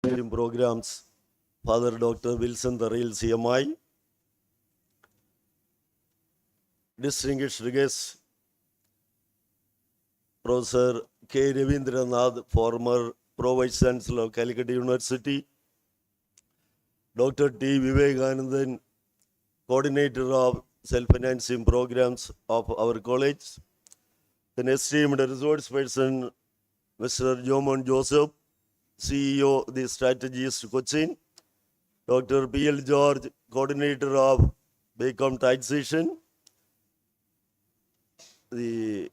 Programs, Father Dr. Wilson Tharil, CMI, distinguished guests, Professor K. Ravindranath, former Pro-Vice Chancellor of Calicut University, Dr. T. Vivekanandan, Coordinator of Self-Financing Programs of our college, the esteemed resource person, Mr. Jomon Joseph, CEO of the Strategist Cochin, Dr. P.L. George, Coordinator of BCom Taxation, the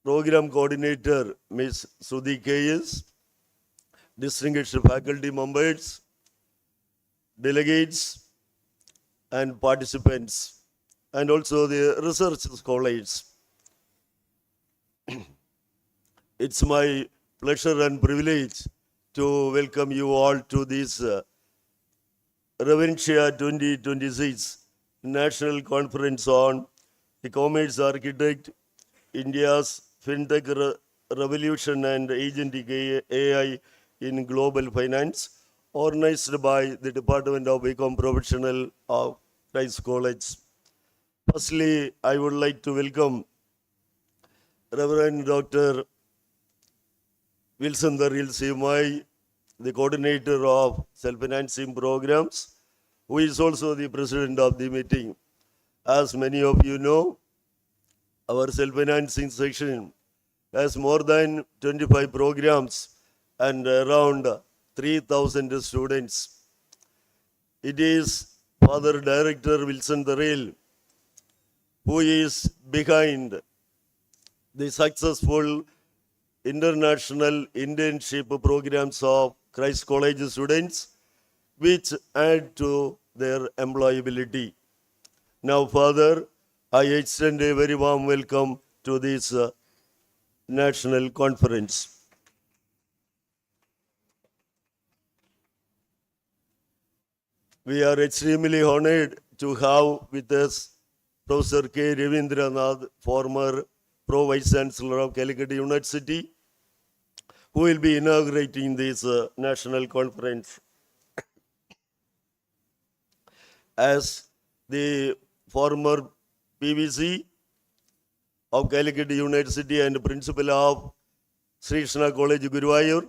Program Coordinator, Ms. Sudhi K.S., distinguished faculty members, delegates, and participants, and also the research scholars. It's my pleasure and privilege to welcome you all to this Revencia 2026 National Conference on the Commerce Architect, India's FinTech Revolution and Agentic AI in Global Finance, organized by the Department of BCom Professional of Christ College. Firstly, I would like to welcome Reverend Dr. Wilson Tharil, CMI, the coordinator of self-financing programs, who is also the president of the meeting. As many of you know, our self-financing section has more than 25 programs and around 3,000 students. It is Father Director Wilson Tharil who is behind the successful international internship programs of Christ College students, which add to their employability. Now, Father, I extend a very warm welcome to this national conference. We are extremely honored to have with us Professor K. Ravindranath, former Pro-Vice Chancellor of Calicut University, who will be inaugurating this national conference. As the former PVC of Calicut University and principal of Sri Krishna College Guruvayur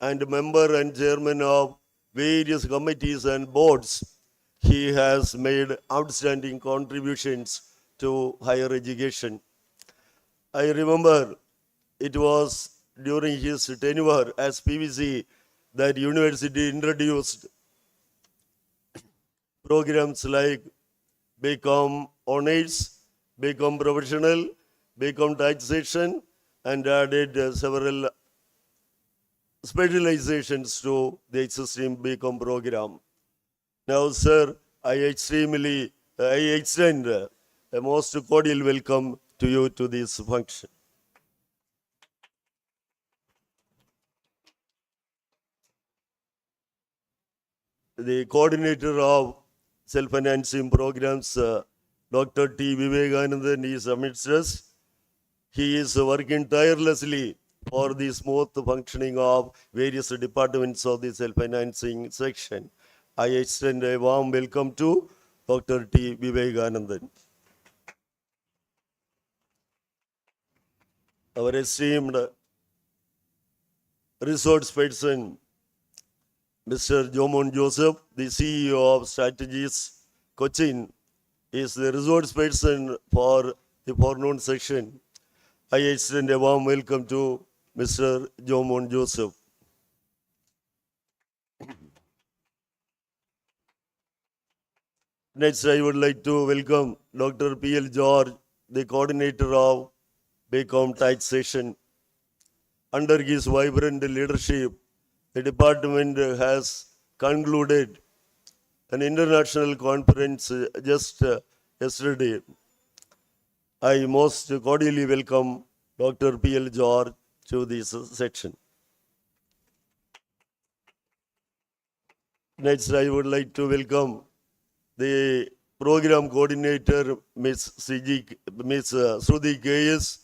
and member and chairman of various committees and boards, he has made outstanding contributions to higher education. I remember it was during his tenure as PVC that university introduced programs like BCom Honors, BCom Professional, BCom Taxation, and added several specializations to the existing BCom program. Now, sir, I extend a most cordial welcome to you to this function. The coordinator of self-financing programs, Dr. T. Vivekanandan, is amidst us. He is working tirelessly for the smooth functioning of various departments of the self-financing section. I extend a warm welcome to Dr. T. Vivekanandan. Our esteemed resource person, Mr. Jomon Joseph, the CEO of Strategist Cochin, is the resource person for the forenoon section. I extend a warm welcome to Mr. Jomon Joseph. Next, I would like to welcome Dr. P.L. George, the coordinator of BCom Taxation. Under his vibrant leadership, the department has concluded an international conference just yesterday. I most cordially welcome Dr. P.L. George to this section. Next, I would like to welcome the program coordinator, Ms. Sudhi K.S.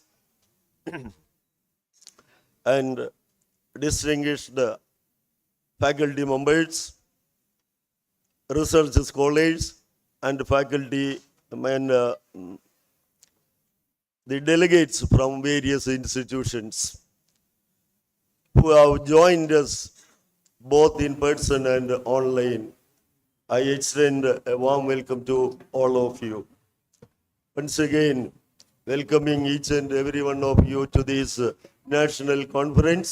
and distinguished faculty members, research scholars, and faculty and the delegates from various institutions who have joined us both in person and online. I extend a warm welcome to all of you. Once again, welcoming each and every one of you to this national conference,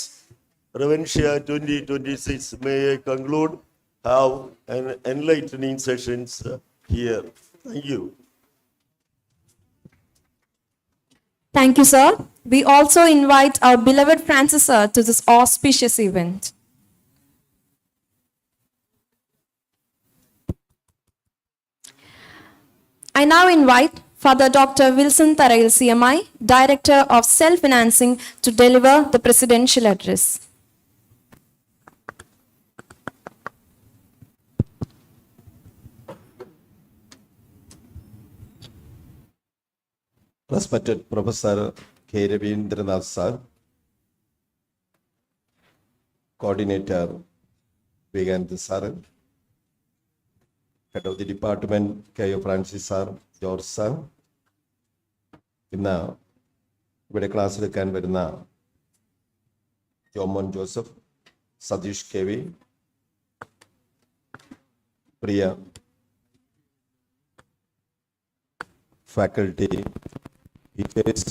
Revencia 2026. May I conclude, have an enlightening sessions here. Thank you. Thank you, sir. We also invite our beloved Francis sir to this auspicious event. I now invite Father Dr. Wilson Tarail CMI, Director of Self-Financing, to deliver the presidential address. Respected Professor K. Ravindranath sir, Coordinator Vigant sir, Head of the Department K. Francis sir, George sir, ഇന്ന് ഇവിടെ class എടുക്കാൻ വരുന്ന Jomon Joseph, Satheesh K V, Priya faculty, teachers,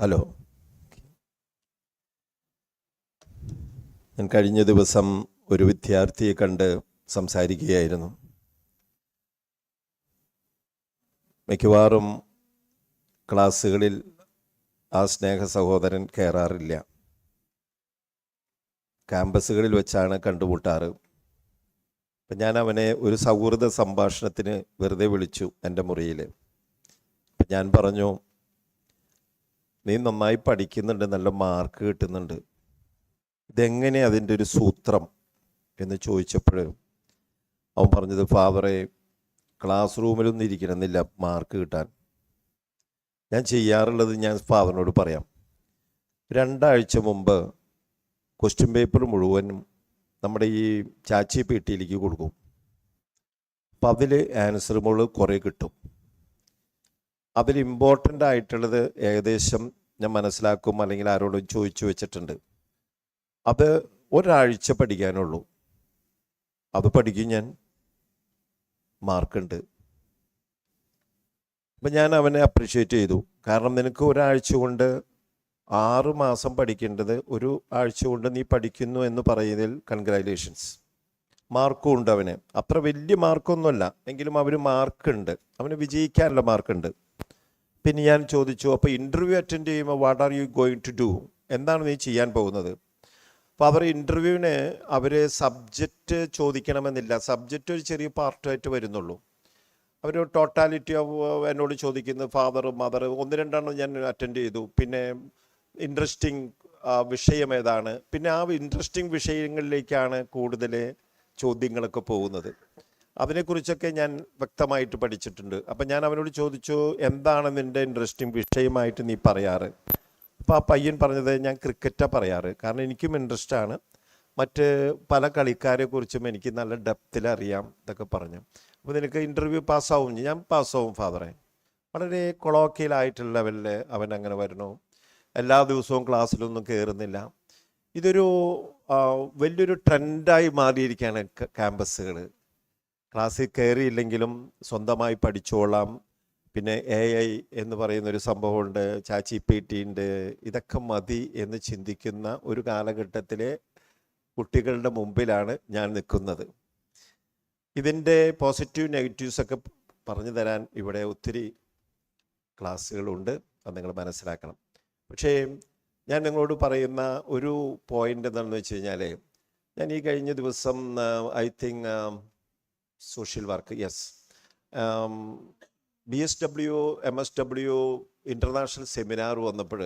hello. ഞാൻ കഴിഞ്ഞ ദിവസം ഒരു വിദ്യാർത്ഥിയെ കണ്ട് സംസാരിക്കുകയായിരുന്നു. മിക്കവാറും ക്ലാസ്സുകളിൽ ആ സ്നേഹ സഹോദരൻ കയറാറില്ല. ക്യാമ്പസുകളിൽ വെച്ചാണ് കണ്ടുമുട്ടാറ്. അപ്പം ഞാൻ അവനെ ഒരു സൗഹൃദ സംഭാഷണത്തിന് വെറുതെ വിളിച്ചു എൻ്റെ മുറിയിൽ. അപ്പം ഞാൻ പറഞ്ഞു, നീ നന്നായി പഠിക്കുന്നുണ്ട്, നല്ല മാർക്ക് കിട്ടുന്നുണ്ട്, ഇതെങ്ങനെ അതിൻ്റെ ഒരു സൂത്രം എന്ന് ചോദിച്ചപ്പോൾ അവൻ പറഞ്ഞത്, ഫാദറെ, ക്ലാസ് റൂമിലൊന്നും ഇരിക്കണമെന്നില്ല മാർക്ക് കിട്ടാൻ. ഞാൻ ചെയ്യാറുള്ളത് ഞാൻ ഫാദറിനോട് പറയാം. 2 ആഴ്ച മുമ്പ് ക്വസ്റ്റ്യൻ പേപ്പർ മുഴുവനും നമ്മുടെ ഈ ചാച്ചി പെട്ടിയിലേക്ക് കൊടുക്കും. അപ്പം അതിൽ ആൻസറുകൾ കുറേ കിട്ടും. അതിൽ ഇമ്പോർട്ടൻ്റ് ആയിട്ടുള്ളത് ഏകദേശം ഞാൻ മനസ്സിലാക്കും, അല്ലെങ്കിൽ ആരോടും ചോദിച്ചു വെച്ചിട്ടുണ്ട്. അത് 1 ആഴ്ച പഠിക്കാനുള്ളൂ. അത് പഠിക്കും ഞാൻ, മാർക്കുണ്ട്. അപ്പം ഞാൻ അവനെ അപ്രിഷ്യേറ്റ് ചെയ്തു. കാരണം നിനക്ക് 1 ആഴ്ച കൊണ്ട് 6 മാസം പഠിക്കേണ്ടത് 1 ആഴ്ച കൊണ്ട് നീ പഠിക്കുന്നു എന്ന് പറയുന്നതിൽ കൺഗ്രാജുലേഷൻസ്. മാർക്കും ഉണ്ട് അവന്. അത്ര വലിയ മാർക്കൊന്നുമല്ല, എങ്കിലും അവന് മാർക്കുണ്ട്, അവന് വിജയിക്കാനുള്ള മാർക്കുണ്ട്. പിന്നെ ഞാൻ ചോദിച്ചു, അപ്പോൾ ഇൻ്റർവ്യൂ അറ്റൻഡ് ചെയ്യുമ്പോൾ what are you going to do, എന്താണ് നീ ചെയ്യാൻ പോകുന്നത്? അപ്പോൾ അവർ ഇൻ്റർവ്യൂവിന് അവർ സബ്ജക്റ്റ് ചോദിക്കണമെന്നില്ല, സബ്ജക്റ്റ് ഒരു ചെറിയ പാർട്ടായിട്ട് വരുന്നുള്ളൂ. അവർ ടോട്ടാലിറ്റി ഓഫ് എന്നോട് ചോദിക്കുന്നത് ഫാദർ മദർ 1-2 ഞാൻ അറ്റൻഡ് ചെയ്തു. പിന്നെ ഇൻട്രസ്റ്റിംഗ് വിഷയം ഏതാണ്, പിന്നെ ആ ഇൻട്രസ്റ്റിംഗ് വിഷയങ്ങളിലേക്കാണ് കൂടുതൽ ചോദ്യങ്ങളൊക്കെ പോകുന്നത്. അതിനെക്കുറിച്ചൊക്കെ ഞാൻ വ്യക്തമായിട്ട് പഠിച്ചിട്ടുണ്ട്. അപ്പം ഞാൻ അവനോട് ചോദിച്ചു, എന്താണ് നിൻ്റെ ഇൻട്രസ്റ്റിംഗ് വിഷയമായിട്ട് നീ പറയാറ്? അപ്പോൾ ആ പയ്യൻ പറഞ്ഞത്, ഞാൻ ക്രിക്കറ്റാണ് പറയാറ്, കാരണം എനിക്കും ഇൻട്രസ്റ്റാണ്, മറ്റ് പല കളിക്കാരെക്കുറിച്ചും എനിക്ക് നല്ല ഡെപ്തിൽ അറിയാം എന്നൊക്കെ പറഞ്ഞു. അപ്പോൾ നിനക്ക് ഇൻ്റർവ്യൂ പാസ്സാവും? ഞാൻ പാസ്സാവും ഫാദറെ. വളരെ കൊളോക്കിയലായിട്ടുള്ള ലെവലിൽ അവൻ അങ്ങനെ വരണു. എല്ലാ ദിവസവും ക്ലാസ്സിലൊന്നും കയറുന്നില്ല. ഇതൊരു വലിയൊരു ട്രെൻഡായി മാറിയിരിക്കുകയാണ് ക്യാമ്പസുകൾ. ക്ലാസ്സിൽ കയറിയില്ലെങ്കിലും സ്വന്തമായി പഠിച്ചോളാം. പിന്നെ AI എന്ന് പറയുന്നൊരു സംഭവമുണ്ട്, ചാച്ചി PT ഉണ്ട്, ഇതൊക്കെ മതി എന്ന് ചിന്തിക്കുന്ന ഒരു കാലഘട്ടത്തിലെ കുട്ടികളുടെ മുമ്പിലാണ് ഞാൻ നിൽക്കുന്നത്. ഇതിൻ്റെ പോസിറ്റീവ് നെഗറ്റീവ്സൊക്കെ പറഞ്ഞു തരാൻ ഇവിടെ ഒത്തിരി ക്ലാസ്സുകളുണ്ട്, അത് നിങ്ങൾ മനസ്സിലാക്കണം. പക്ഷേ ഞാൻ നിങ്ങളോട് പറയുന്ന ഒരു പോയിൻ്റ് എന്താണെന്ന് വെച്ച് കഴിഞ്ഞാൽ, ഞാൻ ഈ കഴിഞ്ഞ ദിവസം I think social work, yes, BSW MSW international seminar വന്നപ്പോൾ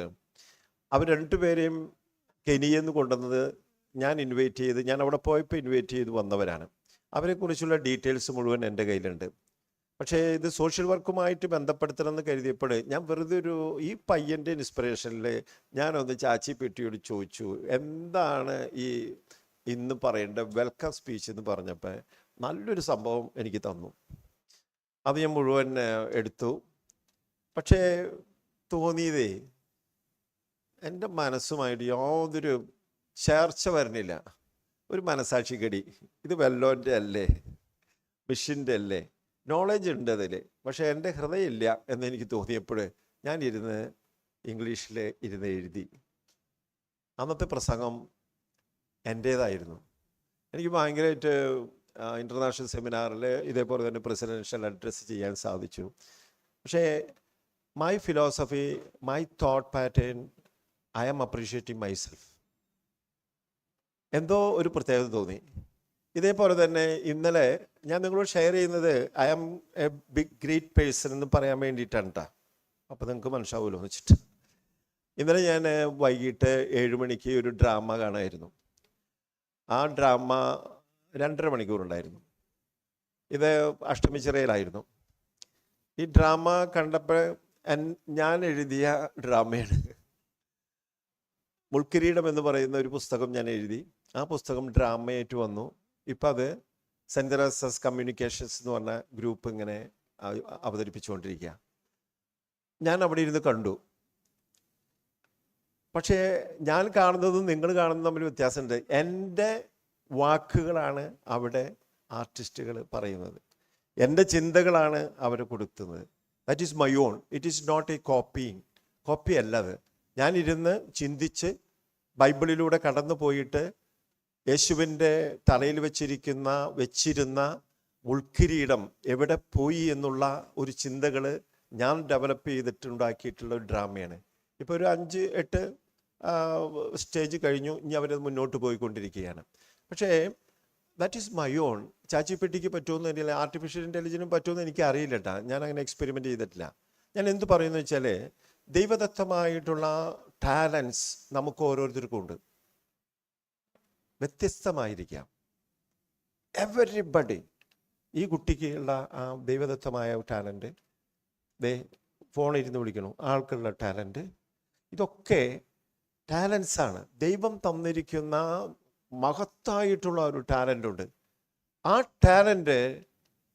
അവർ 2 പേരെയും കെനിയെന്ന് കൊണ്ടുവന്നത് ഞാൻ ഇൻവൈറ്റ് ചെയ്ത്, ഞാൻ അവിടെ പോയപ്പോൾ ഇൻവൈറ്റ് ചെയ്ത് വന്നവരാണ്. അവരെക്കുറിച്ചുള്ള ഡീറ്റെയിൽസ് മുഴുവൻ എൻ്റെ കയ്യിലുണ്ട്. പക്ഷേ ഇത് സോഷ്യൽ വർക്കുമായിട്ട് ബന്ധപ്പെടുത്തണമെന്ന് കരുതിയപ്പോൾ ഞാൻ വെറുതെ ഈ പയ്യൻ്റെ ഇൻസ്പിറേഷനിൽ ഞാനൊന്ന് ചാച്ചി പെട്ടിയോട് ചോദിച്ചു, എന്താണ് ഇന്ന് പറയേണ്ട വെൽക്കം സ്പീച്ച് എന്ന് പറഞ്ഞപ്പോൾ നല്ലൊരു സംഭവം എനിക്ക് തന്നു. അത് ഞാൻ മുഴുവൻ എടുത്തു. പക്ഷേ തോന്നിയതേ എൻ്റെ മനസ്സുമായിട്ട് യാതൊരു ചേർച്ച വരണില്ല. ഒരു മനസാക്ഷിക്കടി, ഇത് വെല്ലോൻ്റെ അല്ലേ, മിഷിൻ്റെ അല്ലേ, നോളജ് ഉണ്ട് അതിൽ, പക്ഷേ എൻ്റെ ഹൃദയമില്ല എന്നെനിക്ക് തോന്നിയപ്പോൾ ഞാൻ ഇംഗ്ലീഷിൽ എഴുതി. അന്നത്തെ പ്രസംഗം എൻ്റേതായിരുന്നു. എനിക്ക് ഭയങ്കരമായിട്ട് ഇൻ്റർനാഷണൽ സെമിനാറിൽ ഇതേപോലെ തന്നെ പ്രസിഡൻഷ്യൽ അഡ്രസ്സ് ചെയ്യാൻ സാധിച്ചു. പക്ഷേ my philosophy, my thought pattern, I am appreciating myself. എന്തോ ഒരു പ്രത്യേകത തോന്നി. ഇതേപോലെ തന്നെ ഇന്നലെ ഞാൻ നിങ്ങളോട് ഷെയർ ചെയ്യുന്നത് I am a big great person എന്ന് പറയാൻ വേണ്ടിയിട്ടാണ് കേട്ടോ. അപ്പോൾ നിങ്ങൾക്ക് മനസ്സിലാവുമല്ലോ എന്ന് വെച്ചിട്ട്. ഇന്നലെ ഞാൻ വൈകിട്ട് 7 മണിക്ക് ഒരു ഡ്രാമ കാണാമായിരുന്നു. ആ ഡ്രാമ 2.5 മണിക്കൂറുണ്ടായിരുന്നു. ഇത് അഷ്ടമിച്ചിറയിലായിരുന്നു. ഈ ഡ്രാമ കണ്ടപ്പോൾ ഞാൻ എഴുതിയ ഡ്രാമയാണ്. മുൾക്കിരീടം എന്ന് പറയുന്ന ഒരു പുസ്തകം ഞാൻ എഴുതി. ആ പുസ്തകം ഡ്രാമയായിട്ട് വന്നു. ഇപ്പം അത് സെൻറ് തെരേസാസ് കമ്മ്യൂണിക്കേഷൻസ് എന്ന് പറഞ്ഞ ഗ്രൂപ്പ് ഇങ്ങനെ അവതരിപ്പിച്ചുകൊണ്ടിരിക്കുക. ഞാൻ അവിടെ ഇരുന്ന് കണ്ടു. പക്ഷേ ഞാൻ കാണുന്നതും നിങ്ങൾ കാണുന്നതും തമ്മിൽ വ്യത്യാസമുണ്ട്. എൻ്റെ വാക്കുകളാണ് അവിടെ ആർട്ടിസ്റ്റുകൾ പറയുന്നത്, എൻ്റെ ചിന്തകളാണ് അവർ കൊടുക്കുന്നത്. That is my own. It is not a copying. Copy അല്ല അത്. ഞാനിരുന്ന് ചിന്തിച്ച് ബൈബിളിലൂടെ കടന്നു പോയിട്ട് യേശുവിൻ്റെ തലയിൽ വെച്ചിരുന്ന മുൾക്കിരീടം എവിടെ പോയി എന്നുള്ള ഒരു ചിന്തകൾ ഞാൻ ഡെവലപ്പ് ചെയ്തിട്ടുണ്ടാക്കിയിട്ടുള്ള ഒരു ഡ്രാമയാണ്. ഇപ്പോൾ ഒരു 5-8 സ്റ്റേജ് കഴിഞ്ഞു. ഇനി അവരത് മുന്നോട്ട് പോയിക്കൊണ്ടിരിക്കുകയാണ്. പക്ഷേ ദാറ്റ് ഈസ് മൈ ഓൺ. ചാച്ചിപ്പെട്ടിക്ക് പറ്റുമെന്ന് അറിയില്ല, ആർട്ടിഫിഷ്യൽ ഇൻ്റലിജൻസിനും പറ്റുമെന്ന് എനിക്ക് അറിയില്ല കേട്ടോ. ഞാൻ അങ്ങനെ എക്സ്പെരിമെൻ്റ് ചെയ്തിട്ടില്ല. ഞാൻ എന്ത് പറയുന്നു വെച്ചാൽ, ദൈവദത്തമായിട്ടുള്ള ടാലൻസ് നമുക്ക് ഓരോരുത്തർക്കും ഉണ്ട്. വ്യത്യസ്തമായിരിക്കാം. എവരിബഡി. ഈ കുട്ടിക്ക് ഉള്ള ആ ദൈവദത്തമായ ടാലൻറ്റ്, ഫോണിരുന്ന് വിളിക്കണു ആൾക്കുള്ള ടാലൻറ്റ്, ഇതൊക്കെ ടാലൻസാണ്. ദൈവം തന്നിരിക്കുന്ന മഹത്തായിട്ടുള്ള ഒരു ടാലൻ്റ് ഉണ്ട്. ആ ടാലൻ്റ്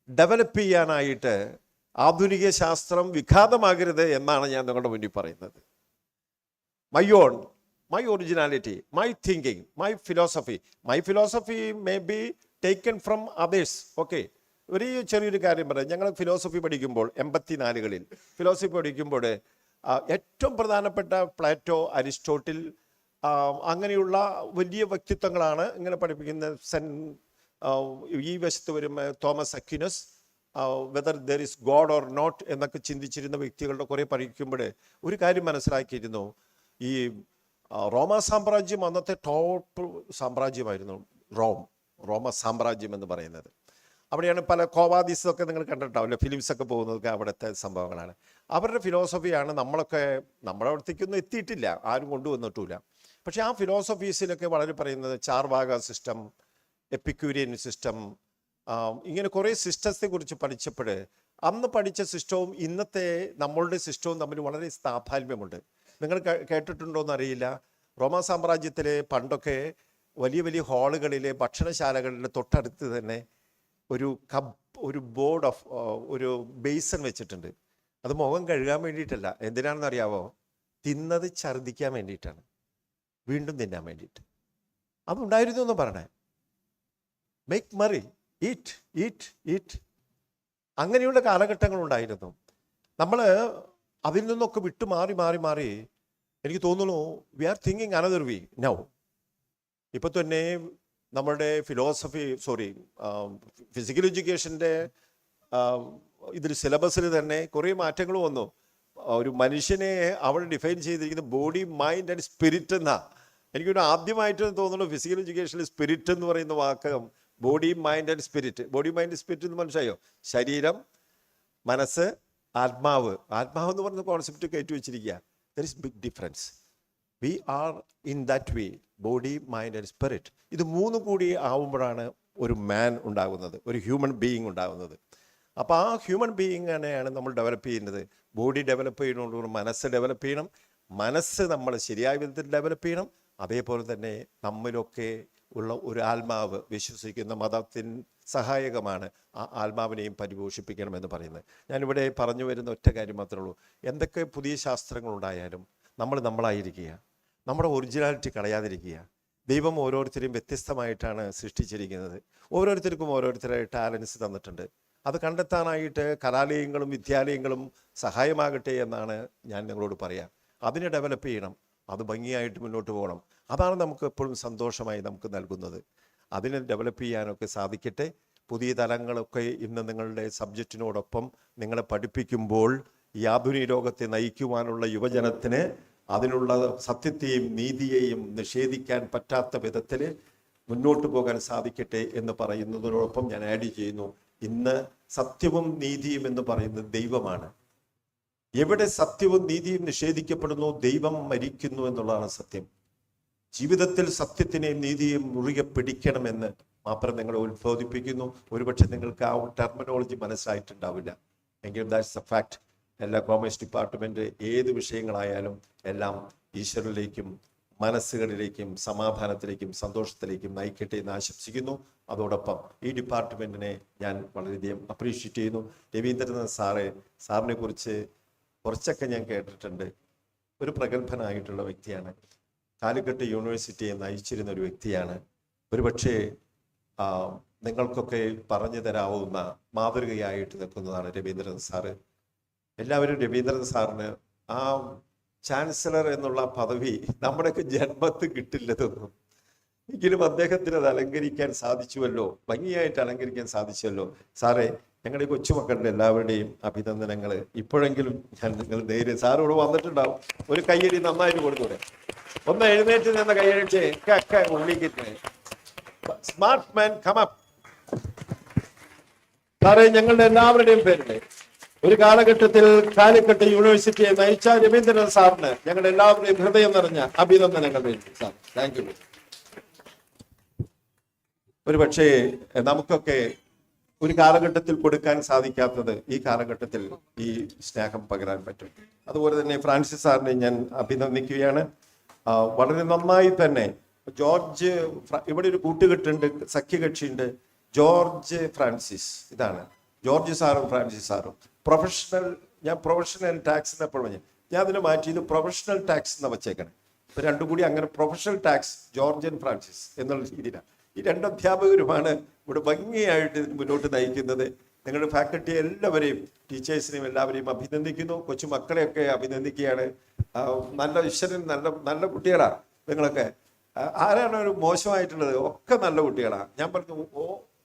ഡെവലപ്പ് ചെയ്യാനായിട്ട് ആധുനിക ശാസ്ത്രം വിഘാതമാകരുത് എന്നാണ് ഞാൻ നിങ്ങളുടെ മുന്നിൽ പറയുന്നത്. my originality, my thinking, my philosophy may be taken from others. Okay, ഒരു ചെറിയൊരു കാര്യം പറയാം. ഞങ്ങൾ ഫിലോസഫി പഠിക്കുമ്പോൾ 84-കളിൽ ഫിലോസഫി പഠിക്കുമ്പോൾ ഏറ്റവും പ്രധാനപ്പെട്ട പ്ലാറ്റോ, അരിസ്റ്റോട്ടിൽ, അങ്ങനെയുള്ള വലിയ വ്യക്തിത്വങ്ങളാണ് ഇങ്ങനെ പഠിപ്പിക്കുന്ന. ഈ വശത്ത് വരുമ്പോൾ Thomas Aquinas, whether there is God or not എന്നൊക്കെ ചിന്തിച്ചിരുന്ന വ്യക്തികളുടെ കുറേ പഠിക്കുമ്പോൾ ഒരു കാര്യം മനസ്സിലാക്കിയിരുന്നു. ഈ റോമ സാമ്രാജ്യം അന്നത്തെ ടോപ്പ് സാമ്രാജ്യമായിരുന്നു. റോമ സാമ്രാജ്യം എന്ന് പറയുന്നത്. അവിടെയാണ് പല കോവാദീസൊക്കെ നിങ്ങൾ കണ്ടിട്ടുണ്ടാവില്ല, ഫിലിംസൊക്കെ പോകുന്നതൊക്കെ അവിടുത്തെ സംഭവങ്ങളാണ്. അവരുടെ ഫിലോസഫിയാണ് നമ്മുടെ അടുത്തേക്കൊന്നും എത്തിയിട്ടില്ല, ആരും കൊണ്ടുവന്നിട്ടില്ല. പക്ഷേ ആ ഫിലോസഫീസിലൊക്കെ വളരെ പറയുന്നത് ചാർവാക സിസ്റ്റം, എപ്പിക്യൂരിയൻ സിസ്റ്റം, ഇങ്ങനെ കുറേ സിസ്റ്റത്തെ കുറിച്ച് പഠിച്ചപ്പോൾ അന്ന് പഠിച്ച സിസ്റ്റവും ഇന്നത്തെ നമ്മളുടെ സിസ്റ്റവും തമ്മിൽ വളരെ സ്ഥാപാല്യമുണ്ട്. നിങ്ങൾ കേട്ടിട്ടുണ്ടോ എന്നറിയില്ല. റോമാ സാമ്രാജ്യത്തിലെ പണ്ടൊക്കെ വലിയ വലിയ ഹാളുകളിലെ ഭക്ഷണശാലകളിലെ തൊട്ടടുത്ത് തന്നെ ഒരു ബോർഡ് ഓഫ് ഒരു ബേസൺ വെച്ചിട്ടുണ്ട്. അത് മുഖം കഴുകാൻ വേണ്ടിയിട്ടല്ല. എന്തിനാണെന്ന് അറിയാവോ? തിന്നത് ഛർദ്ദിക്കാൻ വേണ്ടിയിട്ടാണ്, വീണ്ടും തിന്നാൻ വേണ്ടിയിട്ട്. അതുണ്ടായിരുന്നു എന്ന് പറഞ്ഞേ. മേക്ക് മറി, ഈറ്റ്. അങ്ങനെയുള്ള കാലഘട്ടങ്ങളുണ്ടായിരുന്നു. നമ്മൾ അതിൽ നിന്നൊക്കെ വിട്ടു മാറി എനിക്ക് തോന്നുന്നു we are thinking another way now. ഇപ്പം തന്നെ നമ്മുടെ ഫിസിക്കൽ എഡ്യൂക്കേഷൻ്റെ ഇതിൽ സിലബസിൽ തന്നെ കുറേ മാറ്റങ്ങൾ വന്നു. ഒരു മനുഷ്യനെ അവിടെ ഡിഫൈൻ ചെയ്തിരിക്കുന്നത് ബോഡി, മൈൻഡ് ആൻഡ് സ്പിരിറ്റ് എന്നാ. എനിക്കൊരു ആദ്യമായിട്ട് തോന്നുന്നു ഫിസിക്കൽ എഡ്യൂക്കേഷനിൽ സ്പിരിറ്റ് എന്ന് പറയുന്ന വാക്ക് body, mind and spirit. Body, mind, spirit എന്ന് മനസ്സിലായോ? ശരീരം, മനസ്സ്, ആത്മാവ് എന്ന് പറയുന്ന കോൺസെപ്റ്റ് കയറ്റി വെച്ചിരിക്കുക. There is big difference. We are in that way, body, mind and spirit. ഇത് മൂന്നും കൂടി ആവുമ്പോഴാണ് ഒരു മാൻ ഉണ്ടാകുന്നത്, ഒരു ഹ്യൂമൻ ബീയിങ് ഉണ്ടാകുന്നത്. അപ്പോൾ ആ ഹ്യൂമൻ ബീയിങ്ങിനെയാണ് നമ്മൾ ഡെവലപ്പ് ചെയ്യുന്നത്. ബോഡി ഡെവലപ്പ് ചെയ്യുന്നതോടുകൂടി മനസ്സ് ഡെവലപ്പ് ചെയ്യണം. മനസ്സ് നമ്മൾ ശരിയായ വിധത്തിൽ ഡെവലപ്പ് ചെയ്യണം. അതേപോലെ തന്നെ നമ്മിലൊക്കെ ഉള്ള ഒരു ആത്മാവ്, വിശ്വസിക്കുന്ന മതത്തിന് സഹായകമാണ് ആ ആത്മാവിനെയും പരിപോഷിപ്പിക്കണമെന്ന് പറയുന്നത്. ഞാനിവിടെ പറഞ്ഞു വരുന്ന ഒറ്റ കാര്യം മാത്രമേ ഉള്ളൂ. എന്തൊക്കെ പുതിയ ശാസ്ത്രങ്ങളുണ്ടായാലും നമ്മൾ നമ്മളായിരിക്കുക, നമ്മുടെ ഒറിജിനാലിറ്റി കളയാതിരിക്കുക. ദൈവം ഓരോരുത്തരെയും വ്യത്യസ്തമായിട്ടാണ് സൃഷ്ടിച്ചിരിക്കുന്നത്. ഓരോരുത്തർക്കും ഓരോരുത്തരെ ടാലൻസ് തന്നിട്ടുണ്ട്. അത് കണ്ടെത്താനായിട്ട് കലാലയങ്ങളും വിദ്യാലയങ്ങളും സഹായമാകട്ടെ എന്നാണ് ഞാൻ നിങ്ങളോട് പറയാം. അതിനെ ഡെവലപ്പ് ചെയ്യണം, അത് ഭംഗിയായിട്ട് മുന്നോട്ട് പോകണം. അതാണ് നമുക്ക് എപ്പോഴും സന്തോഷമായി നമുക്ക് നൽകുന്നത്. അതിനെ ഡെവലപ്പ് ചെയ്യാനൊക്കെ സാധിക്കട്ടെ. പുതിയ തലങ്ങളൊക്കെ ഇന്ന് നിങ്ങളുടെ സബ്ജക്റ്റിനോടൊപ്പം നിങ്ങളെ പഠിപ്പിക്കുമ്പോൾ ഈ ആധുനിക ലോകത്തെ നയിക്കുവാനുള്ള യുവജനത്തിന് അതിനുള്ള സത്യത്തെയും നീതിയെയും നിഷേധിക്കാൻ പറ്റാത്ത വിധത്തിൽ മുന്നോട്ട് പോകാൻ സാധിക്കട്ടെ എന്ന് പറയുന്നതിനോടൊപ്പം ഞാൻ ആഡ് ചെയ്യുന്നു, ഇന്ന് സത്യവും നീതിയും എന്ന് പറയുന്നത് ദൈവമാണ്. എവിടെ സത്യവും നീതിയും നിഷേധിക്കപ്പെടുന്നു, ദൈവം മരിക്കുന്നു എന്നുള്ളതാണ് സത്യം. ജീവിതത്തിൽ സത്യത്തിനെയും നീതിയും മുറുകെ പിടിക്കണമെന്ന് മാത്രം നിങ്ങളെ ഉത്ബോധിപ്പിക്കുന്നു. ഒരുപക്ഷെ നിങ്ങൾക്ക് ആ ടെർമിനോളജി മനസ്സിലായിട്ടുണ്ടാവില്ല, എങ്കിലും ദാറ്റ്സ് എ ഫാക്ട്. എല്ലാ കോമേഴ്സ് ഡിപ്പാർട്ട്മെന്റ് ഏത് വിഷയങ്ങളായാലും എല്ലാം ഈശ്വരനിലേക്കും മനസ്സുകളിലേക്കും സമാധാനത്തിലേക്കും സന്തോഷത്തിലേക്കും നയിക്കട്ടെ എന്ന് ആശംസിക്കുന്നു. അതോടൊപ്പം ഈ ഡിപ്പാർട്ട്മെന്റിനെ ഞാൻ വളരെയധികം അപ്രീഷിയേറ്റ് ചെയ്യുന്നു. രവീന്ദ്രനാഥ് സാറിനെ കുറിച്ച് കുറച്ചൊക്കെ ഞാൻ കേട്ടിട്ടുണ്ട്. ഒരു പ്രഗത്ഭനായിട്ടുള്ള വ്യക്തിയാണ്. കാലിക്കട്ട് യൂണിവേഴ്സിറ്റിയെ നയിച്ചിരുന്ന ഒരു വ്യക്തിയാണ്. ഒരുപക്ഷെ നിങ്ങൾക്കൊക്കെ പറഞ്ഞു തരാവുന്ന മാതൃകയായിട്ട് നിൽക്കുന്നതാണ് രവീന്ദ്രനാഥ് സാറ്. എല്ലാവരും രവീന്ദ്രനാഥ് സാറിന് ആ ചാൻസലർ എന്നുള്ള പദവി നമ്മുടെയൊക്കെ ജന്മത്ത് കിട്ടില്ലതൊന്നും, എങ്കിലും അദ്ദേഹത്തിന് അത് അലങ്കരിക്കാൻ സാധിച്ചുവല്ലോ, ഭംഗിയായിട്ട് അലങ്കരിക്കാൻ സാധിച്ചുവല്ലോ. സാറേ, ഞങ്ങളുടെ കൊച്ചുമക്കളുടെ എല്ലാവരുടെയും അഭിനന്ദനങ്ങൾ. ഇപ്പോഴെങ്കിലും ഞാൻ നിങ്ങൾ നേരെ സാറോട് വന്നിട്ടുണ്ടാവും. ഒരു കയ്യടി നന്നായിട്ട് കൊടുത്തൂടെ? ഒന്ന് എഴുന്നേറ്റ് നിന്ന് കൈയടിച്ച് ഉള്ളിക്കിട്ട് സ്മാർട്ട് മാൻ കം അപ്പ്. സാറേ, ഞങ്ങളുടെ എല്ലാവരുടെയും പേരില് ഒരു കാലഘട്ടത്തിൽ കാലിക്കട്ട് യൂണിവേഴ്സിറ്റിയെ നയിച്ച രവീന്ദ്രനാഥ് സാറിന് ഞങ്ങളുടെ എല്ലാവരുടെയും ഹൃദയം നിറഞ്ഞ അഭിനന്ദനങ്ങൾ വേണ്ടി സാർ. Thank you. ഒരു പക്ഷേ നമുക്കൊക്കെ ഒരു കാലഘട്ടത്തിൽ കൊടുക്കാൻ സാധിക്കാത്തത് ഈ കാലഘട്ടത്തിൽ ഈ സ്നേഹം പകരാൻ പറ്റും. അതുപോലെ തന്നെ ഫ്രാൻസിസ് സാറിനെ ഞാൻ അഭിനന്ദിക്കുകയാണ്. വളരെ നന്നായി തന്നെ ജോർജ്, ഇവിടെ ഒരു കൂട്ടുകെട്ടുണ്ട്, സഖ്യകക്ഷിയുണ്ട്, ജോർജ് ഫ്രാൻസിസ്. ഇതാണ് ജോർജ് സാറും ഫ്രാൻസിസ് സാറും. ഞാൻ പ്രൊഫഷണൽ ടാക്സ് എപ്പോൾ പറഞ്ഞു, ഞാൻ അതിനെ മാറ്റി ഇത് പ്രൊഫഷണൽ ടാക്സ് എന്ന് വെച്ചേക്കണം. ഇപ്പൊ രണ്ടും കൂടി അങ്ങനെ professional tax George and Francis എന്നുള്ള രീതിയിലാണ്. ഈ രണ്ട് അധ്യാപകരുമാണ് ഇവിടെ ഭംഗിയായിട്ട് മുന്നോട്ട് നയിക്കുന്നത്. നിങ്ങളുടെ ഫാക്കൽറ്റി എല്ലാവരെയും, ടീച്ചേഴ്സിനെയും എല്ലാവരെയും അഭിനന്ദിക്കുന്നു. കൊച്ചു മക്കളെയൊക്കെ അഭിനന്ദിക്കുകയാണ്. നല്ല ഈശ്വരൻ, നല്ല നല്ല കുട്ടികളാണ് നിങ്ങളൊക്കെ. ആരാണ് ഒരു മോശമായിട്ടുള്ളത്? ഒക്കെ നല്ല കുട്ടികളാണ്. ഞാൻ പറഞ്ഞു,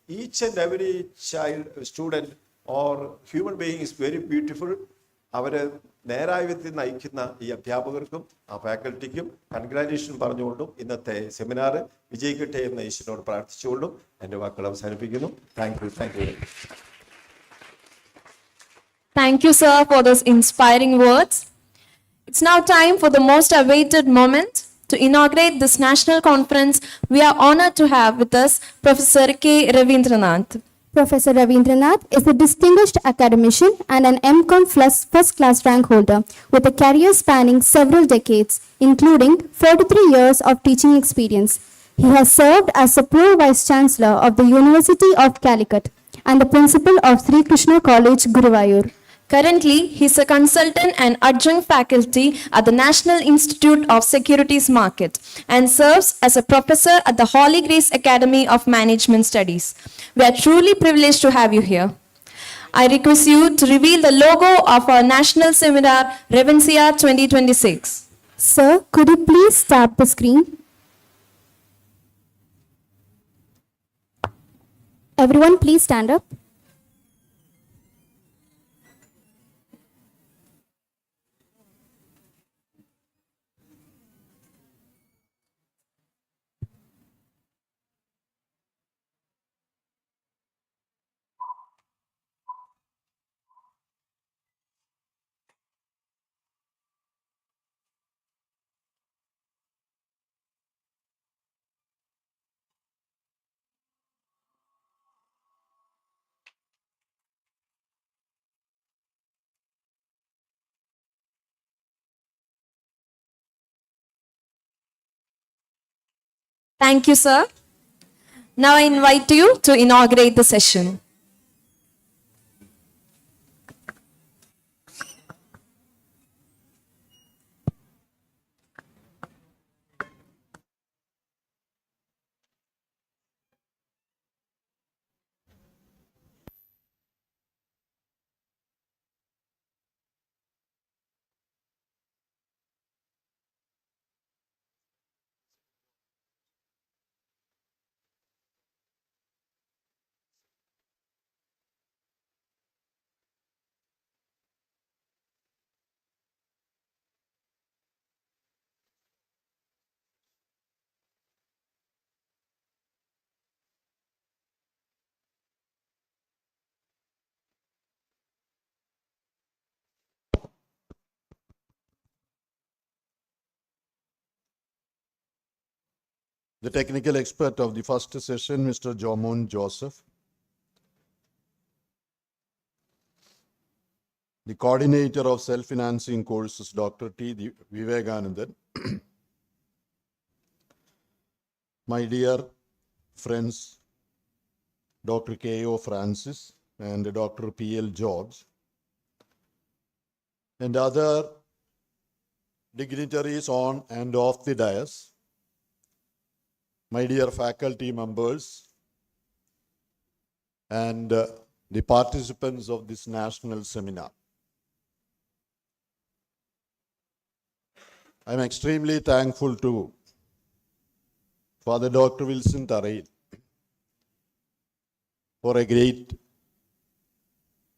each and every child, student or human being is very beautiful. അവര് നേരായ വിധത്തിൽ നയിക്കുന്ന ഈ അധ്യാപകർക്കും ആ ഫാക്കൽറ്റിക്കും കൺഗ്രാജുലേഷൻ പറഞ്ഞുകൊണ്ടും ഇന്നത്തെ സെമിനാർ വിജയിക്കട്ടെ എന്ന് ഈശ്വരനോട് പ്രാർത്ഥിച്ചുകൊണ്ടും എൻ്റെ വാക്കുകൾ അവസാനിപ്പിക്കുന്നു. Thank you. Thank you, sir, for those inspiring words. It's now time for the most awaited moment. To inaugurate this national conference, we are honored to have with us Professor K. Ravindranath. Professor Ravindranath is a distinguished academician and an M.Com first class rank holder with a career spanning several decades, including 43 years of teaching experience. He has served as the Pro Vice Chancellor of the University of Calicut and the Principal of Sri Krishna College, Guruvayur. Currently, he is a consultant and adjunct faculty at the National Institute of Securities Market and serves as a professor at the Holy Grace Academy of Management Studies. We are truly privileged to have you here. I request you to reveal the logo of our national seminar, Revencia 2026. Sir, could you please tap the screen? Everyone, please stand up. Thank you, sir. Now I invite you to inaugurate the session. The technical expert of the first session, Mr. Jomon Joseph. The coordinator of self-financing courses, Dr. T. Vivekanandan. My dear friends, Dr. K.O. Francis and Dr. P.L. George, and other dignitaries on and off the dais, my dear faculty members, and the participants of this national seminar. I'm extremely thankful to Father Dr. Wilson Tarail for a great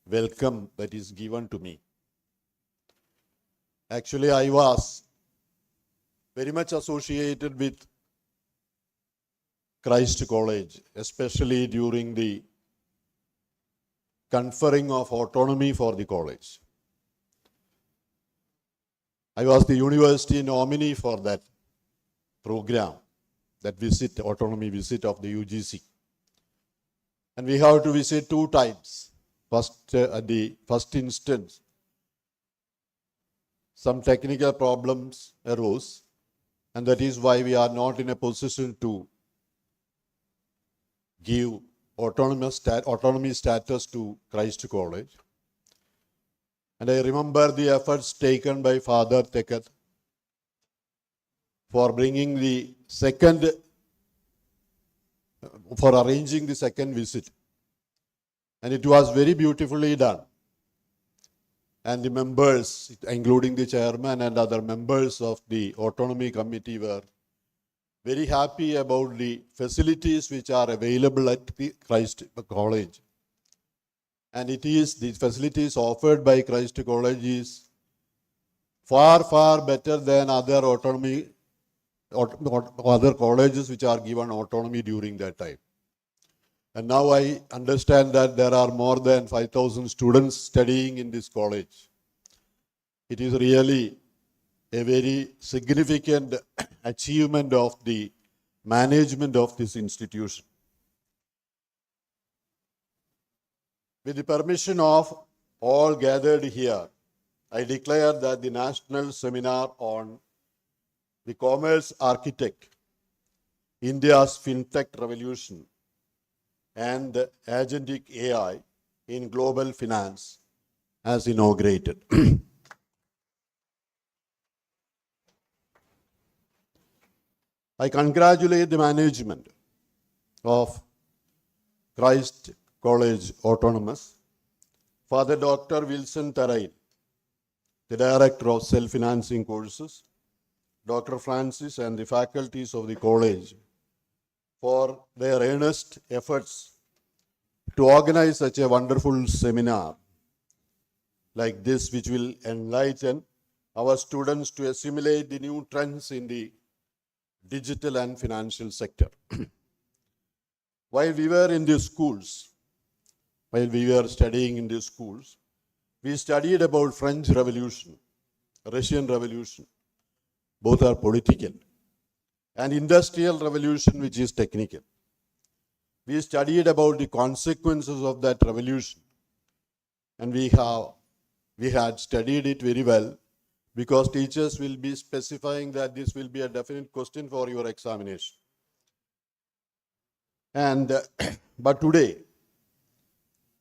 welcome that is given to me. Actually, I was very much associated with Christ College, especially during the conferring of autonomy for the college. I was the university nominee for that program, that visit, autonomy visit of the UGC. And we have to visit 2 times. First, at the first instance, some technical problems arose, and that is why we are not in a position to give autonomy status to Christ College. And I remember the efforts taken by Father Tekat for bringing the second, for arranging the second visit. And it was very beautifully done. And the members, including the chairman and other members of the autonomy committee, were very happy about the facilities which are available at the Christ College. And it is, the facilities offered by Christ College is far, far better than other autonomy, other colleges which are given autonomy during that time. And now I understand that there are more than 5,000 students studying in this college. It is really a very significant achievement of the management of this institution. With the permission of all gathered here, I declare that the National Seminar on the Commerce Architect, India's FinTech Revolution, and AGENTIC AI in Global Finance has inaugurated. I congratulate the management of Christ College Autonomous, Father Dr. Wilson Tarail, the Director of Self-Financing Courses, Dr. Francis and the faculties of the college for their earnest efforts to organize such a wonderful seminar like this, which will enlighten our students to assimilate the new trends in the digital and financial sector. While we were in the schools, while we were studying in the schools, we studied about French Revolution, Russian Revolution, both are political, and Industrial Revolution, which is technical. We studied about the consequences of that revolution, and we had studied it very well, because teachers will be specifying that this will be a definite question for your examination. And but today,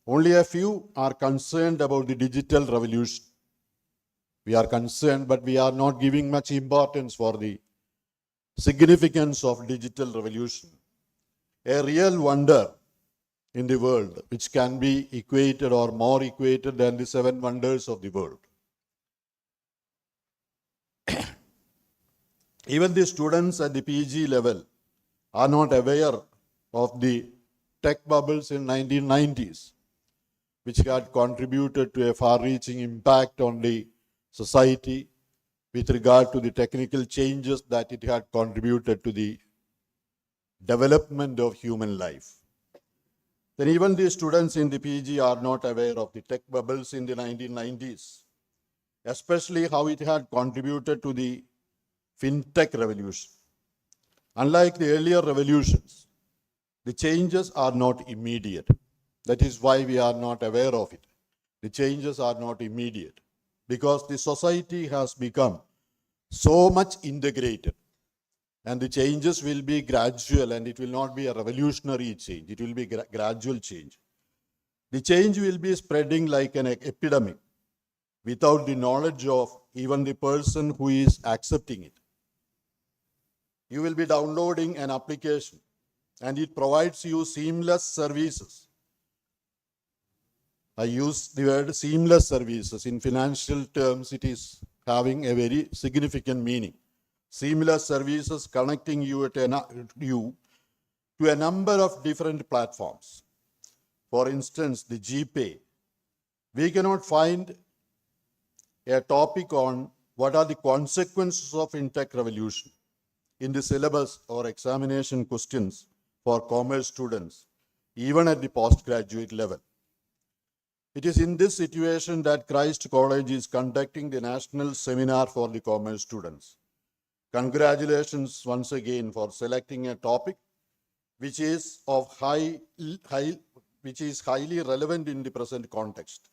only a few are concerned about the digital revolution. We are concerned, but we are not giving much importance for the significance of digital revolution. A real wonder in the world, which can be equated or more equated than the 7 wonders of the world. Even the students at the PG level are not aware of the tech bubbles in 1990s, which had contributed to a far-reaching impact on the society with regard to the technical changes that it had contributed to the development of human life. Then even the students in the PG are not aware of the tech bubbles in the 1990s, especially how it had contributed to the FINTECH revolution. Unlike the earlier revolutions, the changes are not immediate. That is why we are not aware of it. The changes are not immediate because the society has become so much integrated, and the changes will be gradual, and it will not be a revolutionary change. It will be gradual change. The change will be spreading like an epidemic without the knowledge of even the person who is accepting it. You will be downloading an application and it provides you seamless services. I use the word seamless services. In financial terms, it is having a very significant meaning. Seamless services connecting you to a number of different platforms. For instance, the GPay. We cannot find a topic on what are the consequences of FinTech revolution in the syllabus or examination questions for commerce students, even at the postgraduate level. It is in this situation that Christ College is conducting the national seminar for the commerce students. Congratulations once again for selecting a topic which is highly relevant in the present context,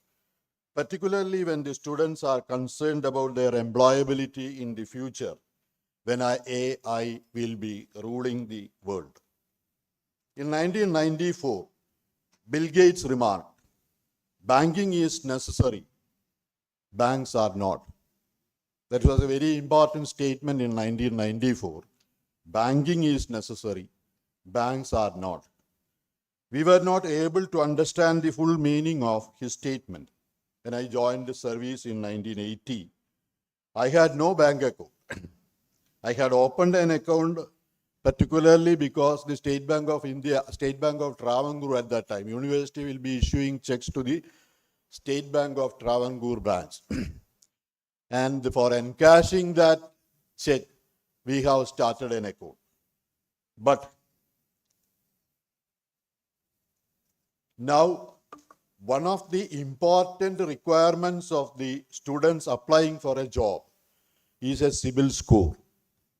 particularly when the students are concerned about their employability in the future, when AI will be ruling the world. In 1994, Bill Gates remarked, "Banking is necessary, banks are not." That was a very important statement in 1994. Banking is necessary, banks are not. We were not able to understand the full meaning of his statement. When I joined the service in 1980, I had no bank account. I had opened an account particularly because the State Bank of India, State Bank of Travancore at that time, university will be issuing checks to the State Bank of Travancore branch. And for encashing that check, we have started an account. But now, one of the important requirements of the students applying for a job is a CIBIL score.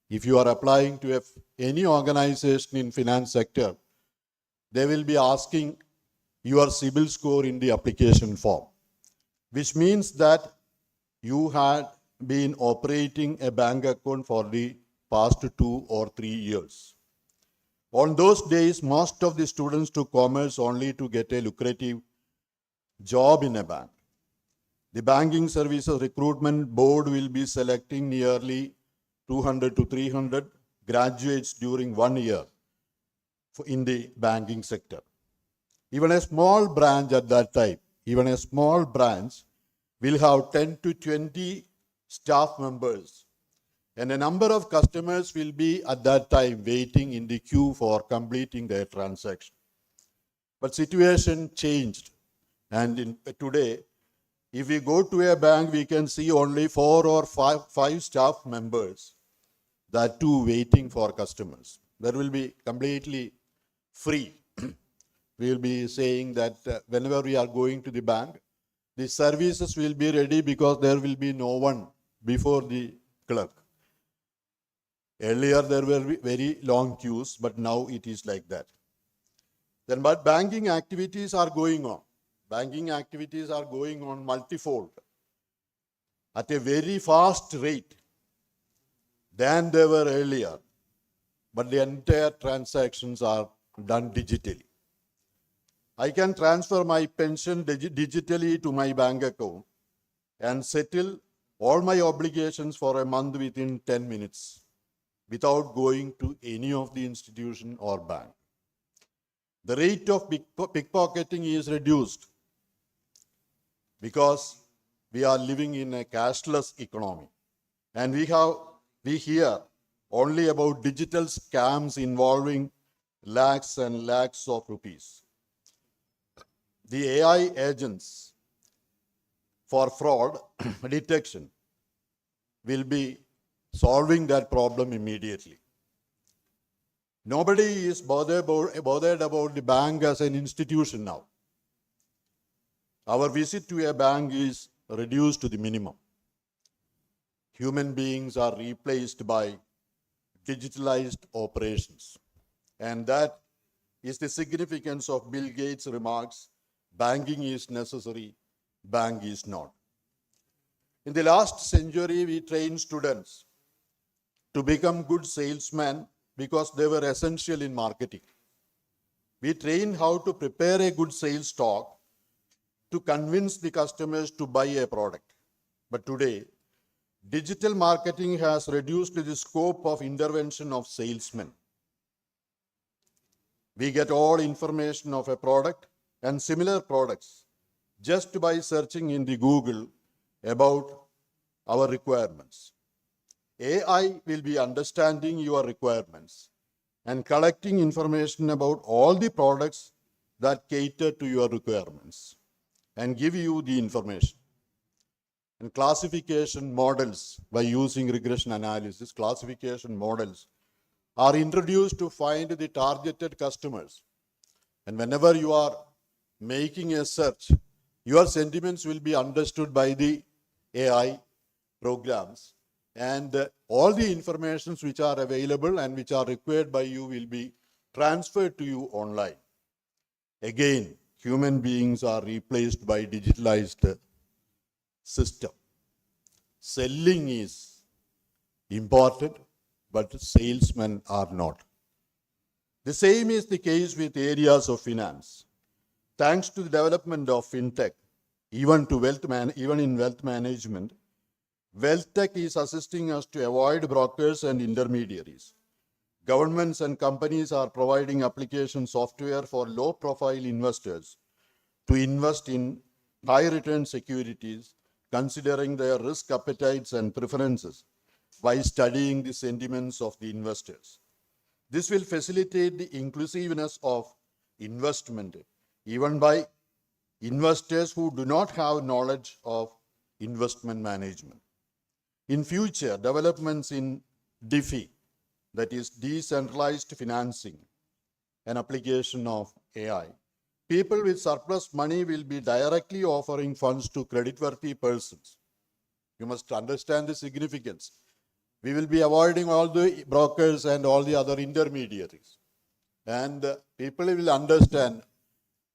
If you are applying to any organization in finance sector, they will be asking your CIBIL score in the application form, which means that you had been operating a bank account for the past 2 or 3 years. On those days, most of the students took commerce only to get a lucrative job in a bank. The Banking Services Recruitment Board will be selecting nearly 200 to 300 graduates during 1 year in the banking sector. Even a small branch at that time, even a small branch will have 10 to 20 staff members, and a number of customers will be at that time waiting in the queue for completing their transaction. But situation changed, and today, if we go to a bank, we can see only 4 or 5 staff members, that too waiting for customers. That will be completely free. We will be saying that whenever we are going to the bank, the services will be ready because there will be no one before the clerk. Earlier there were very long queues, but now it is like that. Then, but banking activities are going on. Banking activities are going on multifold at a very fast rate than they were earlier. But the entire transactions are done digitally. I can transfer my pension digitally to my bank account and settle all my obligations for a month within 10 minutes without going to any of the institution or bank. The rate of pickpocketing is reduced because we are living in a cashless economy. And we hear only about digital scams involving lakhs and lakhs of rupees. The AI agents for fraud detection will be solving that problem immediately. Nobody is bothered about the bank as an institution now. Our visit to a bank is reduced to the minimum. Human beings are replaced by digitalized operations. And that is the significance of Bill Gates' remarks, banking is necessary, bank is not. In the last century, we trained students to become good salesmen because they were essential in marketing. We trained how to prepare a good sales talk to convince the customers to buy a product. But today, digital marketing has reduced the scope of intervention of salesmen. We get all information of a product and similar products just by searching in the Google about our requirements. AI will be understanding your requirements and collecting information about all the products that cater to your requirements and give you the information. And classification models, by using regression analysis, classification models are introduced to find the targeted customers. And whenever you are making a search, your sentiments will be understood by the AI programs, and all the informations which are available and which are required by you will be transferred to you online. Again, human beings are replaced by digitalized system. Selling is important, but salesmen are not. The same is the case with areas of finance. Thanks to the development of FINTECH, even in wealth management, wealth tech is assisting us to avoid brokers and intermediaries. Governments and companies are providing application software for low-profile investors to invest in high-return securities, considering their risk appetites and preferences by studying the sentiments of the investors. This will facilitate the inclusiveness of investment, even by investors who do not have knowledge of investment management. In future, developments in DeFi, that is decentralized financing, an application of AI, people with surplus money will be directly offering funds to creditworthy persons. You must understand the significance. We will be avoiding all the brokers and all the other intermediaries. And people will understand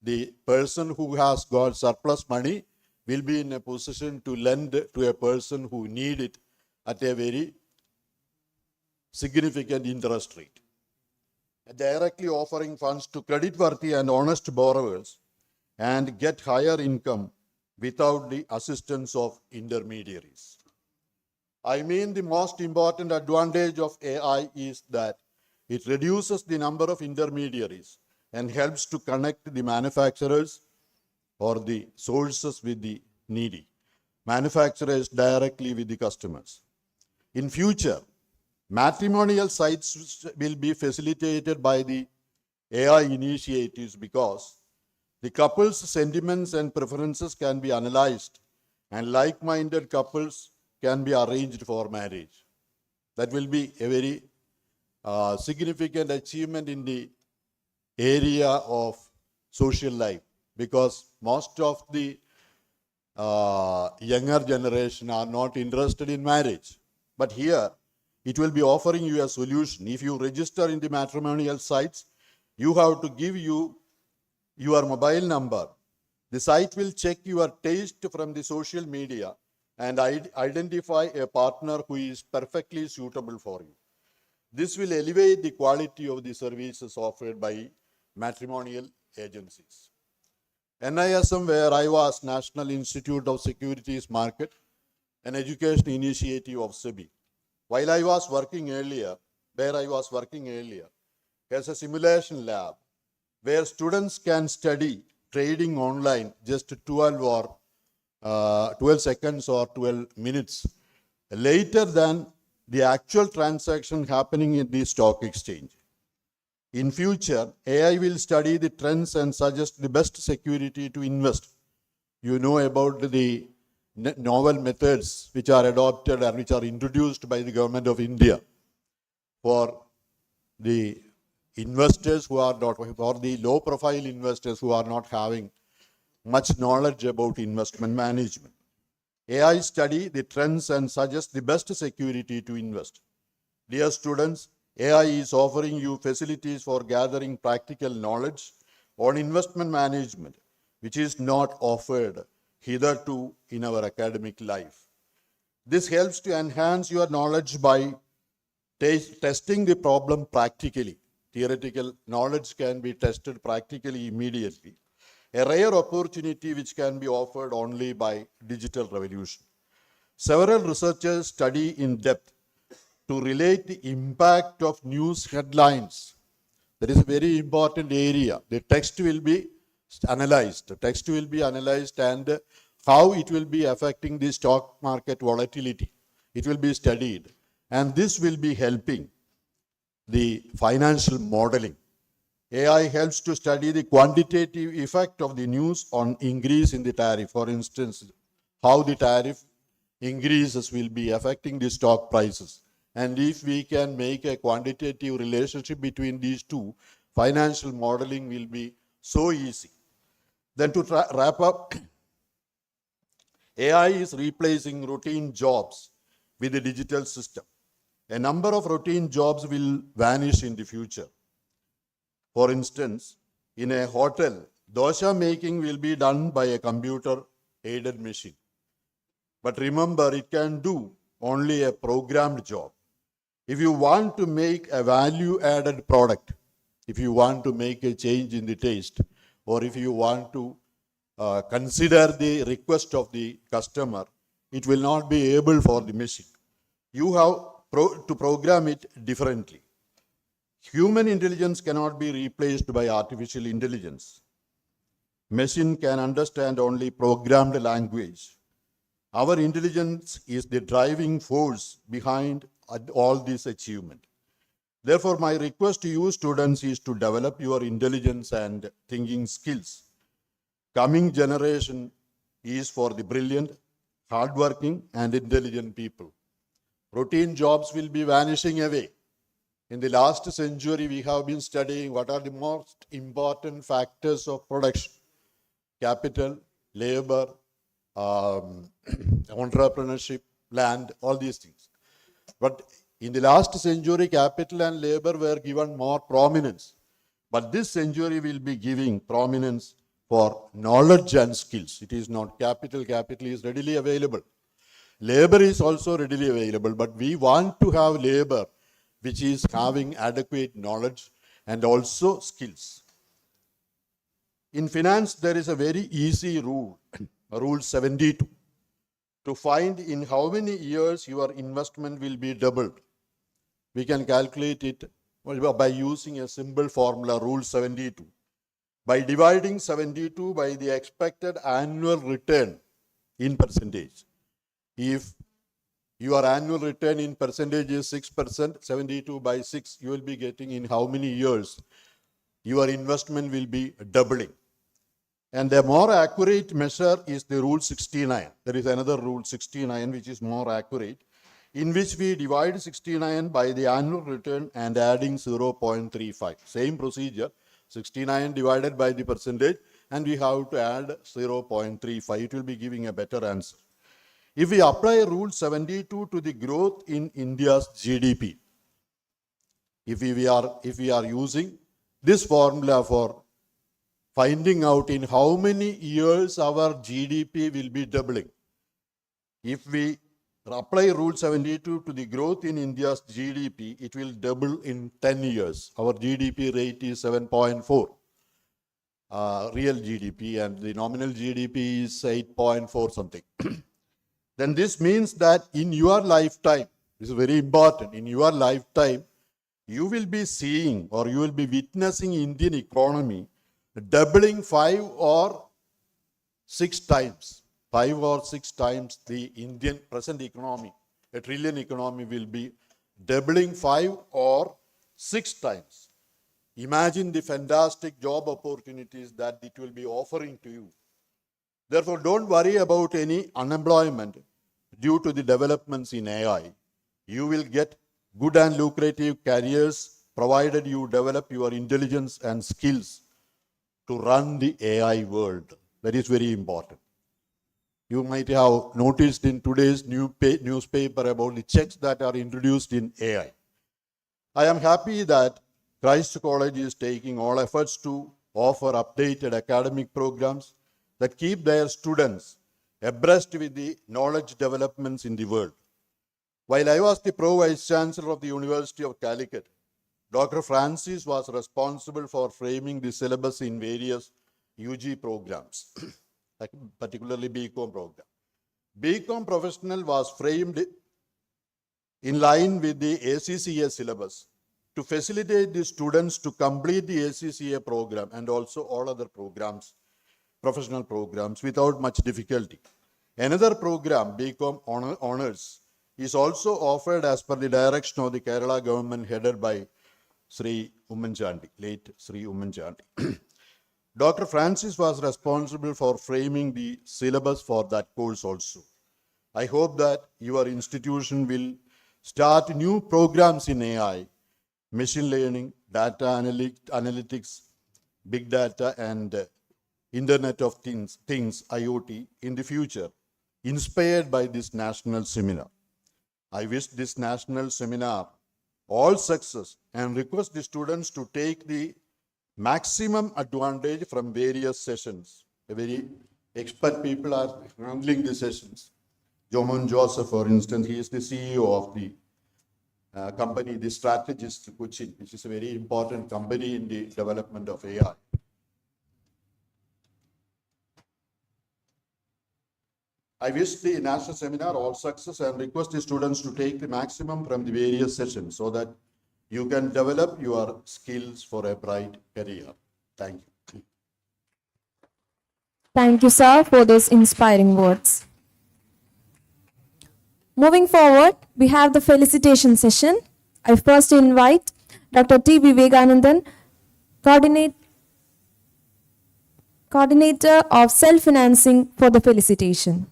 the person who has got surplus money will be in a position to lend to a person who need it at a very significant interest rate. Directly offering funds to creditworthy and honest borrowers and get higher income without the assistance of intermediaries. I mean, the most important advantage of AI is that it reduces the number of intermediaries and helps to connect the manufacturers or the sources with the needy, manufacturers directly with the customers. In future, matrimonial sites will be facilitated by the AI initiatives because the couple's sentiments and preferences can be analyzed and like-minded couples can be arranged for marriage. That will be a very significant achievement in the area of social life because most of the younger generation are not interested in marriage. But here, it will be offering you a solution. If you register in the matrimonial sites, you have to give your mobile number. The site will check your taste from the social media and identify a partner who is perfectly suitable for you. This will elevate the quality of the services offered by matrimonial agencies. NISM, where I was, National Institute of Securities Market, an education initiative of SEBI. While I was working earlier, has a simulation lab where students can study trading online just 12 seconds or 12 minutes later than the actual transaction happening in the stock exchange. In future, AI will study the trends and suggest the best security to invest. You know about the novel methods which are adopted and which are introduced by the government of India for the investors who are not, or the low profile investors who are not having much knowledge about investment management. AI study the trends and suggest the best security to invest. Dear students, AI is offering you facilities for gathering practical knowledge on investment management, which is not offered hitherto in our academic life. This helps to enhance your knowledge by testing the problem practically. Theoretical knowledge can be tested practically immediately, a rare opportunity which can be offered only by digital revolution. Several researchers study in depth to relate the impact of news headlines. That is a very important area. The text will be analyzed. The text will be analyzed and how it will be affecting the stock market volatility. It will be studied. And this will be helping the financial modeling. AI helps to study the quantitative effect of the news on increase in the tariff. For instance, how the tariff increases will be affecting the stock prices. And if we can make a quantitative relationship between these two, financial modeling will be so easy. Then to wrap up, AI is replacing routine jobs with the digital system. A number of routine jobs will vanish in the future. For instance, in a hotel, dosha making will be done by a computer-aided machine. But remember, it can do only a programmed job. If you want to make a value-added product, if you want to make a change in the taste, or if you want to consider the request of the customer, it will not be able for the machine. You have to program it differently. Human intelligence cannot be replaced by artificial intelligence. Machine can understand only programmed language. Our intelligence is the driving force behind all this achievement. Therefore, my request to you students is to develop your intelligence and thinking skills. Coming generation is for the brilliant, hardworking, and intelligent people. Routine jobs will be vanishing away. In the last century, we have been studying what are the most important factors of production: capital, labor, entrepreneurship, land, all these things. But in the last century, capital and labor were given more prominence. But this century will be giving prominence for knowledge and skills. It is not capital. Capital is readily available. Labor is also readily available, but we want to have labor which is having adequate knowledge and also skills. In finance, there is a very easy rule, Rule 72, to find in how many years your investment will be doubled. We can calculate it by using a simple formula, Rule 72. By dividing 72 by the expected annual return in percentage. If your annual return in percentage is 6%, 72 by 6, you will be getting in how many years your investment will be doubling. And the more accurate measure is the Rule 69. There is another Rule 69 which is more accurate, in which we divide 69 by the annual return and adding 0.35. Same procedure, 69 divided by the percentage, and we have to add 0.35. It will be giving a better answer. If we apply Rule 72 to the growth in India's GDP, if we are using this formula for finding out in how many years our GDP will be doubling, if we apply Rule 72 to the growth in India's GDP, it will double in 10 years. Our GDP rate is 7.4. real GDP, and the nominal GDP is 8.4 something. Then this means that in your lifetime, this is very important, in your lifetime, you will be seeing or you will be witnessing Indian economy doubling 5 or 6 times the Indian present economy. A trillion economy will be doubling 5 or 6 times. Imagine the fantastic job opportunities that it will be offering to you. Therefore, don't worry about any unemployment due to the developments in AI. You will get good and lucrative careers provided you develop your intelligence and skills to run the AI world. That is very important. You might have noticed in today's newspaper about the checks that are introduced in AI. I am happy that Christ College is taking all efforts to offer updated academic programs that keep their students abreast with the knowledge developments in the world. While I was the Pro-Vice Chancellor of the University of Calicut, Dr. Francis was responsible for framing the syllabus in various UG programs, particularly BCom program. BCom professional was framed in line with the ACCA syllabus to facilitate the students to complete the ACCA program and also all other programs, professional programs, without much difficulty. Another program, BCom Honors, is also offered as per the direction of the Kerala government headed by Sri Ummanchandi, late Sri Ummanchandi. Dr. Francis was responsible for framing the syllabus for that course also. I hope that your institution will start new programs in AI, machine learning, data analytics, big data, and Internet of Things, IoT, in the future, inspired by this national seminar. I wish this national seminar all success and request the students to take the maximum advantage from various sessions. Very expert people are handling the sessions. Jomon Joseph, for instance, he is the CEO of the company, the Strategist Cochin, which is a very important company in the development of AI. I wish the national seminar all success and request the students to take the maximum from the various sessions so that you can develop your skills for a bright career. Thank you. Thank you, sir, for those inspiring words. Moving forward, we have the felicitation session. I first invite Dr. T. Vivekanandan, Coordinator of Self-Financing, for the felicitation.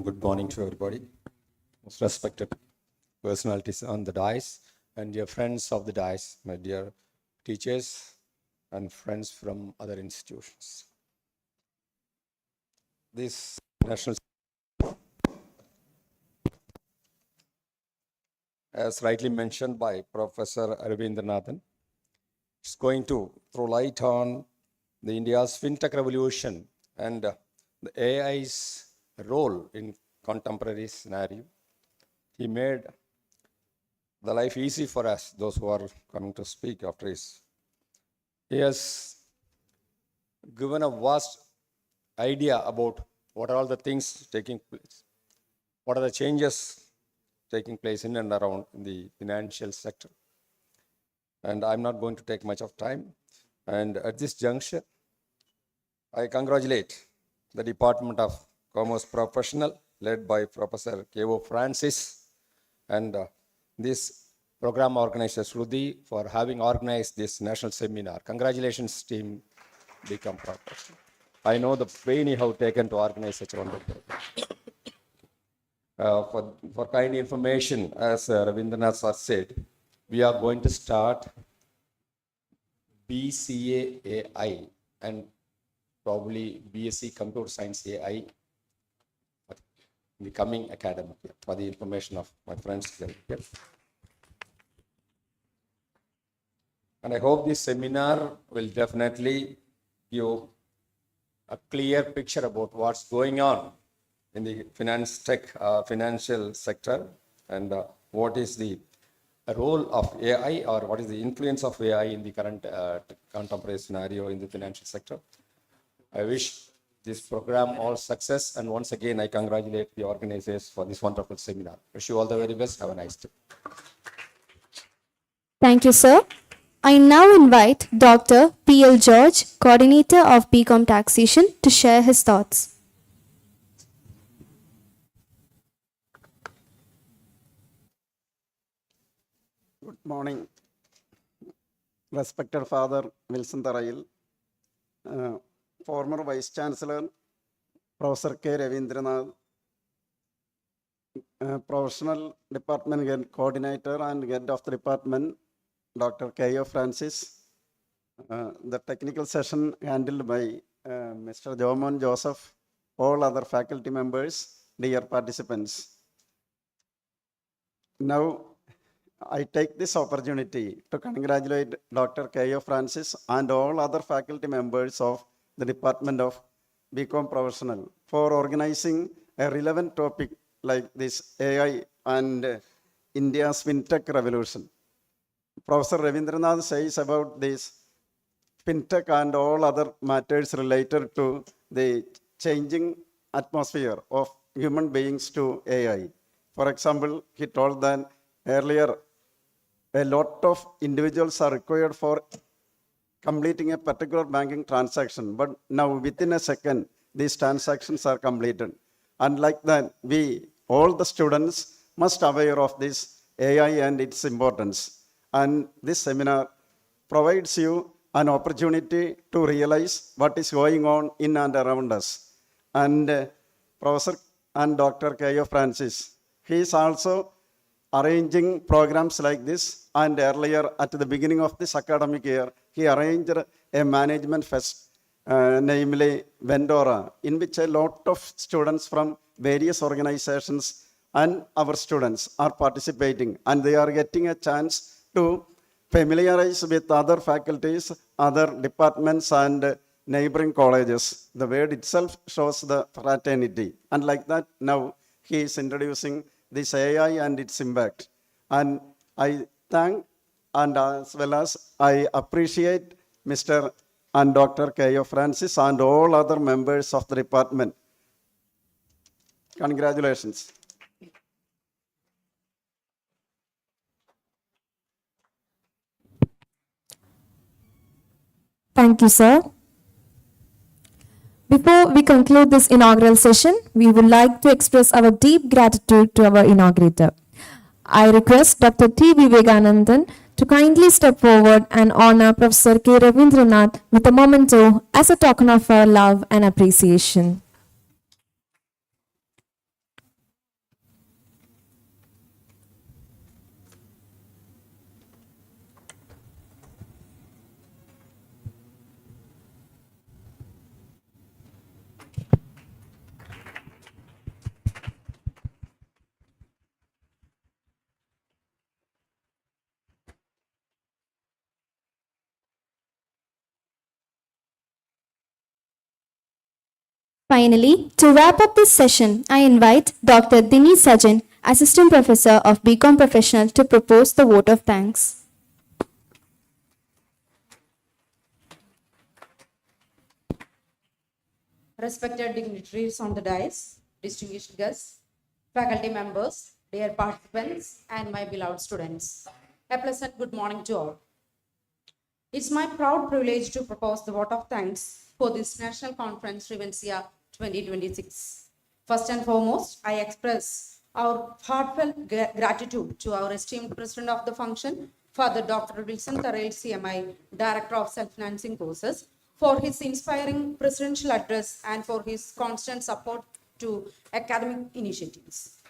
Good morning to everybody. Most respected personalities on the dais and dear friends of the dais, my dear teachers and friends from other institutions. This national, as rightly mentioned by Professor Ravindranathan, is going to throw light on the India's fintech revolution and the AI's role in contemporary scenario. He made the life easy for us, those who are coming to speak after his. He has given a vast idea about what are all the things taking place, what are the changes taking place in and around the financial sector. And I'm not going to take much of time. And at this juncture, I congratulate the Department of Commerce Professional led by Professor K.O. Francis and this program organizer Shruti for having organized this national seminar. Congratulations, team Become Professional. I know the pain you have taken to organize such a wonderful program. For kind information, as Ravindranath sir said, we are going to start BCA AI and probably BSc Computer Science AI in the coming academic year, for the information of my friends here. And I hope this seminar will definitely give a clear picture about what's going on in the financial sector and what is the role of AI or what is the influence of AI in the current contemporary scenario in the financial sector. I wish this program all success, and once again I congratulate the organizers for this wonderful seminar. Wish you all the very best. Have a nice day. Thank you, sir. I now invite Dr. P.L. George, Coordinator of BCom Taxation, to share his thoughts. Good morning, respected Father Wilson Tarayil, former Vice Chancellor Professor K. Ravindranath, Professional Department Head Coordinator and Head of the Department Dr. K.O. Francis, the technical session handled by Mr. Jomon Joseph, all other faculty members, dear participants. Now, I take this opportunity to congratulate Dr. K.O. Francis and all other faculty members of the Department of BCom Professional for organizing a relevant topic like this AI and India's FinTech revolution. Professor Ravindranath says about this FinTech and all other matters related to the changing atmosphere of human beings to AI. For example, he told that earlier a lot of individuals are required for completing a particular banking transaction, but now within a second, these transactions are completed. And like that, we, all the students, must aware of this AI and its importance. And this seminar provides you an opportunity to realize what is going on in and around us. And Professor and Dr. K.O. Francis, he is also arranging programs like this, and earlier at the beginning of this academic year, he arranged a management fest, namely Vendora, in which a lot of students from various organizations and our students are participating, and they are getting a chance to familiarize with other faculties, other departments and neighboring colleges. The word itself shows the fraternity, and like that now he is introducing this AI and its impact. And I thank and as well as I appreciate Mr. and Dr. K.O. Francis and all other members of the department. Congratulations. Thank you, sir. Before we conclude this inaugural session, we would like to express our deep gratitude to our inaugurator. I request Dr. T. Vivekanandan to kindly step forward and honor Professor K. Ravindranath with a memento as a token of our love and appreciation. Finally, to wrap up this session, I invite Dr. Dini Sajan, Assistant Professor of BCom Professional, to propose the vote of thanks. Respected dignitaries on the dais, distinguished guests, faculty members, dear participants, and my beloved students. A pleasant good morning to all. It's my proud privilege to propose the vote of thanks for this National Conference Revencia 2026. First and foremost, I express our heartfelt gratitude to our esteemed President of the function, Father Dr. Wilson Tarayil, CMI, Director of Self-Financing Courses, for his inspiring presidential address and for his constant support to academic initiatives.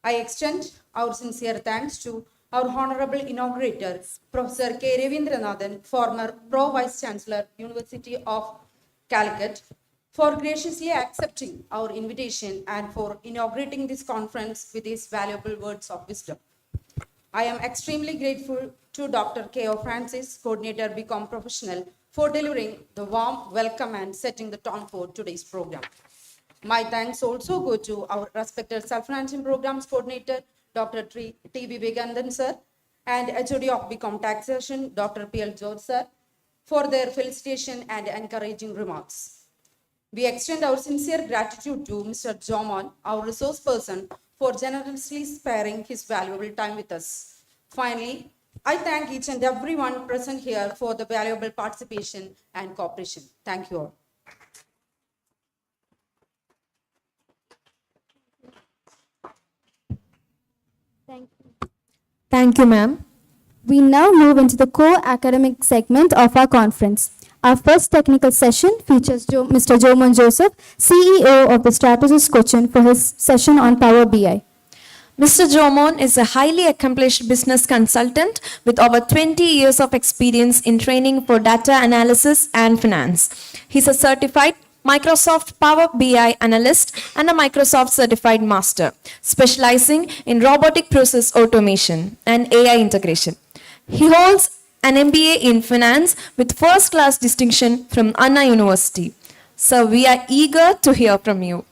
I extend our sincere thanks to our Honorable Inaugurator, Professor K. Ravindranathan, former Pro Vice Chancellor, University of Calicut, for graciously accepting our invitation and for inaugurating this conference with his valuable words of wisdom. I am extremely grateful to Dr. K.O. Francis, Coordinator BCom Professional, for delivering the warm welcome and setting the tone for today's program. My thanks also go to our respected self-financing programs coordinator, Dr. T.B. Vigandan, sir, and HOD of BCom Taxation, Dr. P.L. George, sir, for their felicitation and encouraging remarks. We extend our sincere gratitude to Mr. Jomon, our resource person, for generously sparing his valuable time with us. Finally, I thank each and everyone present here for the valuable participation and cooperation. Thank you all. Thank you, ma'am. We now move into the core academic segment of our conference. Our first technical session features Mr. Jomon Joseph, CEO of the Strategist Cochin, for his session on Power BI. Mr. Jomon is a highly accomplished business consultant with over 20 years of experience in training for data analysis and finance. He's a certified Microsoft Power BI analyst and a Microsoft certified master, specializing in robotic process automation and AI integration. He holds an MBA in finance with first-class distinction from Anna University. So we are eager to hear from you.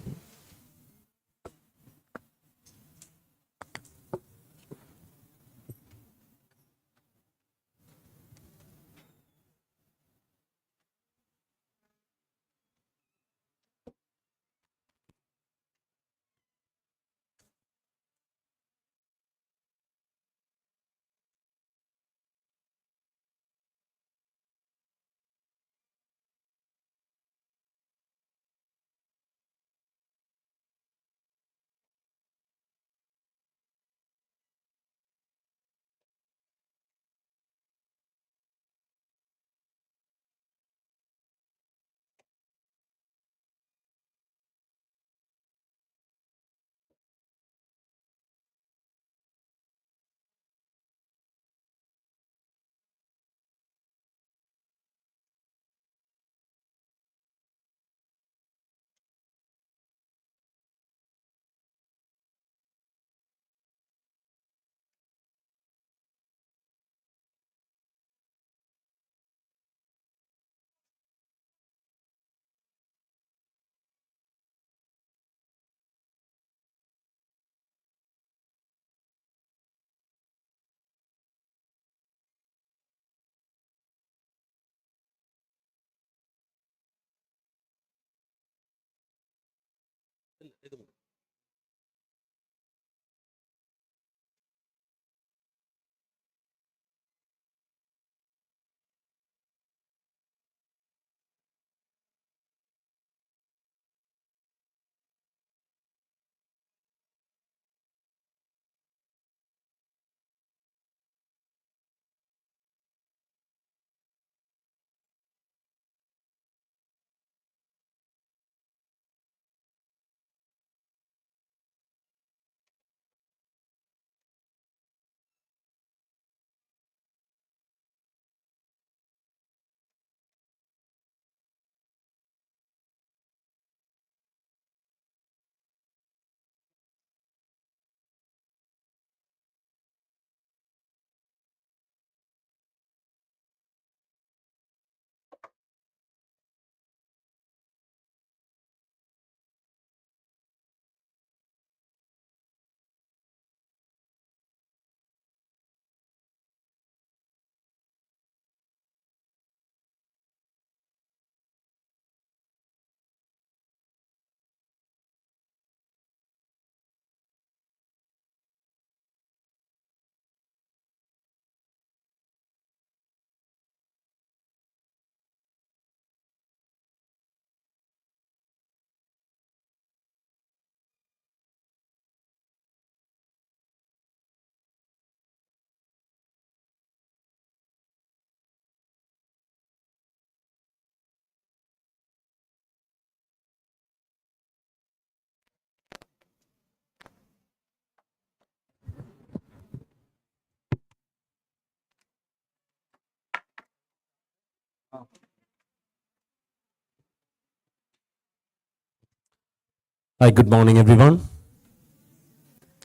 Hi, good morning, everyone.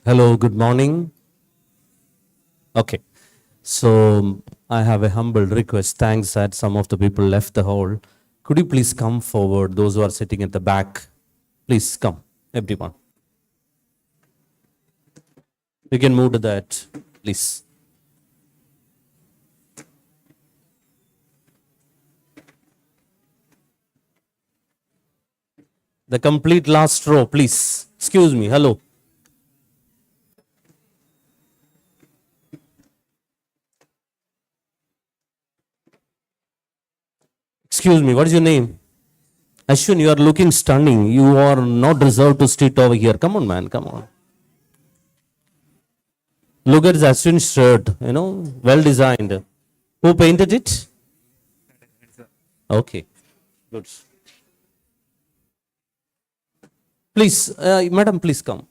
Hello, good morning. Okay, so I have a humble request. Thanks that some of the people left the hall. Could you please come forward, those who are sitting at the back? Please come, everyone. We can move to that, please. The complete last row, please. Excuse me, hello. Excuse me, what is your name? Ashwin, you are looking stunning. You are not reserved to sit over here. Come on, man, come on. Look at Ashwin's shirt, well designed. Who painted it? Okay, good. Please, madam, please come.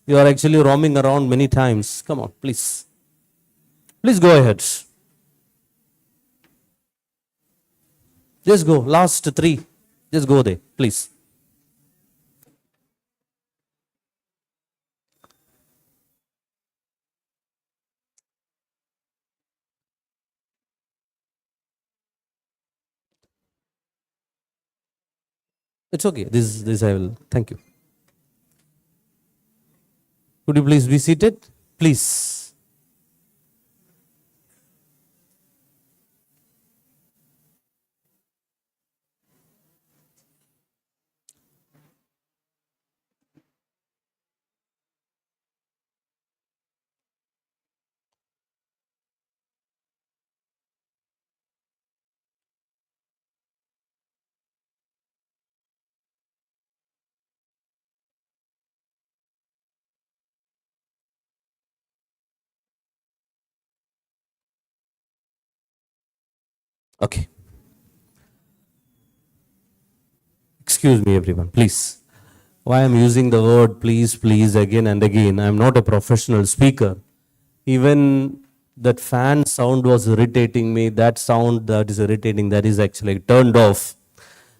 You are actually roaming around many times. Come on, please. Please go ahead. Just go, last three. Just go there, please. It's okay. This I will. Thank you. Could you please be seated? Please. Okay. Excuse me, everyone, please. Why I'm using the word please again and again. I'm not a professional speaker. Even that fan sound was irritating me. That sound that is irritating, that is actually turned off.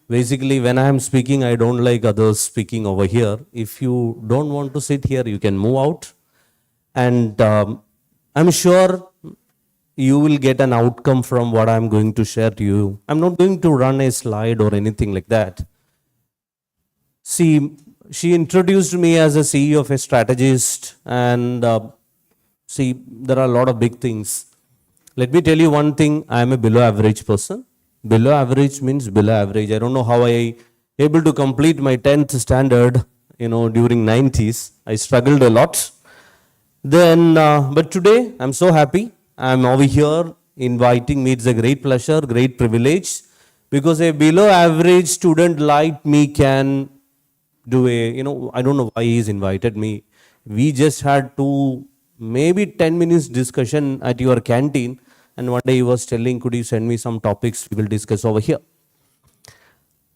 Basically, when I am speaking, I don't like others speaking over here. If you don't want to sit here, you can move out. And I'm sure you will get an outcome from what I'm going to share to you. I'm not going to run a slide or anything like that. See, she introduced me as a CEO of a strategist, and see, there are a lot of big things. Let me tell you one thing, I am a below average person. Below average means below average. I don't know how I able to complete my 10th standard, during 90s. I struggled a lot. Then, but today, I'm so happy. I'm over here inviting me. It's a great pleasure, great privilege, because a below average student like me can do I don't know why he's invited me. We just had maybe 10 minutes discussion at your canteen, and one day he was telling, could you send me some topics we will discuss over here.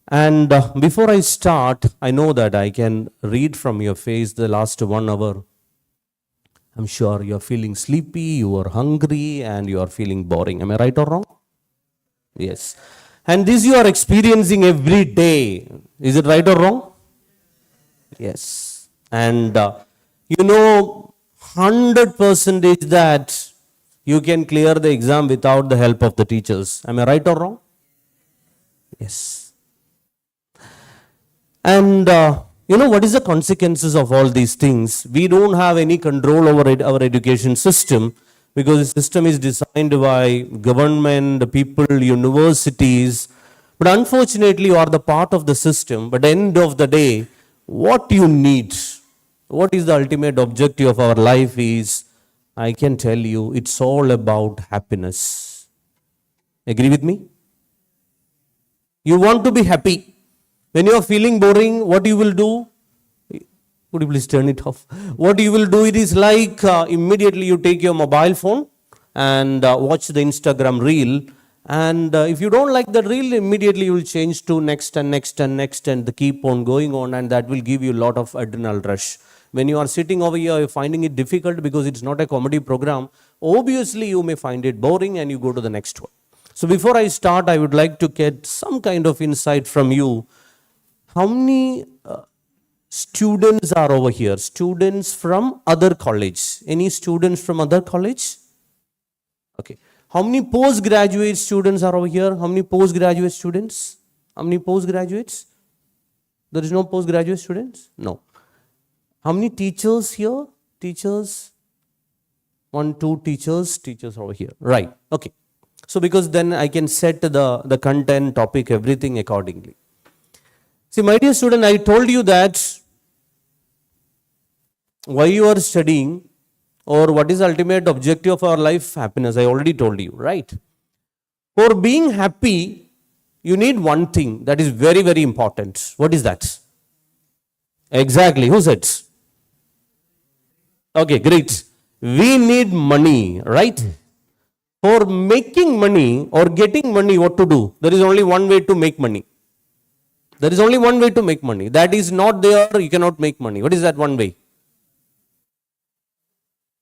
And before I start, I know that I can read from your face the last 1 hour. I'm sure you're feeling sleepy, you are hungry, and you are feeling boring. Am I right or wrong? Yes. And this you are experiencing every day. Is it right or wrong? Yes. And 100% that you can clear the exam without the help of the teachers. Am I right or wrong? Yes. And what is the consequences of all these things? We don't have any control over our education system, because the system is designed by government, the people, universities. But unfortunately, you are the part of the system. But at the end of the day, what you need, what is the ultimate objective of our life is, I can tell you, it's all about happiness. Agree with me? You want to be happy. When you are feeling boring, what you will do? Could you please turn it off? What you will do, it is like immediately you take your mobile phone and watch the Instagram reel. And if you don't like the reel, immediately you will change to next and next and next, and keep on going on, and that will give you a lot of adrenal rush. When you are sitting over here, you're finding it difficult because it's not a comedy program. Obviously, you may find it boring and you go to the next one. So before I start, I would like to get some kind of insight from you. How many students are over here? Students from other college? Any students from other college? Okay. How many postgraduate students are over here? How many postgraduate students? How many postgraduates? There is no postgraduate students? No. How many teachers here? teachers? 1, 2 teachers over here. Right. Okay. So because then I can set the content, topic, everything accordingly. See, my dear student, I told you that why you are studying or what is the ultimate objective of our life? Happiness. I already told you, right? For being happy, you need one thing that is very, very important. What is that? Exactly. Who said? Okay, great. We need money, right? For making money or getting money, what to do? There is only one way to make money. There is only one way to make money. That is not there, you cannot make money. What is that one way?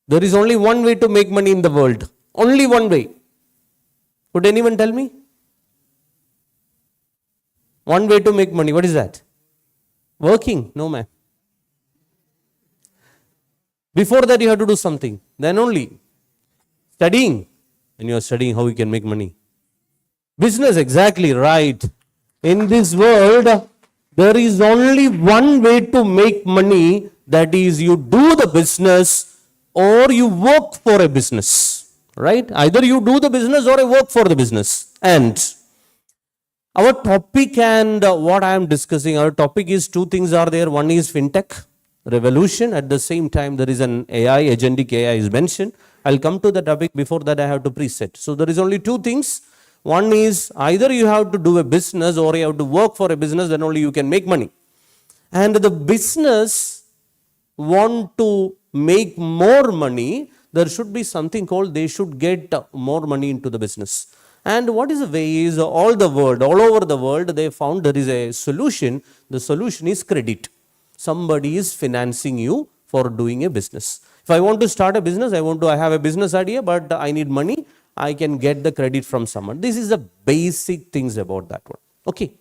There is only one way to make money in the world. Only one way. Could anyone tell me? One way to make money. What is that? Working? No, man. Before that, you have to do something. Then only. Studying. When you are studying, how you can make money? Business, exactly right. In this world, there is only one way to make money. That is, you do the business or you work for a business. Right? Either you do the business or you work for the business. And our topic and what I am discussing, our topic is two things are there. One is FinTech revolution. At the same time, there is an AI, agentic AI is mentioned. I'll come to the topic. Before that, I have to preset. So there is only two things. One is either you have to do a business or you have to work for a business, then only you can make money. And the business want to make more money, there should be something called they should get more money into the business. And what is the way is all over the world, they found there is a solution. The solution is credit. Somebody is financing you for doing a business. If I want to start a business, I have a business idea, but I need money, I can get the credit from someone. This is the basic things about that one. Okay.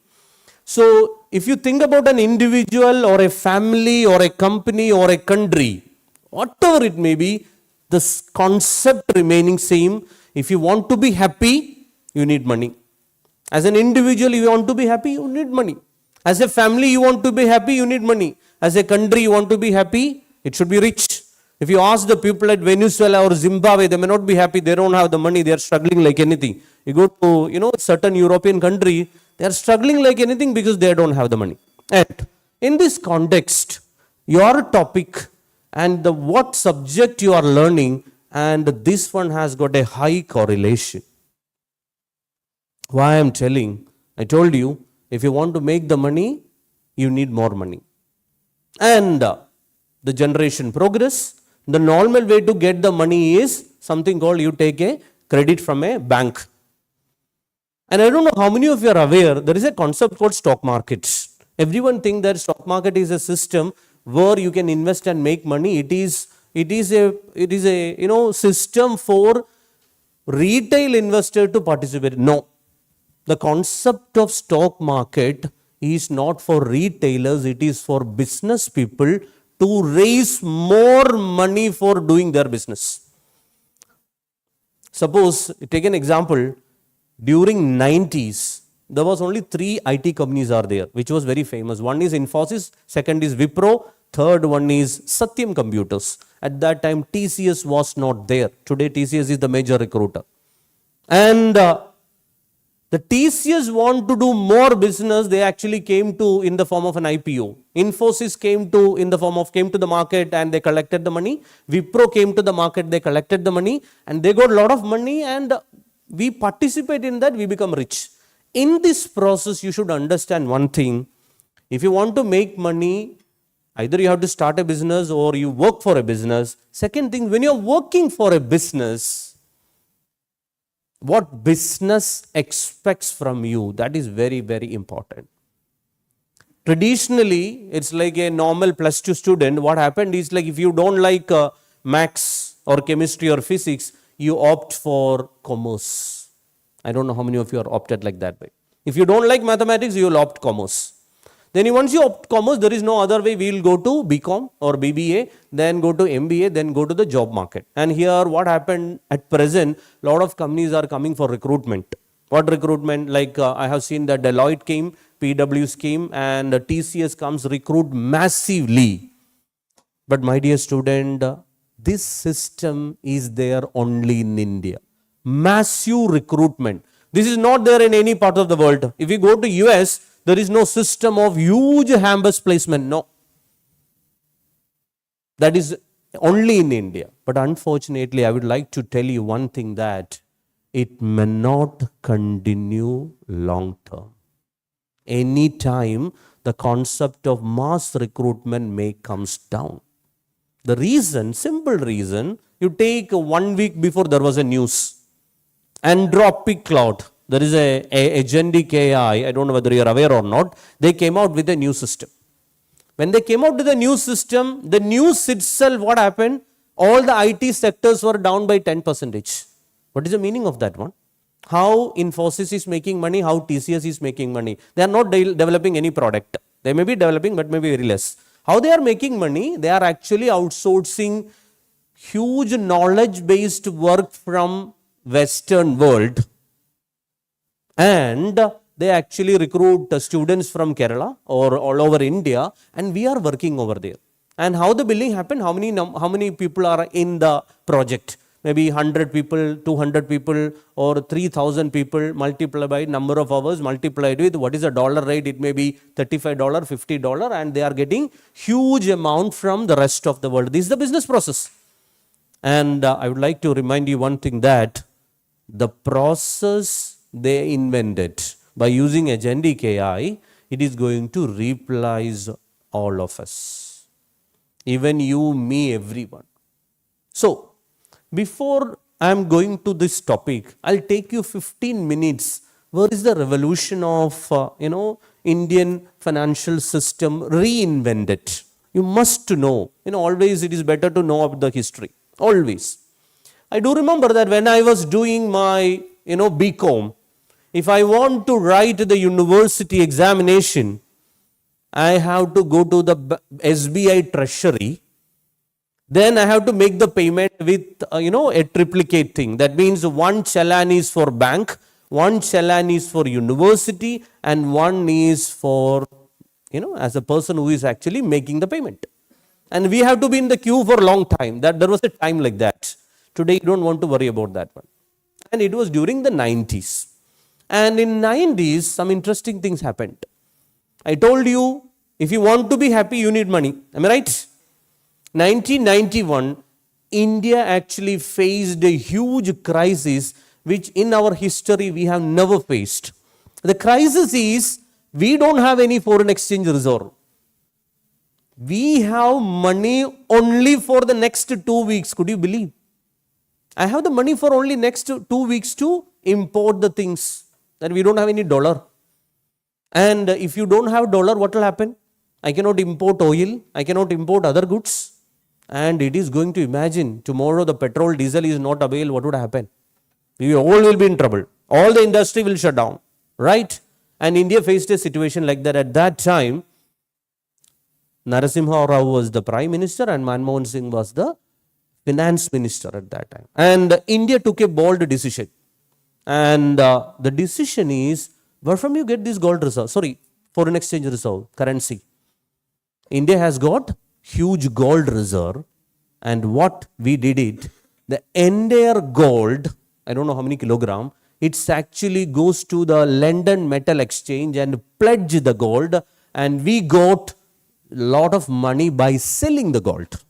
So if you think about an individual or a family or a company or a country, whatever it may be, the concept remaining same. If you want to be happy, you need money. As an individual, you want to be happy, you need money. As a family, you want to be happy, you need money. As a country, you want to be happy, it should be rich. If you ask the people at Venezuela or Zimbabwe, they may not be happy, they don't have the money, they are struggling like anything. You go to, certain European country, they are struggling like anything because they don't have the money. And in this context, your topic and what subject you are learning, and this one has got a high correlation. Why I am telling, I told you, if you want to make the money, you need more money. And the generation progress, the normal way to get the money is something called you take a credit from a bank. And I don't know how many of you are aware, there is a concept called stock markets. Everyone thinks that stock market is a system where you can invest and make money. It is a system for retail investor to participate. No. The concept of stock market is not for retailers, it is for business people to raise more money for doing their business. Suppose, take an example, during 90s, there was only 3 IT companies are there, which was very famous. One is Infosys, second is Wipro, third one is Satyam Computers. At that time, TCS was not there. Today, TCS is the major recruiter. And the TCS want to do more business, they actually came to in the form of an IPO. Infosys came to the market and they collected the money. Wipro came to the market, they collected the money and they got a lot of money, and we participate in that, we become rich. In this process, you should understand one thing. If you want to make money, either you have to start a business or you work for a business. Second thing, when you're working for a business, what business expects from you, that is very, very important. Traditionally, it's like a normal +2 student. What happened is, like, if you don't like maths or chemistry or physics, you opt for commerce. I don't know how many of you are opted like that way. If you don't like mathematics, you will opt commerce. Then once you opt commerce, there is no other way. We will go to BCom or BBA, then go to MBA, then go to the job market. And here what happened at present, a lot of companies are coming for recruitment. What recruitment? Like I have seen that Deloitte came, PwC came, and TCS comes recruit massively. But my dear student, This system is there only in India. Massive recruitment. This is not there in any part of the world. If you go to US, there is no system of huge campus placement. No. That is only in India. But unfortunately, I would like to tell you one thing, that it may not continue long term. Any time the concept of mass recruitment may comes down. The reason, simple reason, you take 1 week before there was a news. Anthropic Cloud, there is a AGENTIC AI, I don't know whether you are aware or not, they came out with a new system. When they came out with a new system, the news itself, what happened? All the IT sectors were down by 10%. What is the meaning of that one? How Infosys is making money, how TCS is making money. They are not developing any product. They may be developing, but maybe very less. How they are making money? They are actually outsourcing huge knowledge-based work from Western world, and they actually recruit students from Kerala or all over India, and we are working over there. And how the billing happened? How many people are in the project? Maybe 100 people, 200 people, or 3,000 people, multiplied by number of hours, multiplied with what is the dollar rate? It may be $35, $50, and they are getting huge amount from the rest of the world. This is the business process. And I would like to remind you one thing, that the process they invented by using AGENTIC AI, it is going to replace all of us. Even you, me, everyone. So, before I am going to this topic, I'll take you 15 minutes. Where is the revolution of, Indian financial system reinvented? You must know. Always it is better to know about the history. Always. I do remember that when I was doing my, BCom, if I want to write the university examination, I have to go to the SBI treasury. Then I have to make the payment with, a triplicate thing. That means one challan is for bank, one challan is for university, and one is for, as a person who is actually making the payment. And we have to be in the queue for a long time. There was a time like that. Today, you don't want to worry about that one. And it was during the 90s. And in 90s, some interesting things happened. I told you, if you want to be happy, you need money. Am I right? 1991, India actually faced a huge crisis which in our history we have never faced. The crisis is, we don't have any foreign exchange reserve. We have money only for the next 2 weeks. Could you believe? I have the money for only next 2 weeks to import the things. That we don't have any dollar. And if you don't have dollar, what will happen? I cannot import oil. I cannot import other goods. And it is going to imagine tomorrow the petrol, diesel is not available. What would happen? We all will be in trouble. All the industry will shut down. Right? And India faced a situation like that. At that time, Narasimha Rao was the Prime Minister and Manmohan Singh was the Finance Minister at that time. And India took a bold decision. And the decision is, where from you get this gold reserve? Sorry, foreign exchange reserve, currency. India has got huge gold reserve. And what we did it, the entire gold, I don't know how many kilogram, it actually goes to the London Metal Exchange and pledge the gold. And we got lot of money by selling the gold.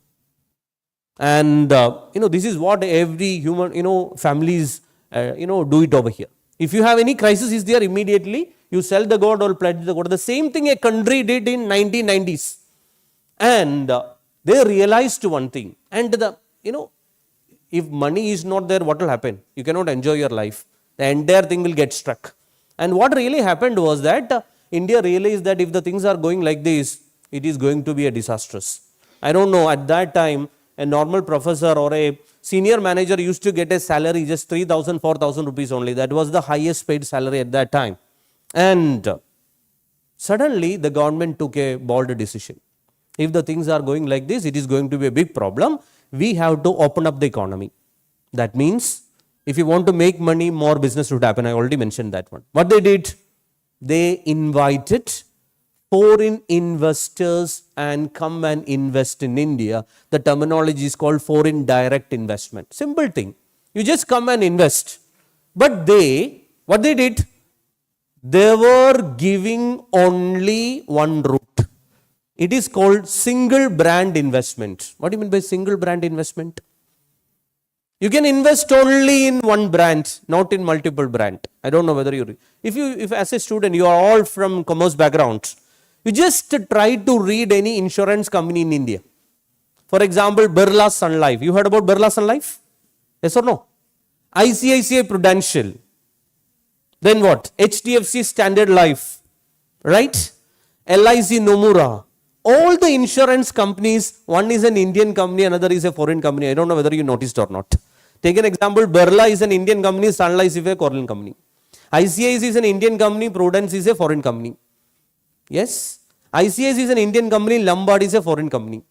And, this is what every human, families, do it over here. If you have any crisis is there, immediately you sell the gold or pledge the gold. The same thing a country did in 1990s. And they realized one thing. And if money is not there, what will happen? You cannot enjoy your life. The entire thing will get struck. And what really happened was that India realized that if the things are going like this, it is going to be a disastrous. I don't know, at that time, a normal professor or a senior manager used to get a salary just 3,000, 4,000 rupees only. That was the highest paid salary at that time. And suddenly the government took a bold decision. If the things are going like this, it is going to be a big problem. We have to open up the economy. That means if you want to make money, more business would happen. I already mentioned that one. What they did, they invited foreign investors and come and invest in India. The terminology is called foreign direct investment. Simple thing. You just come and invest. But what they did? They were giving only one route. It is called single brand investment. What do you mean by single brand investment? You can invest only in one brand, not in multiple brand. I don't know whether if as a student, you are all from commerce background, you just try to read any insurance company in India. For example, Birla Sun Life. You heard about Birla Sun Life? Yes or no? ICICI Prudential. Then what? HDFC Standard Life. Right? LIC Nomura. All the insurance companies, one is an Indian company, another is a foreign company. I don't know whether you noticed or not. Take an example, Birla is an Indian company, Sun Life is a foreign company. ICICI is an Indian company, Prudence is a foreign company. Yes? ICICI is an Indian company, Lombard is a foreign company.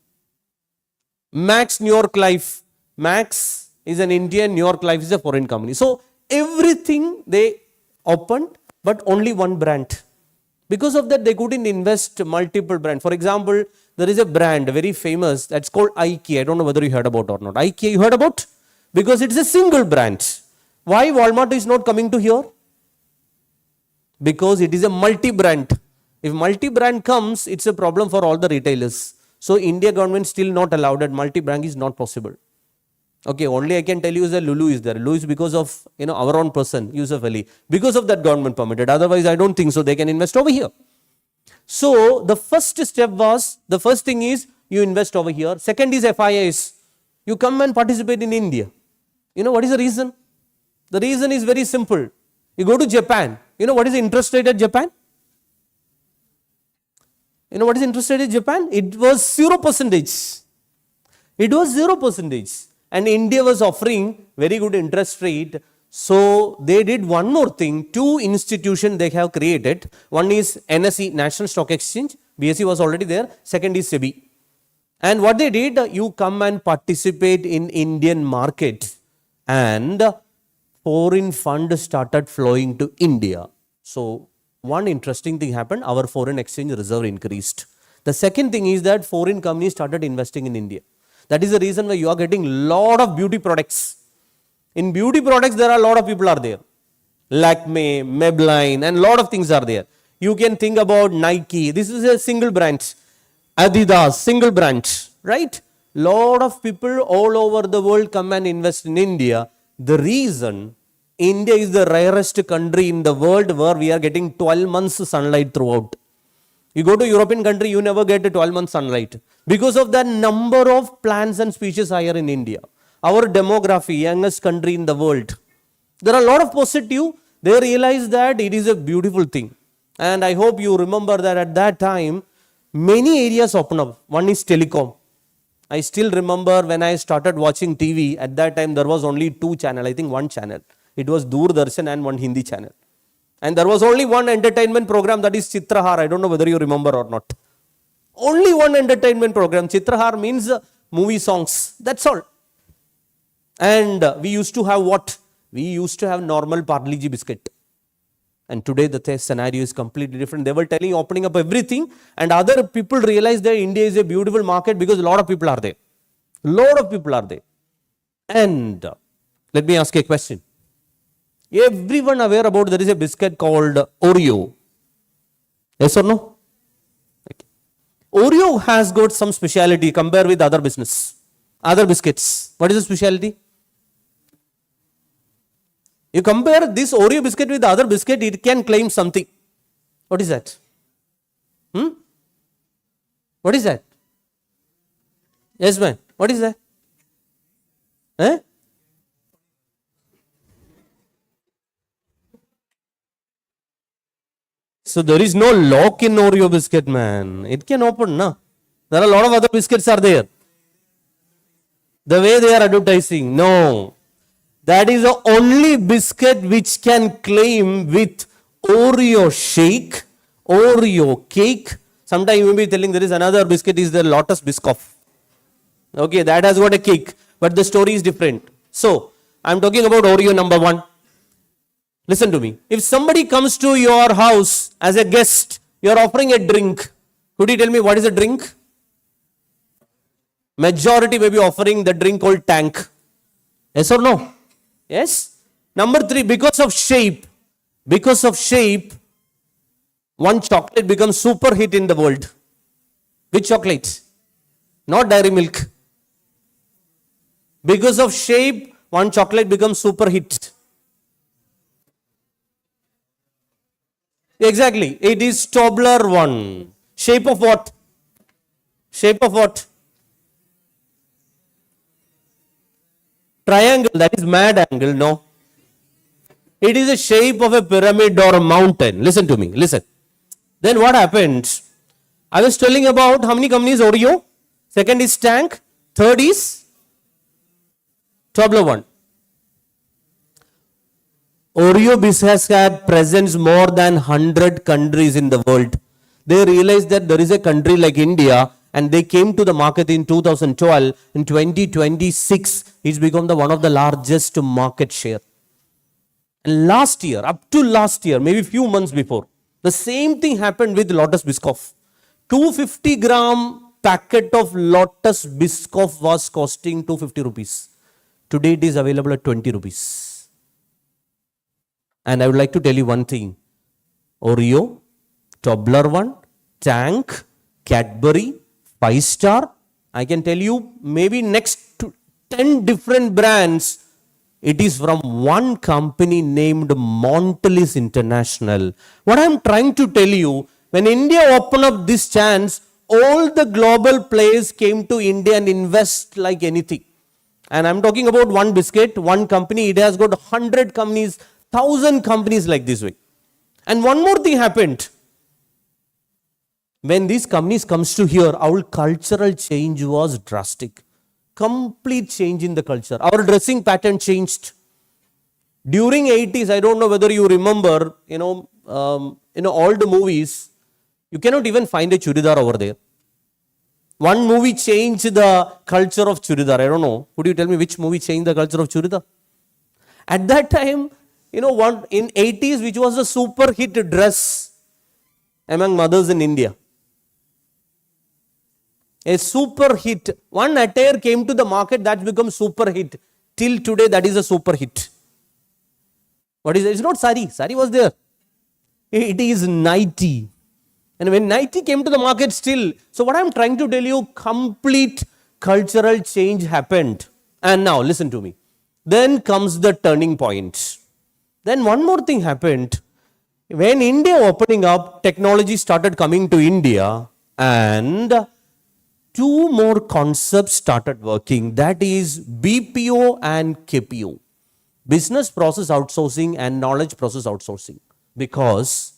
Max New York Life. Max is an Indian, New York Life is a foreign company. So everything they opened, but only one brand. Because of that, they couldn't invest multiple brands. For example, there is a brand very famous that's called IKEA. I don't know whether you heard about or not. IKEA, you heard about? Because it's a single brand. Why Walmart is not coming to here? Because it is a multi-brand. If multi-brand comes, it's a problem for all the retailers. So India government still not allowed that. Multi-brand is not possible. Okay, only I can tell you is that Lulu is there. Lulu is because of our own person, Yusuf Ali. Because of that government permitted. Otherwise, I don't think so. They can invest over here. So the first step was, the first thing is you invest over here. Second is FIIs. You come and participate in India. You know what is the reason? The reason is very simple. You go to Japan. You know what is the interest rate at Japan? You know what is the interest rate at Japan? It was 0%. It was 0%. And India was offering very good interest rate. So they did one more thing. Two institutions they have created. One is NSE, National Stock Exchange. BSE was already there. Second is SEBI. And what they did, you come and participate in Indian market. And foreign fund started flowing to India. So one interesting thing happened. Our foreign exchange reserve increased. The second thing is that foreign companies started investing in India. That is the reason why you are getting lot of beauty products. In beauty products, there are a lot of people are there. Lakme, Maybelline, and lot of things are there. You can think about Nike. This is a single brand. Adidas, single brand. Right? Lot of people all over the world come and invest in India. The reason, India is the rarest country in the world where we are getting 12 months sunlight throughout. You go to European country, you never get a 12 months sunlight. Because of the number of plants and species higher in India. Our demography, youngest country in the world. There are a lot of positive. They realize that it is a beautiful thing. And I hope you remember that at that time, many areas open up. One is telecom. I still remember when I started watching TV, at that time there was only two channels, I think one channel. It was Doordarshan and one Hindi channel. And there was only one entertainment program, that is Chitrahar. I don't know whether you remember or not. Only one entertainment program. Chitrahar means movie songs. That's all. And we used to have what? We used to have normal Parle-G biscuit. And today the scenario is completely different. They were telling, opening up everything. And other people realized that India is a beautiful market because a lot of people are there. Lot of people are there. And let me ask you a question. Everyone aware about there is a biscuit called Oreo. Yes or no? Okay. Oreo has got some speciality compared with other biscuits. What is the speciality? You compare this Oreo biscuit with the other biscuit, it can claim something. What is that? What is that? Yes, man. What is that? So there is no lock in Oreo biscuit, man. It can open, na? There are a lot of other biscuits are there. The way they are advertising, no. That is the only biscuit which can claim with Oreo shake, Oreo cake. Sometimes you may be telling there is another biscuit is the Lotus Biscoff. Okay, that has got a cake, but the story is different. So, I am talking about Oreo #1. Listen to me. If somebody comes to your house as a guest You are offering a drink. Could you tell me what is a drink? Majority may be offering the drink called tank. Yes or no? Yes. Number 3, because of shape. Because of shape, one chocolate becomes super hit in the world. Which chocolate? Not Dairy Milk. Because of shape, one chocolate becomes super hit. Exactly. It is Toblerone. Shape of what? Shape of what? Triangle. That is mad angle. No. It is a shape of a pyramid or a mountain. Listen to me. Listen. Then what happened? I was telling about how many companies? Oreo. Second is Tank. Third is Toblerone. Oreo has had presence more than 100 countries in the world. They realized that there is a country like India and they came to the market in 2012. In 2026, it's become one of the largest market share. And last year, up to last year, maybe few months before, the same thing happened with Lotus Biscoff. 250-gram packet of Lotus Biscoff was costing 250 rupees. Today it is available at 20 rupees. And I would like to tell you one thing. Oreo, Toblerone, Tank, Cadbury, 5-star. I can tell you maybe next to 10 different brands. It is from one company named Mondelez International. What I am trying to tell you, when India opened up this chance, all the global players came to India and invest like anything. And I'm talking about one biscuit, one company. It has got 100 companies, 1,000 companies like this way. And one more thing happened. When these companies comes to here, our cultural change was drastic. Complete change in the culture. Our dressing pattern changed. During 80s, I don't know whether you remember, all the movies, you cannot even find a churidar over there. One movie changed the culture of churidar. I don't know. Could you tell me which movie changed the culture of churidar? At that time, in 80s, which was a super hit dress among mothers in India. A super hit. One attire came to the market that became super hit. Till today, that is a super hit. What is it? It's not sari. Sari was there. It is nighty. And when nighty came to the market still. So what I'm trying to tell you, complete cultural change happened. And now listen to me. Then comes the turning point. Then one more thing happened. When India opening up, technology started coming to India and two more concepts started working. That is BPO and KPO. Business process outsourcing and knowledge process outsourcing. Because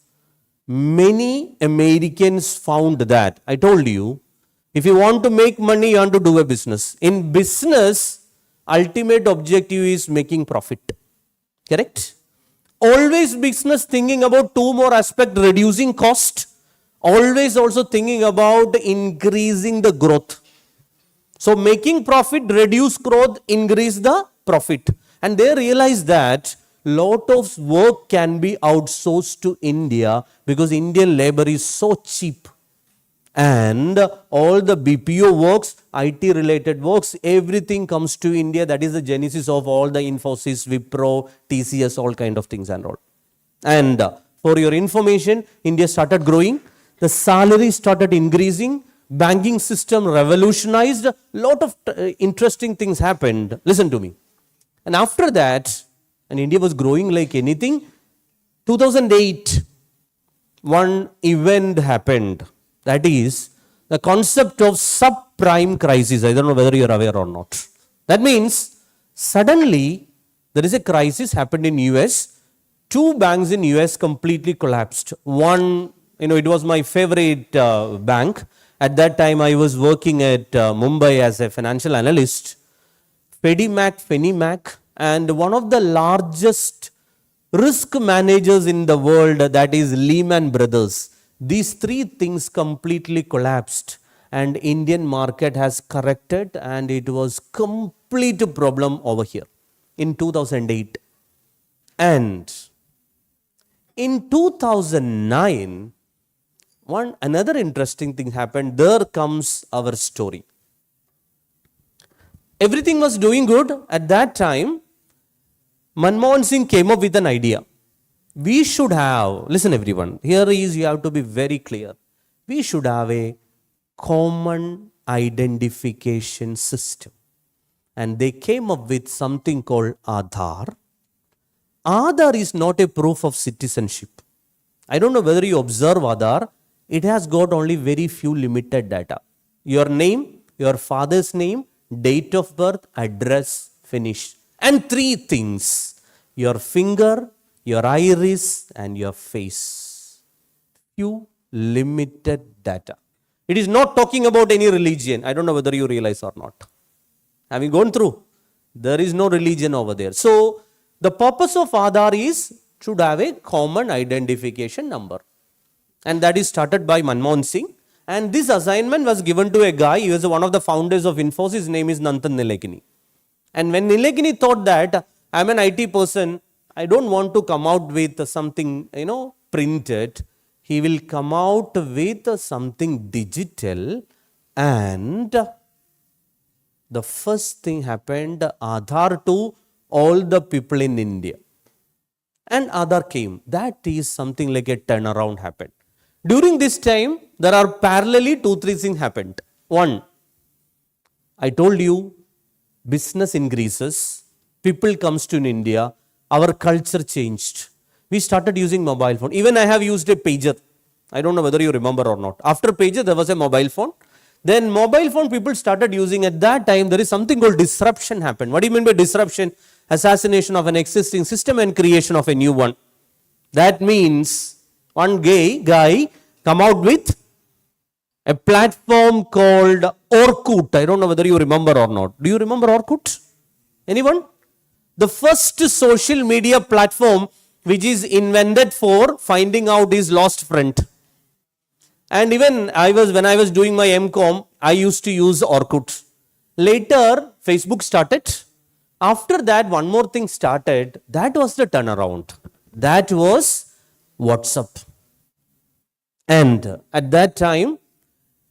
many Americans found that, I told you, if you want to make money, you want to do a business. In business, ultimate objective is making profit. Correct? Always business thinking about two more aspects, reducing cost. Always also thinking about increasing the growth. So making profit, reduce growth, increase the profit. And they realize that lot of work can be outsourced to India because Indian labor is so cheap. And all the BPO works, IT related works, everything comes to India. That is the genesis of all the Infosys, Wipro, TCS, all kind of things and all. And for your information, India started growing. The salary started increasing. Banking system revolutionized. Lot of interesting things happened. Listen to me. And after that, and India was growing like anything, 2008, one event happened. That is the concept of subprime crisis. I don't know whether you are aware or not. That means suddenly there is a crisis happened in US. Two banks in US completely collapsed. One, it was my favorite bank. At that time, I was working at Mumbai as a financial analyst. FENIMAC, and one of the largest risk managers in the world, that is Lehman Brothers. These three things completely collapsed and Indian market has corrected and it was complete problem over here in 2008. And in 2009, Another interesting thing happened. There comes our story. Everything was doing good at that time. Manmohan Singh came up with an idea. We should have, listen everyone, here is, you have to be very clear. We should have a common identification system. And they came up with something called Aadhaar. Aadhaar is not a proof of citizenship. I don't know whether you observe Aadhaar. It has got only very few limited data. Your name, your father's name, date of birth, address, finish. And 3 things. Your finger, your iris, and your face. Few limited data. It is not talking about any religion. I don't know whether you realize or not. Having gone through, there is no religion over there. So, the purpose of Aadhaar is, should have a common identification number. And that is started by Manmohan Singh. And this assignment was given to a guy, he was one of the founders of Infosys, his name is Nandan Nilekani. And when Nilekani thought that, I'm an IT person, I don't want to come out with something, printed. He will come out with something digital. And the first thing happened, Aadhaar to all the people in India. And Aadhaar came. That is something like a turnaround happened. During this time, there are parallelly 2-3 things happened. One, I told you, business increases, people comes to India, our culture changed. We started using mobile phone. Even I have used a pager. I don't know whether you remember or not. After pager, there was a mobile phone. Then mobile phone people started using. At that time, there is something called disruption happened. What do you mean by disruption? Assassination of an existing system and creation of a new one. That means one guy come out with a platform called Orkut. I don't know whether you remember or not. Do you remember Orkut? Anyone? The first social media platform which is invented for finding out his lost friend. And even when I was doing my MCom, I used to use Orkut. Later, Facebook started. After that, one more thing started. That was the turnaround. That was WhatsApp. And at that time,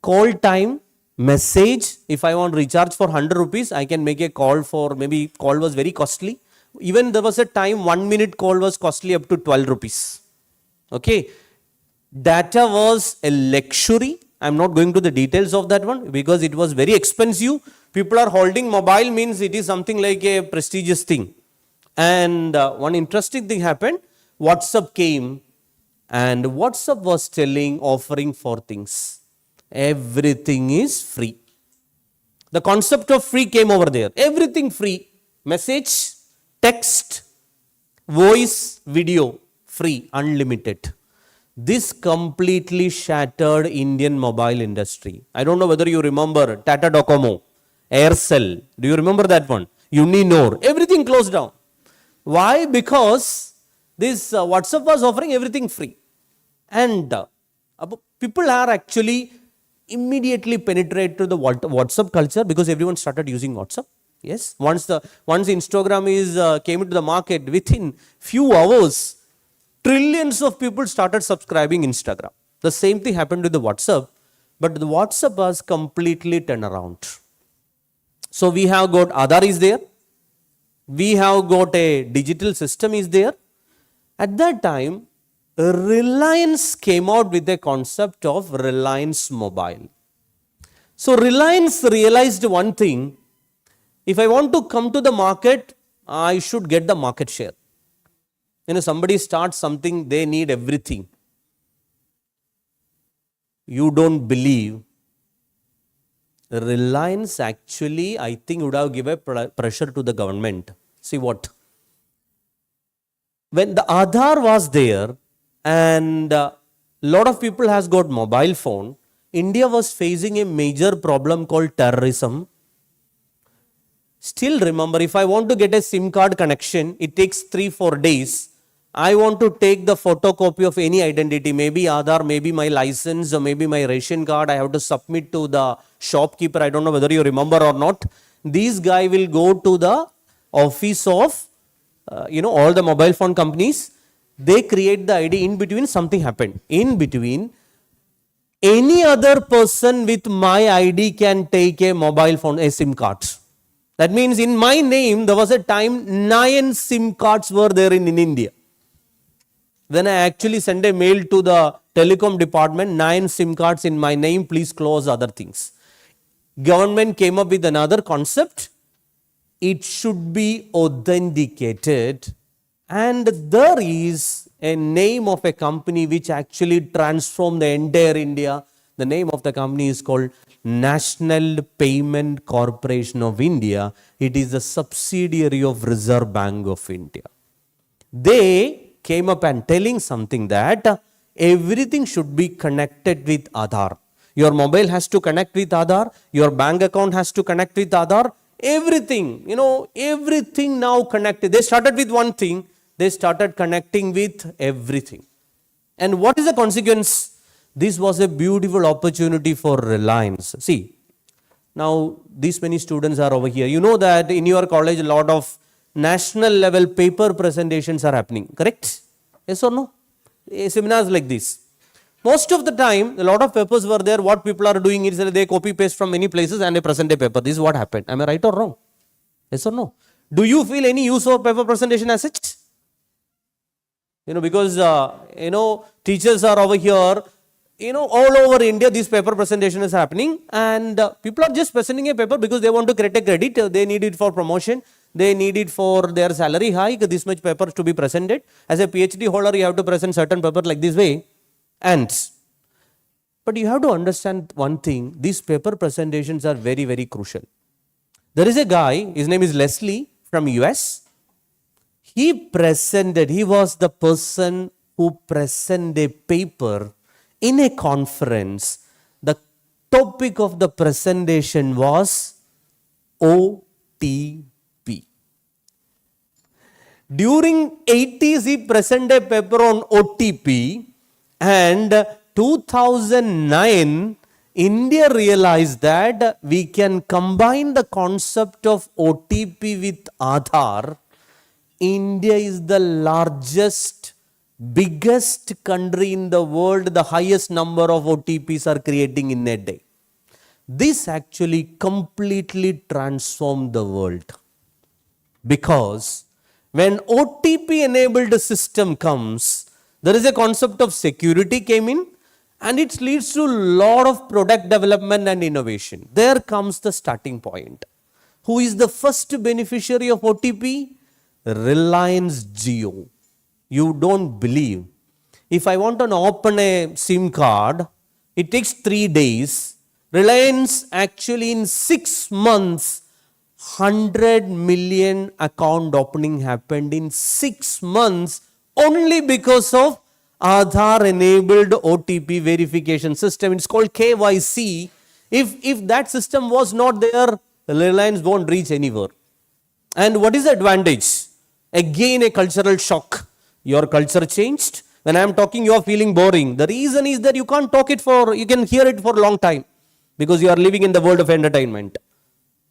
call time, message, if I want recharge for 100 rupees, I can make a call for, maybe call was very costly. Even there was a time 1 minute call was costly up to 12 rupees. Okay. Data was a luxury. I'm not going to the details of that one because it was very expensive. People are holding mobile means it is something like a prestigious thing. And one interesting thing happened. WhatsApp came and WhatsApp was offering 4 things. Everything is free. The concept of free came over there. Everything free. Message, text, voice, video, free, unlimited. This completely shattered Indian mobile industry. I don't know whether you remember Tata Docomo, Aircel. Do you remember that one? Uninor. Everything closed down. Why? Because this WhatsApp was offering everything free. And people are actually immediately penetrated to the WhatsApp culture because everyone started using WhatsApp. Yes. Once Instagram came into the market, within few hours, trillions of people started subscribing Instagram. The same thing happened with the WhatsApp, but the WhatsApp was completely turned around. So we have got Aadhaar is there. We have got a digital system is there. At that time, Reliance came out with a concept of Reliance Mobile. So Reliance realized one thing. If I want to come to the market, I should get the market share. Somebody starts something, they need everything. You don't believe. Reliance actually, I think, would have given pressure to the government. See what? When the Aadhaar was there and a lot of people has got mobile phone, India was facing a major problem called terrorism. Still remember, if I want to get a SIM card connection, it takes 3-4 days. I want to take the photocopy of any identity, maybe Aadhaar, maybe my license, or maybe my ration card. I have to submit to the shopkeeper. I don't know whether you remember or not. These guy will go to the office of, all the mobile phone companies. They create the ID. In between, something happened. In between, any other person with my ID can take a mobile phone, a SIM card. That means in my name, there was a time 9 SIM cards were there in India. When I actually sent a mail to the telecom department, 9 SIM cards in my name, please close other things. Government came up with another concept. It should be authenticated, and there is a name of a company which actually transformed the entire India. The name of the company is called National Payment Corporation of India. It is a subsidiary of Reserve Bank of India. They came up and telling something that everything should be connected with Aadhaar. Your mobile has to connect with Aadhaar. Your bank account has to connect with Aadhaar. Everything, everything now connected. They started with one thing. They started connecting with everything. And what is the consequence? This was a beautiful opportunity for Reliance. See, now these many students are over here. You know that in your college, a lot of national level paper presentations are happening, correct? Yes or no? Seminars like this. Most of the time, a lot of papers were there. What people are doing is they copy paste from many places and they present a paper. This is what happened. Am I right or wrong? Yes or no? Do you feel any use of paper presentation as such? Because, teachers are over here, all over India, this paper presentation is happening, and people are just presenting a paper because they want to create a credit. They need it for promotion. They need it for their salary hike. This much paper to be presented. As a PhD holder, you have to present certain paper like this way. But you have to understand one thing. These paper presentations are very, very crucial. There is a guy, his name is Leslie from US. He was the person who presented a paper in a conference. The topic of the presentation was OTP. During 80s, he presented a paper on OTP, and 2009, India realized that we can combine the concept of OTP with Aadhaar. India is the largest, biggest country in the world. The highest number of OTPs are creating in a day. This actually completely transformed the world. Because when OTP enabled system comes, there is a concept of security came in, and it leads to a lot of product development and innovation. There comes the starting point. Who is the first beneficiary of OTP? Reliance Jio. You don't believe. If I want to open a SIM card, it takes 3 days. Reliance actually in 6 months, 100 million account opening happened in 6 months only because of Aadhaar enabled OTP verification system. It's called KYC. If that system was not there, Reliance won't reach anywhere. And what is the advantage? Again, a cultural shock. Your culture changed. When I am talking, you are feeling boring. The reason is that you can't you can hear it for a long time because you are living in the world of entertainment.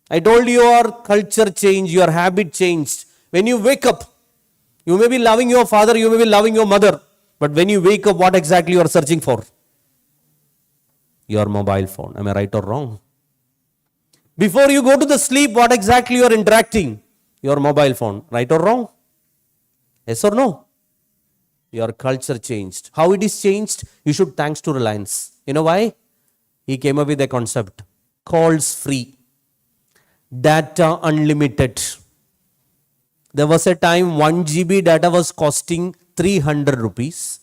I told you your culture changed, your habit changed. When you wake up, you may be loving your father, you may be loving your mother. But when you wake up, what exactly you are searching for? Your mobile phone. Am I right or wrong? Before you go to the sleep, what exactly you are interacting? Your mobile phone. Right or wrong? Yes or no? Your culture changed. How it is changed? You should thanks to Reliance. You know why? He came up with a concept. Calls free. Data unlimited. There was a time 1 GB data was costing 300 rupees.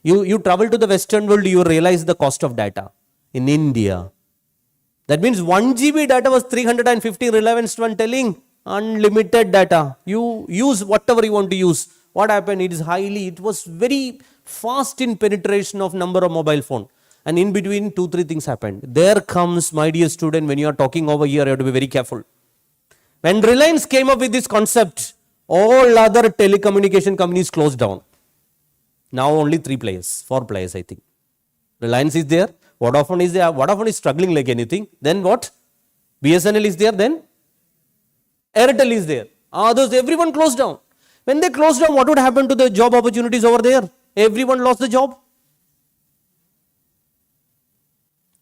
You travel to the Western world, you realize the cost of data. In India, that means 1 GB data was 350. Reliance one telling unlimited data. You use whatever you want to use. What happened? It was very fast in penetration of number of mobile phone. And in between, 2-3 things happened. There comes, my dear student, when you are talking over here, you have to be very careful. When Reliance came up with this concept, all other telecommunication companies closed down. Now only 4 players, I think. Reliance is there. Vodafone is there. Vodafone is struggling like anything. Then what? BSNL is there. Then Airtel is there. Others, everyone closed down. When they closed down, what would happen to the job opportunities over there? Everyone lost the job.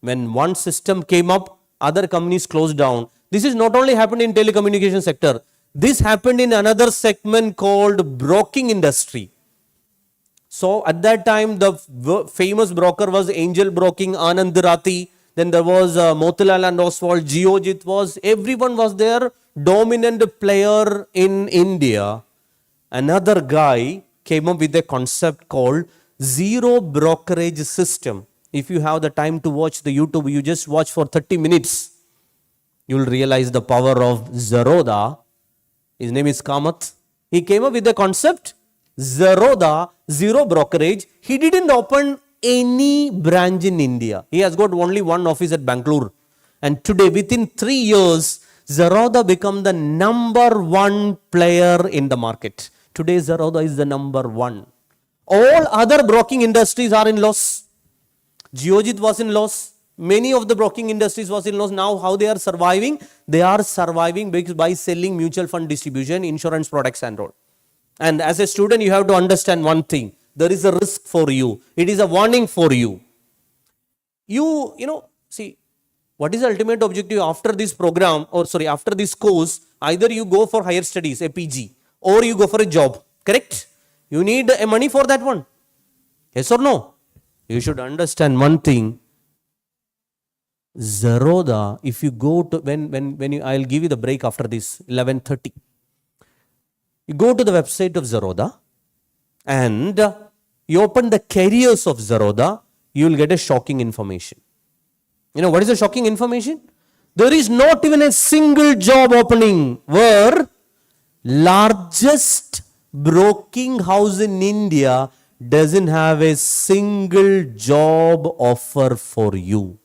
When one system came up, other companies closed down. This is not only happened in telecommunication sector. This happened in another segment called broking industry. So at that time, the famous broker was Angel Broking, Anand Rathi. Then there was Motilal and Oswald, Geojit was, everyone was there, dominant player in India. Another guy came up with a concept called zero brokerage system. If you have the time to watch the YouTube, you just watch for 30 minutes. You will realize the power of Zerodha. His name is Kamath. He came up with the concept, Zerodha, zero brokerage. He didn't open any branch in India. He has got only one office at Bangalore. And today, within 3 years, Zerodha became the number one player in the market. Today, Zerodha is the number one. All other broking industries are in loss. Geojit was in loss. Many of the broking industries was in loss. Now, how they are surviving? They are surviving by selling mutual fund distribution, insurance products and all. And as a student, you have to understand one thing. There is a risk for you. It is a warning for you. See, what is the ultimate objective after this program, or sorry, after this course? Either you go for higher studies, a PG, or you go for a job, correct? You need a money for that one. Yes or no? You should understand one thing. Zerodha, if you go to, I'll give you the break after this, 11:30. You go to the website of Zerodha and you open the careers of Zerodha, you will get a shocking information. You know what is the shocking information? There is not even a single job opening where largest broking house in India doesn't have a single job offer for you.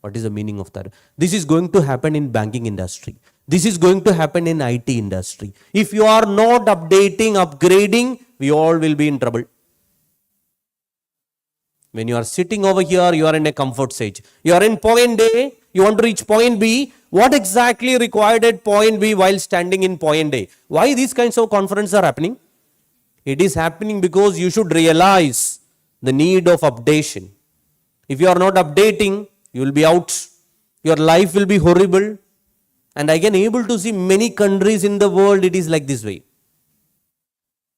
What is the meaning of that? This is going to happen in banking industry. This is going to happen in IT industry. If you are not updating, upgrading, we all will be in trouble. When you are sitting over here, you are in a comfort stage. You are in point A, you want to reach point B. What exactly required at point B while standing in point A? Why these kinds of conferences are happening? It is happening because you should realize the need of updation. If you are not updating, you will be out. Your life will be horrible. And I can able to see many countries in the world, it is like this way.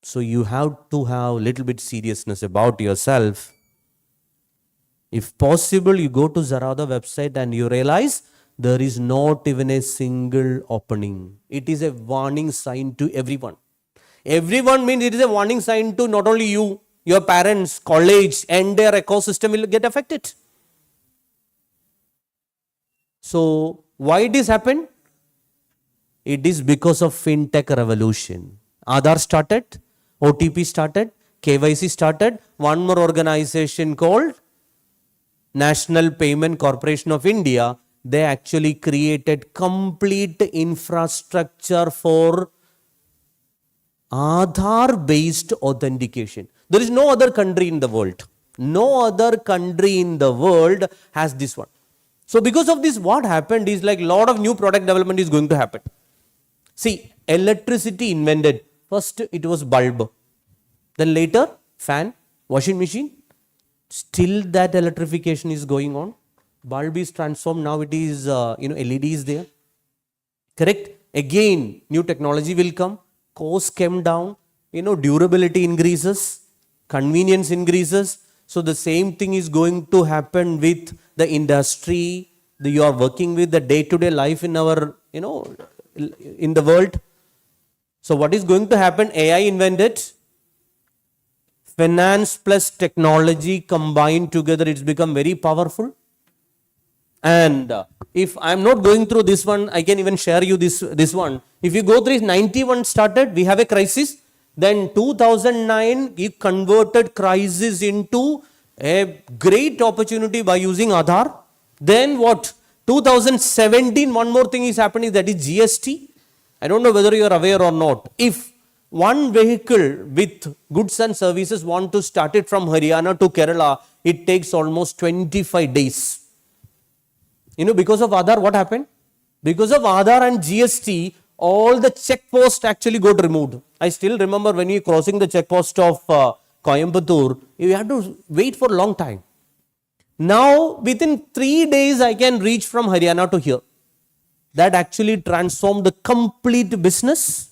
So you have to have a little bit seriousness about yourself. If possible, you go to Zerodha website and you realize there is not even a single opening. It is a warning sign to everyone. Everyone means it is a warning sign to not only you, your parents, college, and their ecosystem will get affected. So why it is happened? It is because of FinTech revolution. Aadhaar started, OTP started, KYC started, one more organization called National Payment Corporation of India. They actually created complete infrastructure for Aadhaar based authentication. There is no other country in the world. No other country in the world has this one. So because of this, what happened is like a lot of new product development is going to happen. See, electricity invented. First it was bulb. Then later fan, washing machine. Still that electrification is going on. Bulb is transformed. Now it is, LED is there. Correct? Again, new technology will come. Cost came down. Durability increases. Convenience increases. So the same thing is going to happen with the industry that you are working with, the day-to-day life in our, in the world. So what is going to happen? AI invented. Finance plus technology combined together, it's become very powerful. And if I'm not going through this one, I can even share you this one. If you go through 91 started, we have a crisis. Then 2009, we converted crisis into a great opportunity by using Aadhaar. Then what? 2017, one more thing is happening, that is GST. I don't know whether you are aware or not. If one vehicle with goods and services want to start it from Haryana to Kerala, it takes almost 25 days. Because of Aadhaar, what happened? Because of Aadhaar and GST, all the check posts actually got removed. I still remember when you crossing the check post of Coimbatore, you had to wait for a long time. Now, within 3 days, I can reach from Haryana to here. That actually transformed the complete business.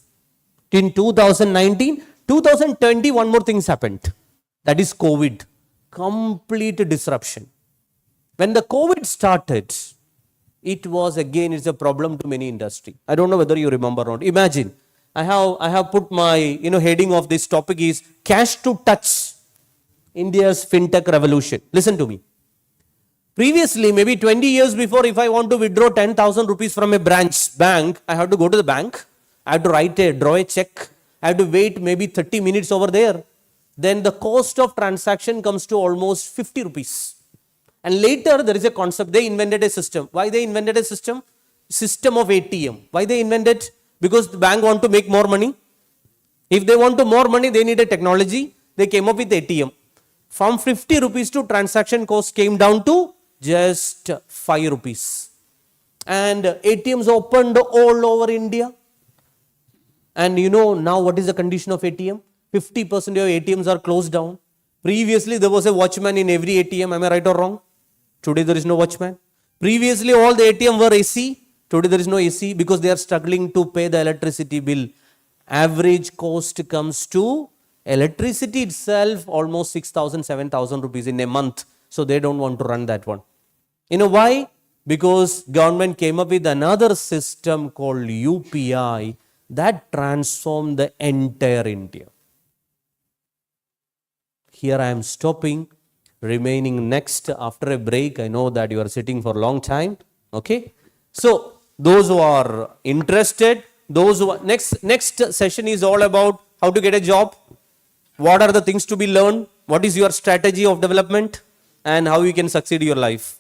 In 2019, 2020, one more thing happened. That is COVID. Complete disruption. When the COVID started, it was again, it's a problem to many industry. I don't know whether you remember or not. Imagine, I have put my, heading of this topic is cash to touch, India's fintech revolution. Listen to me. Previously, maybe 20 years before, if I want to withdraw 10,000 rupees from a branch bank, I have to go to the bank. I have to draw a check. I have to wait maybe 30 minutes over there. Then the cost of transaction comes to almost 50 rupees. And later there is a concept, they invented a system. Why they invented a system? System of ATM. Why they invented? Because the bank want to make more money. If they want to more money, they need a technology. They came up with ATM. From 50 rupees to transaction cost came down to just 5 rupees. And ATMs opened all over India. And now what is the condition of ATM? 50% of ATMs are closed down. Previously there was a watchman in every ATM, am I right or wrong? Today there is no watchman. Previously all the ATM were AC. Today there is no AC because they are struggling to pay the electricity bill. Average cost comes to electricity itself almost 6,000, 7,000 rupees in a month. So they don't want to run that one. You know why? Because government came up with another system called UPI that transformed the entire India. Here I am stopping, remaining next after a break. I know that you are sitting for a long time. Okay. So those who are interested, those who are, next session is all about how to get a job. What are the things to be learned? What is your strategy of development and how you can succeed in your life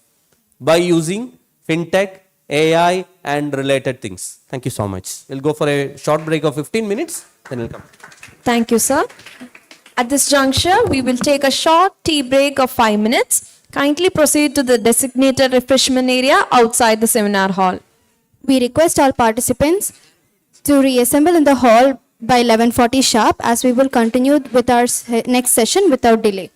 by using fintech, AI and related things. Thank you so much. We'll go for a short break of 15 minutes, then we'll come. Thank you, sir. At this juncture, we will take a short tea break of 5 minutes. Kindly proceed to the designated refreshment area outside the seminar hall. We request all participants to reassemble in the hall by 11:40 sharp, as we will continue with our next session without delay.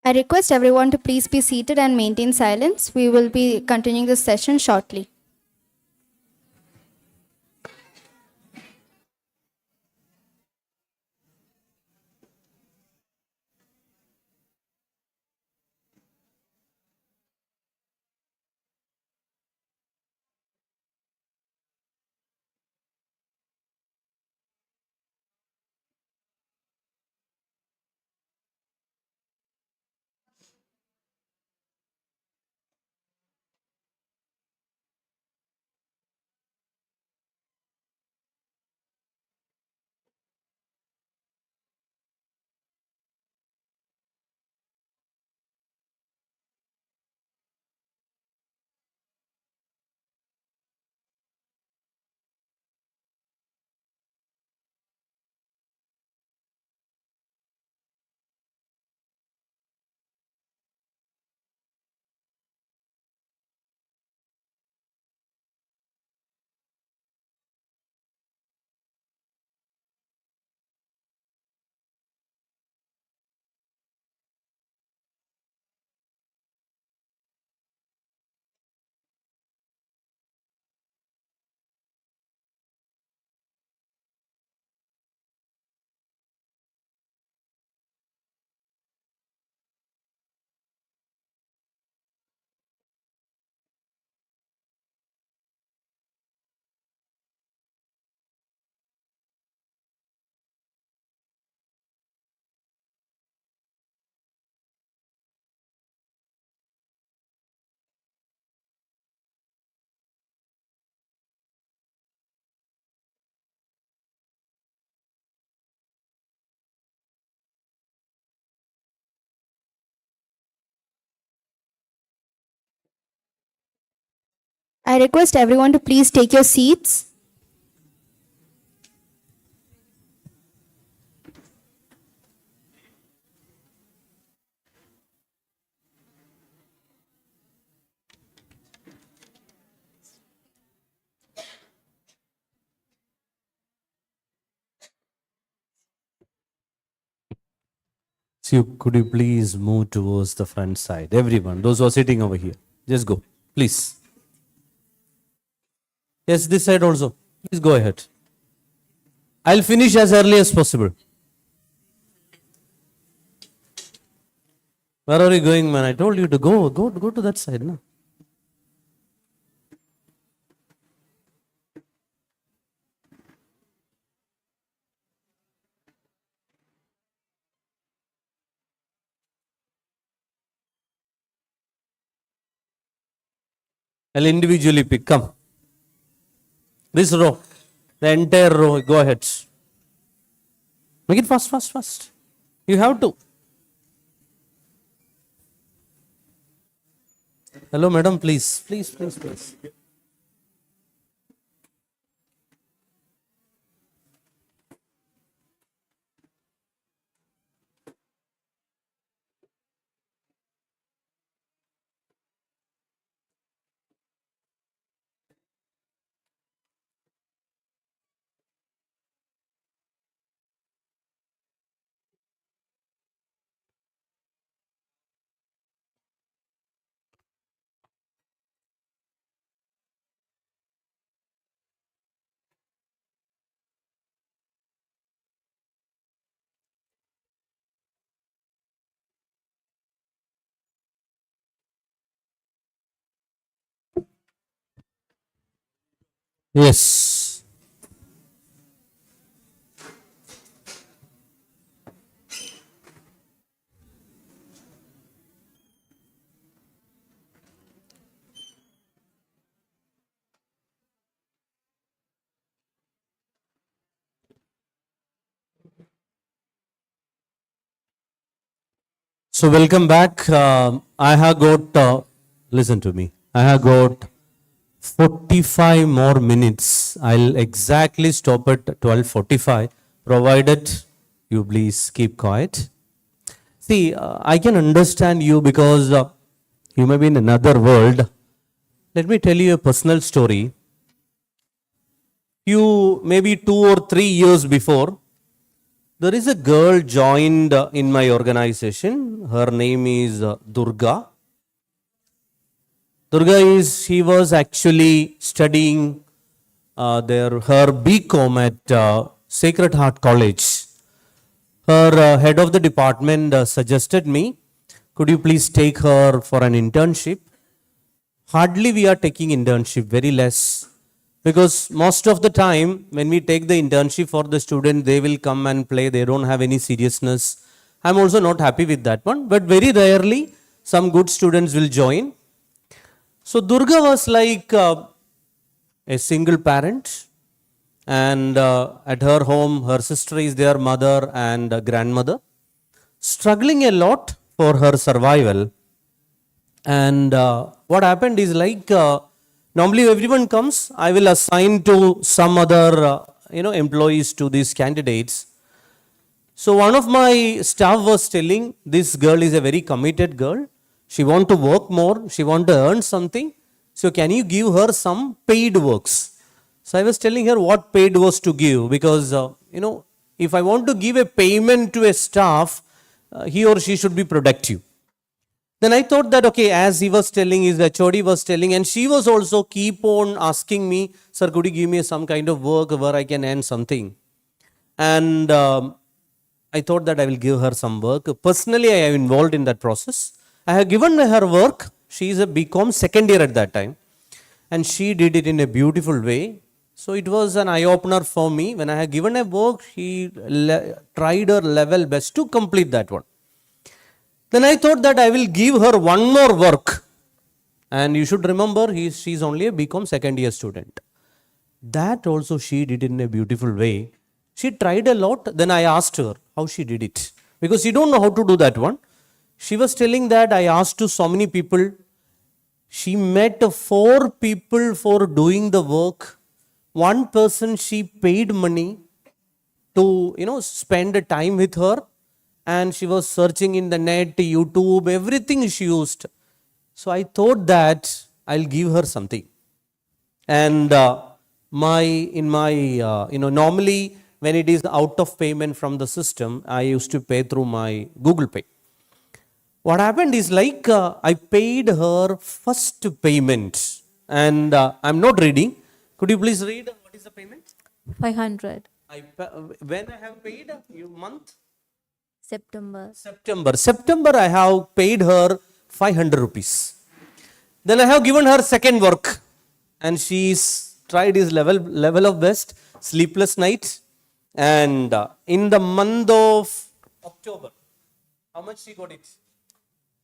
I request everyone to please be seated and maintain silence. We will be continuing this session shortly. I request everyone to please take your seats. So could you please move towards the front side? Everyone, those who are sitting over here, just go, please. Yes, this side also. Please go ahead. I'll finish as early as possible. Where are you going, man? I told you to go to that side, no? I'll individually pick. Come. This row. The entire row. Go ahead. Make it fast, fast, fast. You have to. Hello, madam, please. Please, please, please. Yes. So welcome back. I have got, listen to me. I have got 45 more minutes. I'll exactly stop at 12:45, provided you please keep quiet. See, I can understand you because you may be in another world. Let me tell you a personal story. You maybe 2 or 3 years before, There is a girl joined in my organization. Her name is Durga. She was actually studying her BCom at Sacred Heart College. Her head of the department suggested me, could you please take her for an internship? Hardly we are taking internship, very less. Because most of the time, when we take the internship for the student, they will come and play. They don't have any seriousness. I'm also not happy with that one. But very rarely, some good students will join. So Durga was like a single parent. And at her home, her sister is their mother and grandmother. Struggling a lot for her survival. And what happened is like, normally everyone comes, I will assign to some other employees to these candidates. So one of my staff was telling, this girl is a very committed girl. She want to work more. She want to earn something. So can you give her some paid works? So I was telling her what paid was to give, because if I want to give a payment to a staff, he or she should be productive. Then I thought that, okay, as he was telling, his HOD was telling, and she was also keep on asking me, sir, could you give me some kind of work where I can earn something? And I thought that I will give her some work. Personally, I am involved in that process. I have given her work. She is a BCom second year at that time. And she did it in a beautiful way. So it was an eye-opener for me. When I had given a work, she tried her level best to complete that one. Then I thought that I will give her one more work. And you should remember, she's only a BCom second year student. That also she did in a beautiful way. She tried a lot. Then I asked her how she did it. Because she don't know how to do that one. She was telling that I asked to so many people. She met 4 people for doing the work. One person she paid money to spend time with her. And she was searching in the net, YouTube, everything she used. So I thought that I'll give her something. And normally when it is out of payment from the system, I used to pay through my Google Pay. What happened is like I paid her first payment. And I'm not reading. Could you please read what is the payment? 500. When I have paid, month? September. September I have paid her 500 rupees. Then I have given her second work. And she's tried his level of best, sleepless night. And in the month of October, how much she got it?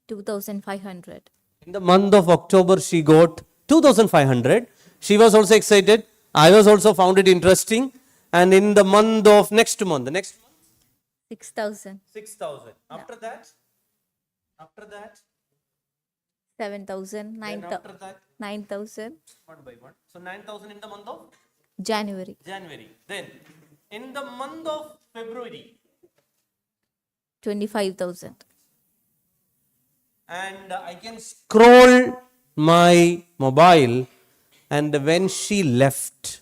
2,500. In the month of October, she got 2,500. She was also excited. I was also found it interesting. And in the month of next month, 6,000. 6,000. After that? 7,000. Then after that? 9,000. One by one. So 9,000 in the month of January. Then in the month of February. 25,000. And I can scroll my mobile, and when she left,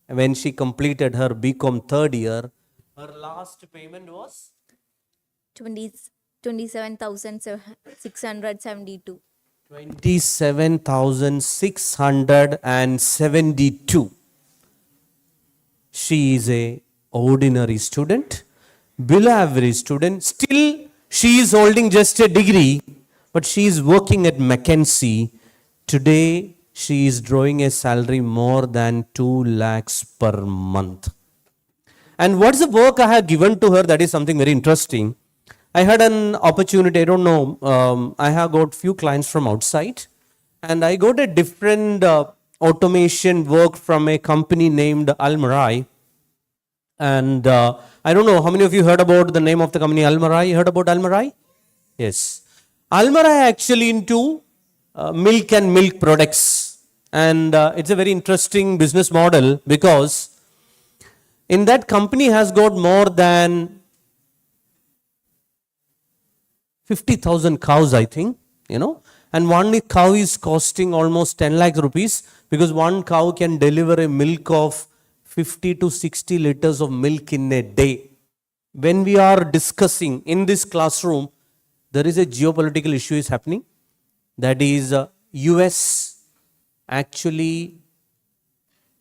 when she completed her BCom third year, her last payment was 27,672. 27,672. She is a ordinary student, below average student. Still, she is holding just a degree, but she is working at McKinsey. Today, she is drawing a salary more than 2 lakhs per month. And what's the work I have given to her? That is something very interesting. I had an opportunity, I don't know, I have got few clients from outside. And I got a different automation work from a company named Almarai. And I don't know, how many of you heard about the name of the company Almarai? You heard about Almarai? Yes. Almarai actually into milk and milk products. And it's a very interesting business model, because in that company has got more than 50,000 cows, I think, and one cow is costing almost 10 lakh rupees, because one cow can deliver a milk of 50 to 60 liters of milk in a day. when we are discussing in this classroom, there is a geopolitical issue is happening. That is, US actually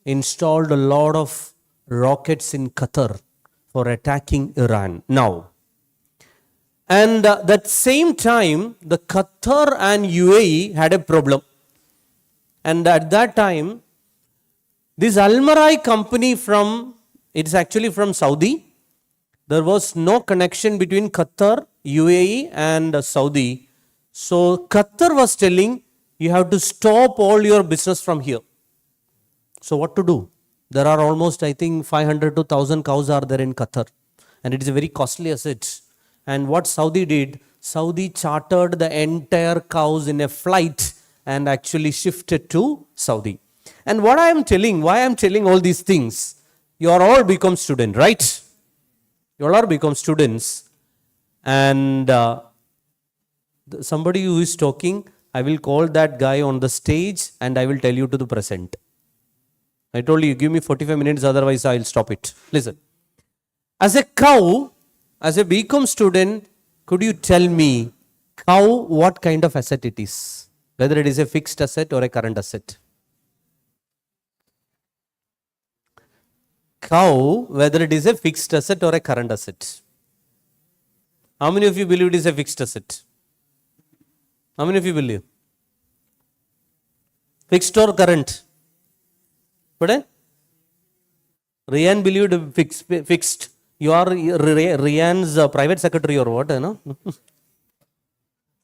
installed a lot of rockets in Qatar for attacking Iran now. And that same time, the Qatar and UAE had a problem. And at that time, this Almarai company it's actually from Saudi. There was no connection between Qatar, UAE and Saudi. So Qatar was telling, you have to stop all your business from here. So what to do? There are almost, I think, 500 to 1,000 cows are there in Qatar. And it is a very costly asset. And what Saudi did, Saudi chartered the entire cows in a flight and actually shifted to Saudi. And what I am telling, why I am telling all these things, you are all become students, right? You all are become students. And somebody who is talking, I will call that guy on the stage and I will tell you to the present. I told you, give me 45 minutes, otherwise I will stop it. Listen. As a cow, as a BCom student, could you tell me, cow, what kind of asset it is? Whether it is a fixed asset or a current asset? Cow, whether it is a fixed asset or a current asset? How many of you believe it is a fixed asset? How many of you believe? Fixed or current? But Rian believed fixed. You are Rian's private secretary or what? No?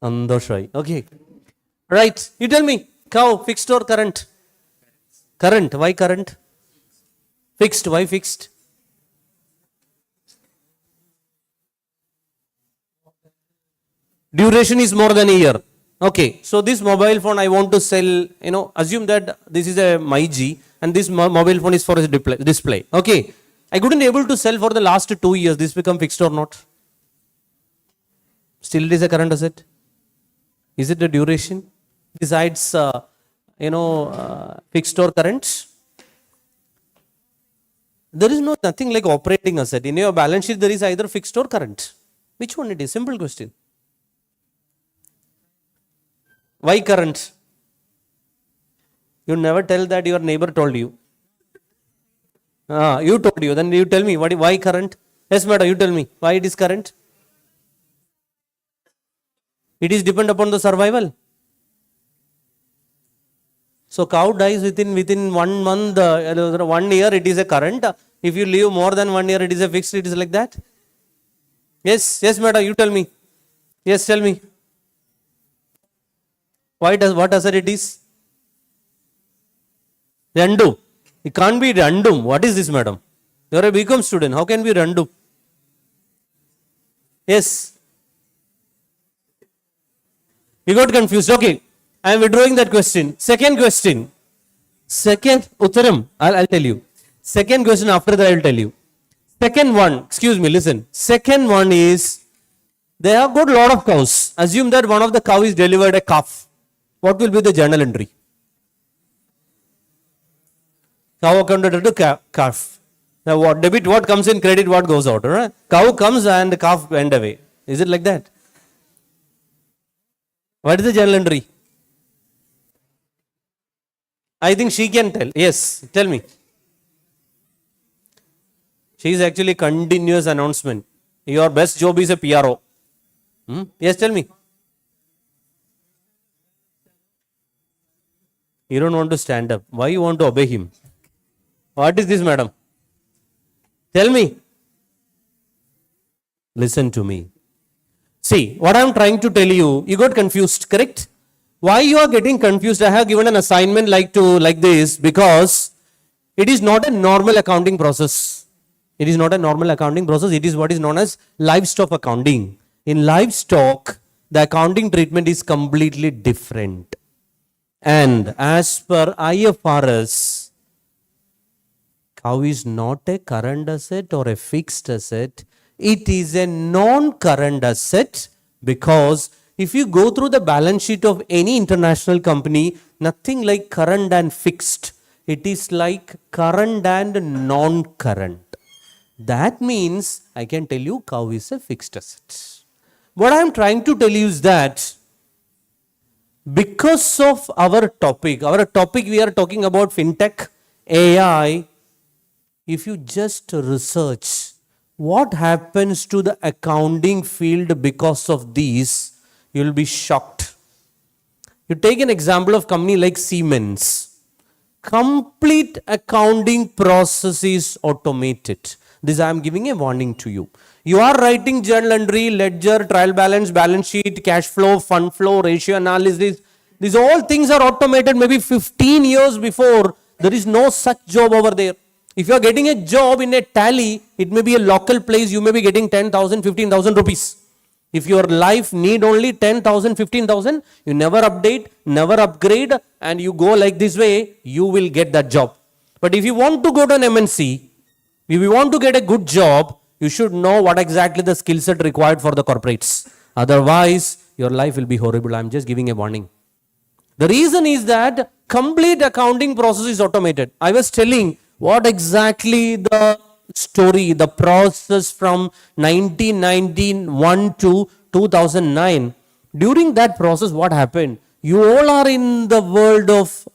Andoshai. Okay. Right. You tell me, cow, fixed or current? Current. Why current? Fixed. Why fixed? Duration is more than a year. Okay. So this mobile phone I want to sell, assume that this is a MyG and this mobile phone is for a display. Okay. I couldn't able to sell for the last 2 years. This become fixed or not? Still it is a current asset. Is it a duration? Besides, fixed or current? There is nothing like operating asset. In your balance sheet, there is either fixed or current. Which one it is? Simple question. Why current? You never tell that your neighbor told you. You told you. Then you tell me, why current? Yes, madam, you tell me. Why it is current? It is depend upon the survival. So cow dies within 1 month, 1 year, it is a current. If you live more than 1 year, it is a fixed. It is like that. Yes, madam, you tell me. Yes, tell me. What asset it is? Random. It can't be random. What is this, madam? You are a BCom student. How can be random? Yes. You got confused. Okay. I am withdrawing that question. Second question. Uttaram. I'll tell you. Second question after that I will tell you. Second one. Excuse me, listen. Second one is, they have got a lot of cows. Assume that one of the cow is delivered a calf. What will be the journal entry? Cow accounted to calf. Now what debit, what comes in, credit, what goes out. Right? Cow comes and calf went away. Is it like that? What is the journal entry? I think she can tell. Yes, tell me. She is actually continuous announcement. Your best job is a PRO. Yes, tell me. You don't want to stand up. Why you want to obey him? What is this, madam? Tell me. Listen to me. See, what I am trying to tell you, you got confused, correct? Why you are getting confused? I have given an assignment like this because it is not a normal accounting process. It is not a normal accounting process. It is what is known as livestock accounting. In livestock, the accounting treatment is completely different. And as per IFRS, cow is not a current asset or a fixed asset. It is a non-current asset because if you go through the balance sheet of any international company, nothing like current and fixed. It is like current and non-current. That means I can tell you cow is a fixed asset. What I am trying to tell you is that because of our topic we are talking about fintech, AI. If you just research what happens to the accounting field because of these, you will be shocked. You take an example of company like Siemens. Complete accounting process is automated. This I am giving a warning to you. You are writing journal entry, ledger, trial balance, balance sheet, cash flow, fund flow, ratio analysis. These all things are automated maybe 15 years before. There is no such job over there. If you are getting a job in a tally, it may be a local place, you may be getting 10,000, 15,000 rupees. If your life need only 10,000, 15,000, you never update, never upgrade, and you go like this way, you will get that job. But if you want to go to an MNC, if you want to get a good job, you should know what exactly the skill set required for the corporates. Otherwise, your life will be horrible. I am just giving a warning. The reason is that complete accounting process is automated. I was telling what exactly the story, the process from 1991 to 2009. During that process, what happened? You all are in the world of,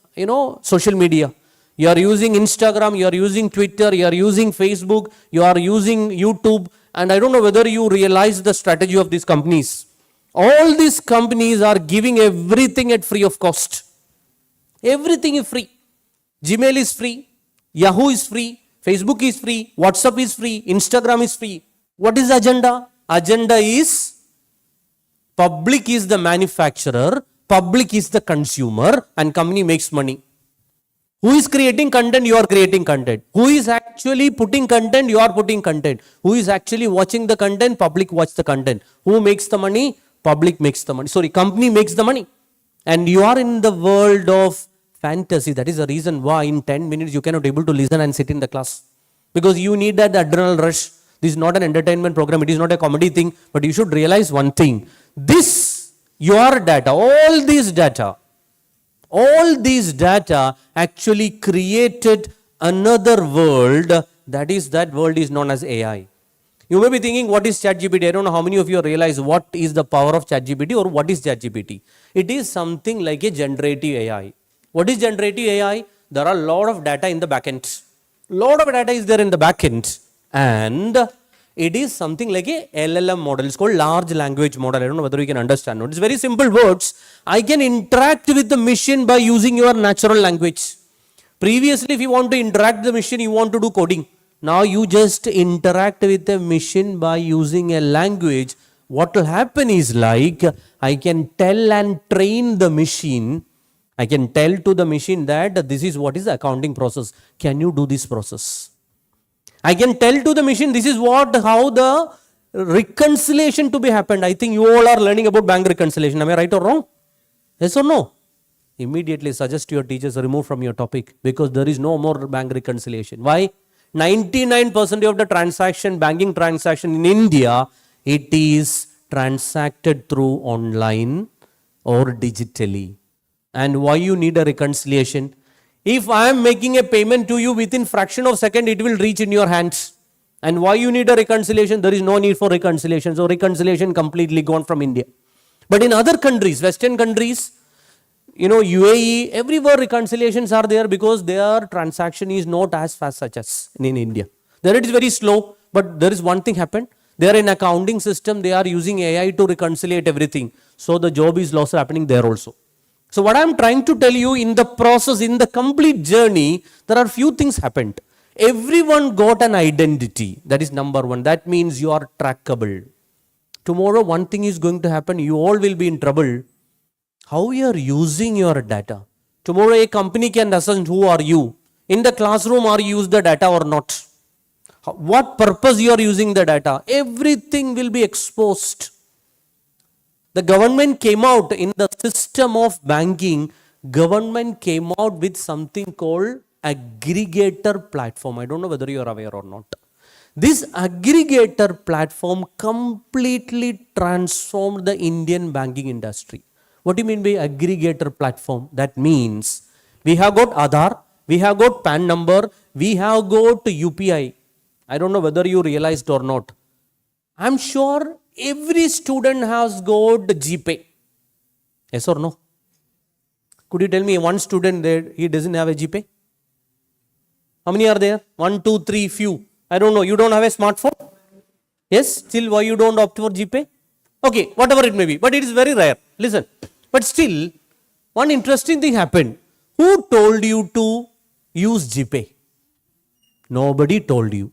social media. You are using Instagram, you are using Twitter, you are using Facebook, you are using YouTube, and I don't know whether you realize the strategy of these companies. All these companies are giving everything at free of cost. Everything is free. Gmail is free, Yahoo is free, Facebook is free, WhatsApp is free, Instagram is free. What is the agenda? Agenda is public is the manufacturer, public is the consumer, and company makes money. Who is creating content? You are creating content. Who is actually putting content? You are putting content. Who is actually watching the content? Public watch the content. Who makes the money? Public makes the money. Sorry, company makes the money. And you are in the world of fantasy. That is the reason why in 10 minutes you cannot able to listen and sit in the class. Because you need that adrenal rush. This is not an entertainment program. It is not a comedy thing. But you should realize one thing. This, your data, all these data actually created another world. That world is known as AI. You may be thinking, what is ChatGPT? I don't know how many of you realize what is the power of ChatGPT or what is ChatGPT. It is something like a generative AI. What is generative AI? There are a lot of data in the backend. Lot of data is there in the backend, and it is something like a LLM model. It's called large language model. I don't know whether you can understand. It's very simple words. I can interact with the machine by using your natural language. Previously, if you want to interact with the machine, you want to do coding. Now you just interact with the machine by using a language. What will happen is like, I can tell and train the machine. I can tell to the machine that this is what is the accounting process. Can you do this process? I can tell to the machine this is how the reconciliation to be happened. I think you all are learning about bank reconciliation. Am I right or wrong? Yes or no? Immediately suggest to your teachers remove from your topic, because there is no more bank reconciliation. Why? 99% of the banking transaction in India, it is transacted through online or digitally. And why you need a reconciliation? If I am making a payment to you within fraction of second, it will reach in your hands. And why you need a reconciliation? There is no need for reconciliation. So reconciliation completely gone from India. But in other countries, Western countries, UAE, everywhere reconciliations are there because their transaction is not as fast such as in India. There it is very slow, but there is one thing happened. They are in accounting system, they are using AI to reconcile everything. So the job is loss happening there also. So what I am trying to tell you, in the process, in the complete journey, there are few things happened. Everyone got an identity. That is number one. That means you are trackable. Tomorrow one thing is going to happen. You all will be in trouble. How you are using your data. Tomorrow a company can assess who are you. In the classroom, are you use the data or not? What purpose you are using the data. Everything will be exposed. The government came out in the system of banking. Government came out with something called aggregator platform. I don't know whether you are aware or not. This aggregator platform completely transformed the Indian banking industry. What do you mean by aggregator platform? That means we have got Aadhaar, we have got PAN number, we have got UPI. I don't know whether you realized or not. I'm sure every student has got GPay. Yes or no? Could you tell me one student there, he doesn't have a GPay? How many are there? 1, 2, 3, few. I don't know. You don't have a smartphone? Yes? Still, why you don't opt for GPay? Okay, whatever it may be. But it is very rare. Listen. But still, one interesting thing happened. Who told you to use GPay? Nobody told you.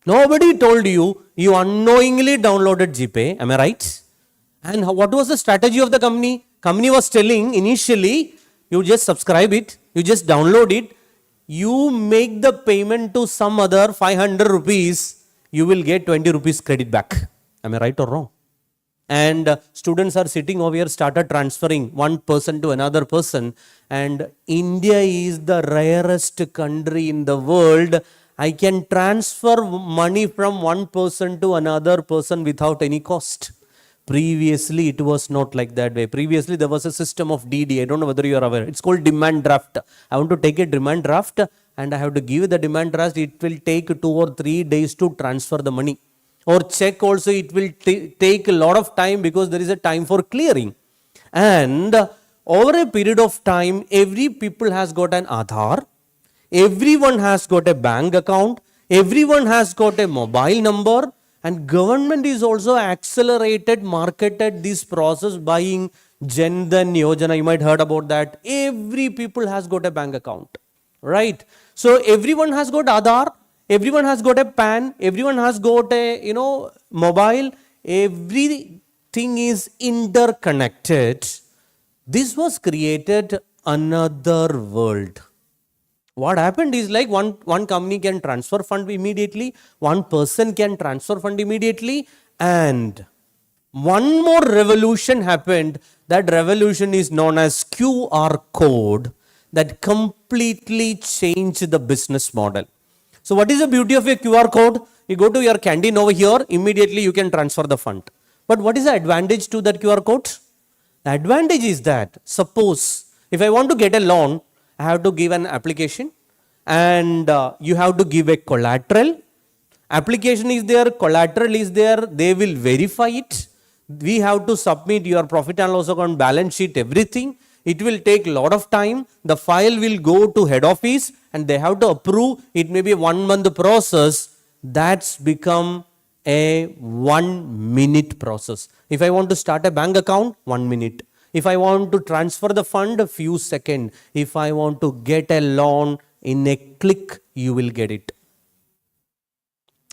Nobody told you. You unknowingly downloaded GPay. Am I right? And what was the strategy of the company? Company was telling initially, you just subscribe it, you just download it, you make the payment to some other 500 rupees, you will get 20 rupees credit back. Am I right or wrong? And students are sitting over here, started transferring one person to another person. And India is the rarest country in the world. I can transfer money from one person to another person without any cost. Previously, it was not like that way. Previously, there was a system of DD. I don't know whether you are aware. It's called demand draft. I want to take a demand draft and I have to give the demand draft. It will take 2 or 3 days to transfer the money. Or check also, it will take a lot of time because there is a time for clearing. And over a period of time, every people has got an Aadhaar. Everyone has got a bank account. Everyone has got a mobile number. And government is also accelerated, marketed this process buying Jan Dhan Yojana. You might heard about that. Every people has got a bank account, right? So everyone has got Aadhaar, everyone has got a PAN, everyone has got a mobile. Everything is interconnected. This was created another world. What happened is like one company can transfer fund immediately, one person can transfer fund immediately, and one more revolution happened. That revolution is known as QR code that completely changed the business model. So what is the beauty of a QR code? You go to your canteen over here, immediately you can transfer the fund. But what is the advantage to that QR code? The advantage is that suppose if I want to get a loan, I have to give an application and you have to give a collateral. Application is there, collateral is there, they will verify it. We have to submit your profit and loss account, balance sheet, everything. It will take a lot of time. The file will go to head office and they have to approve. It may be a 1 month process. That's become a 1 minute process. If I want to start a bank account, 1 minute. If I want to transfer the fund, a few seconds. If I want to get a loan, in a click, you will get it.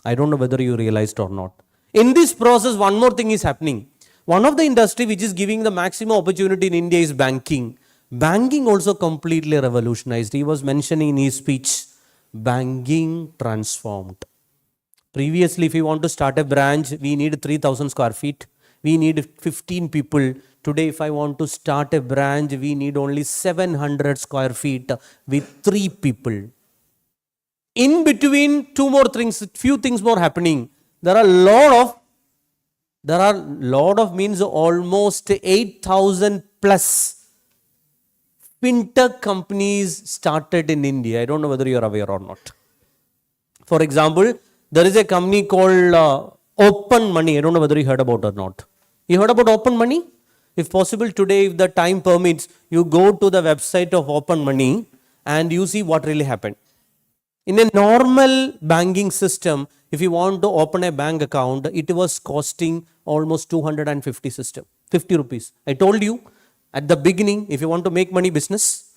I don't know whether you realized or not. In this process, one more thing is happening. One of the industry which is giving the maximum opportunity in India is banking. Banking also completely revolutionized. He was mentioning in his speech, banking transformed. Previously, if you want to start a branch, we need 3,000 square feet. We need 15 people. Today, if I want to start a branch, we need only 700 square feet with 3 people. In between, two more things, few things more happening. There are lot of means almost 8,000 plus FinTech companies started in India. I don't know whether you are aware or not. For example, there is a company called Open Money. I don't know whether you heard about or not. You heard about Open Money? If possible today, if the time permits, you go to the website of Open Money and you see what really happened. In a normal banking system, if you want to open a bank account, it was costing almost 250 rupees. I told you at the beginning, if you want to make money business,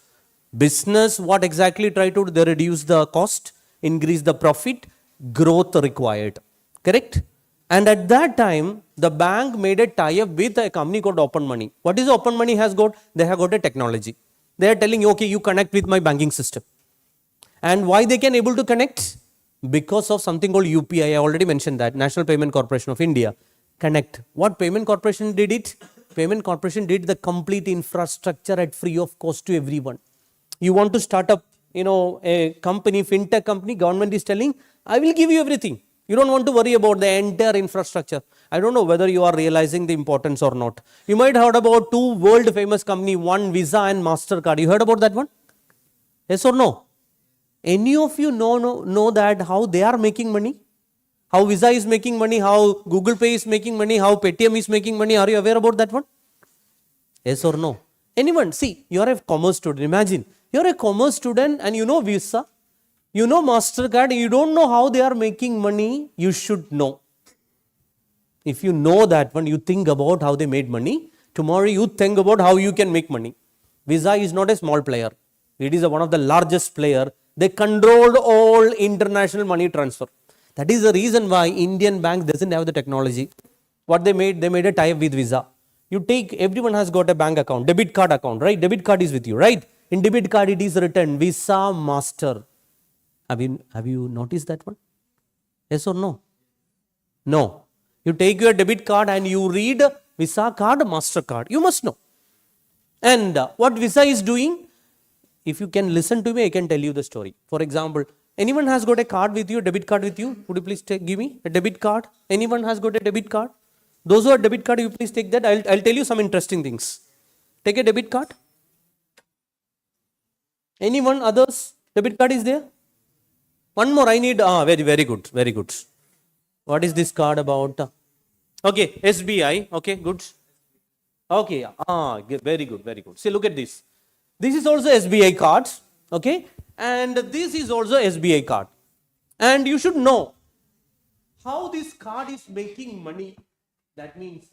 what exactly try to do? They reduce the cost, increase the profit, growth required. Correct? And at that time, the bank made a tie-up with a company called Open Money. What is Open Money has got? They have got a technology. They are telling you, okay, you connect with my banking system. And why they can able to connect? Because of something called UPI. I already mentioned that. National Payment Corporation of India. Connect. What Payment Corporation did it? Payment Corporation did the complete infrastructure at free of cost to everyone. You want to start up, a company, FinTech company, government is telling, I will give you everything. You don't want to worry about the entire infrastructure. I don't know whether you are realizing the importance or not. You might have heard about 2 world famous companies, one Visa and MasterCard. You heard about that one? Yes or no? Any of you know that how they are making money? How Visa is making money, how Google Pay is making money, how Paytm is making money? Are you aware about that one? Yes or no? Anyone? See, you are a commerce student. Imagine, you are a commerce student and you know Visa, you know MasterCard, you don't know how they are making money, you should know. If you know that one, you think about how they made money. Tomorrow you think about how you can make money. Visa is not a small player. It is one of the largest player. They controlled all international money transfer. That is the reason why Indian bank doesn't have the technology. What they made a tie-up with Visa. You take, everyone has got a bank account, debit card account, right? Debit card is with you, right? In debit card it is written Visa Master. Have you noticed that one? Yes or no? No. You take your debit card and you read Visa card, MasterCard. You must know. And what Visa is doing, if you can listen to me, I can tell you the story. For example, anyone has got a card with you, a debit card with you? Would you please give me a debit card? Anyone has got a debit card? Those who are debit card, you please take that. I'll tell you some interesting things. Take a debit card. Anyone others? Debit card is there? One more I need. Very good. Very good. What is this card about? Okay, SBI. Okay, good. Okay, very good, very good. See, look at this. This is also SBI card. Okay, and this is also SBI card. And you should know how this card is making money. That means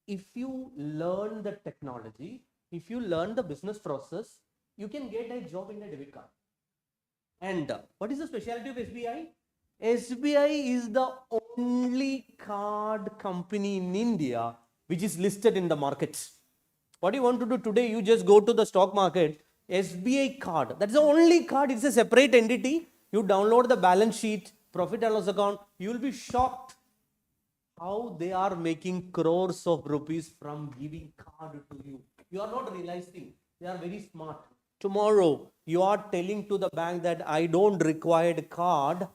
if you learn the technology, if you learn the business process, you can get a job in a debit card. And what is the specialty of SBI? SBI is the only card company in India which is listed in the market. What you want to do today, you just go to the stock market, SBI card, that's the only card, it's a separate entity. You download the balance sheet, profit and loss account, you will be shocked how they are making crores of rupees from giving card to you. You are not realizing, they are very smart. Tomorrow, you are telling to the bank that I don't require a card.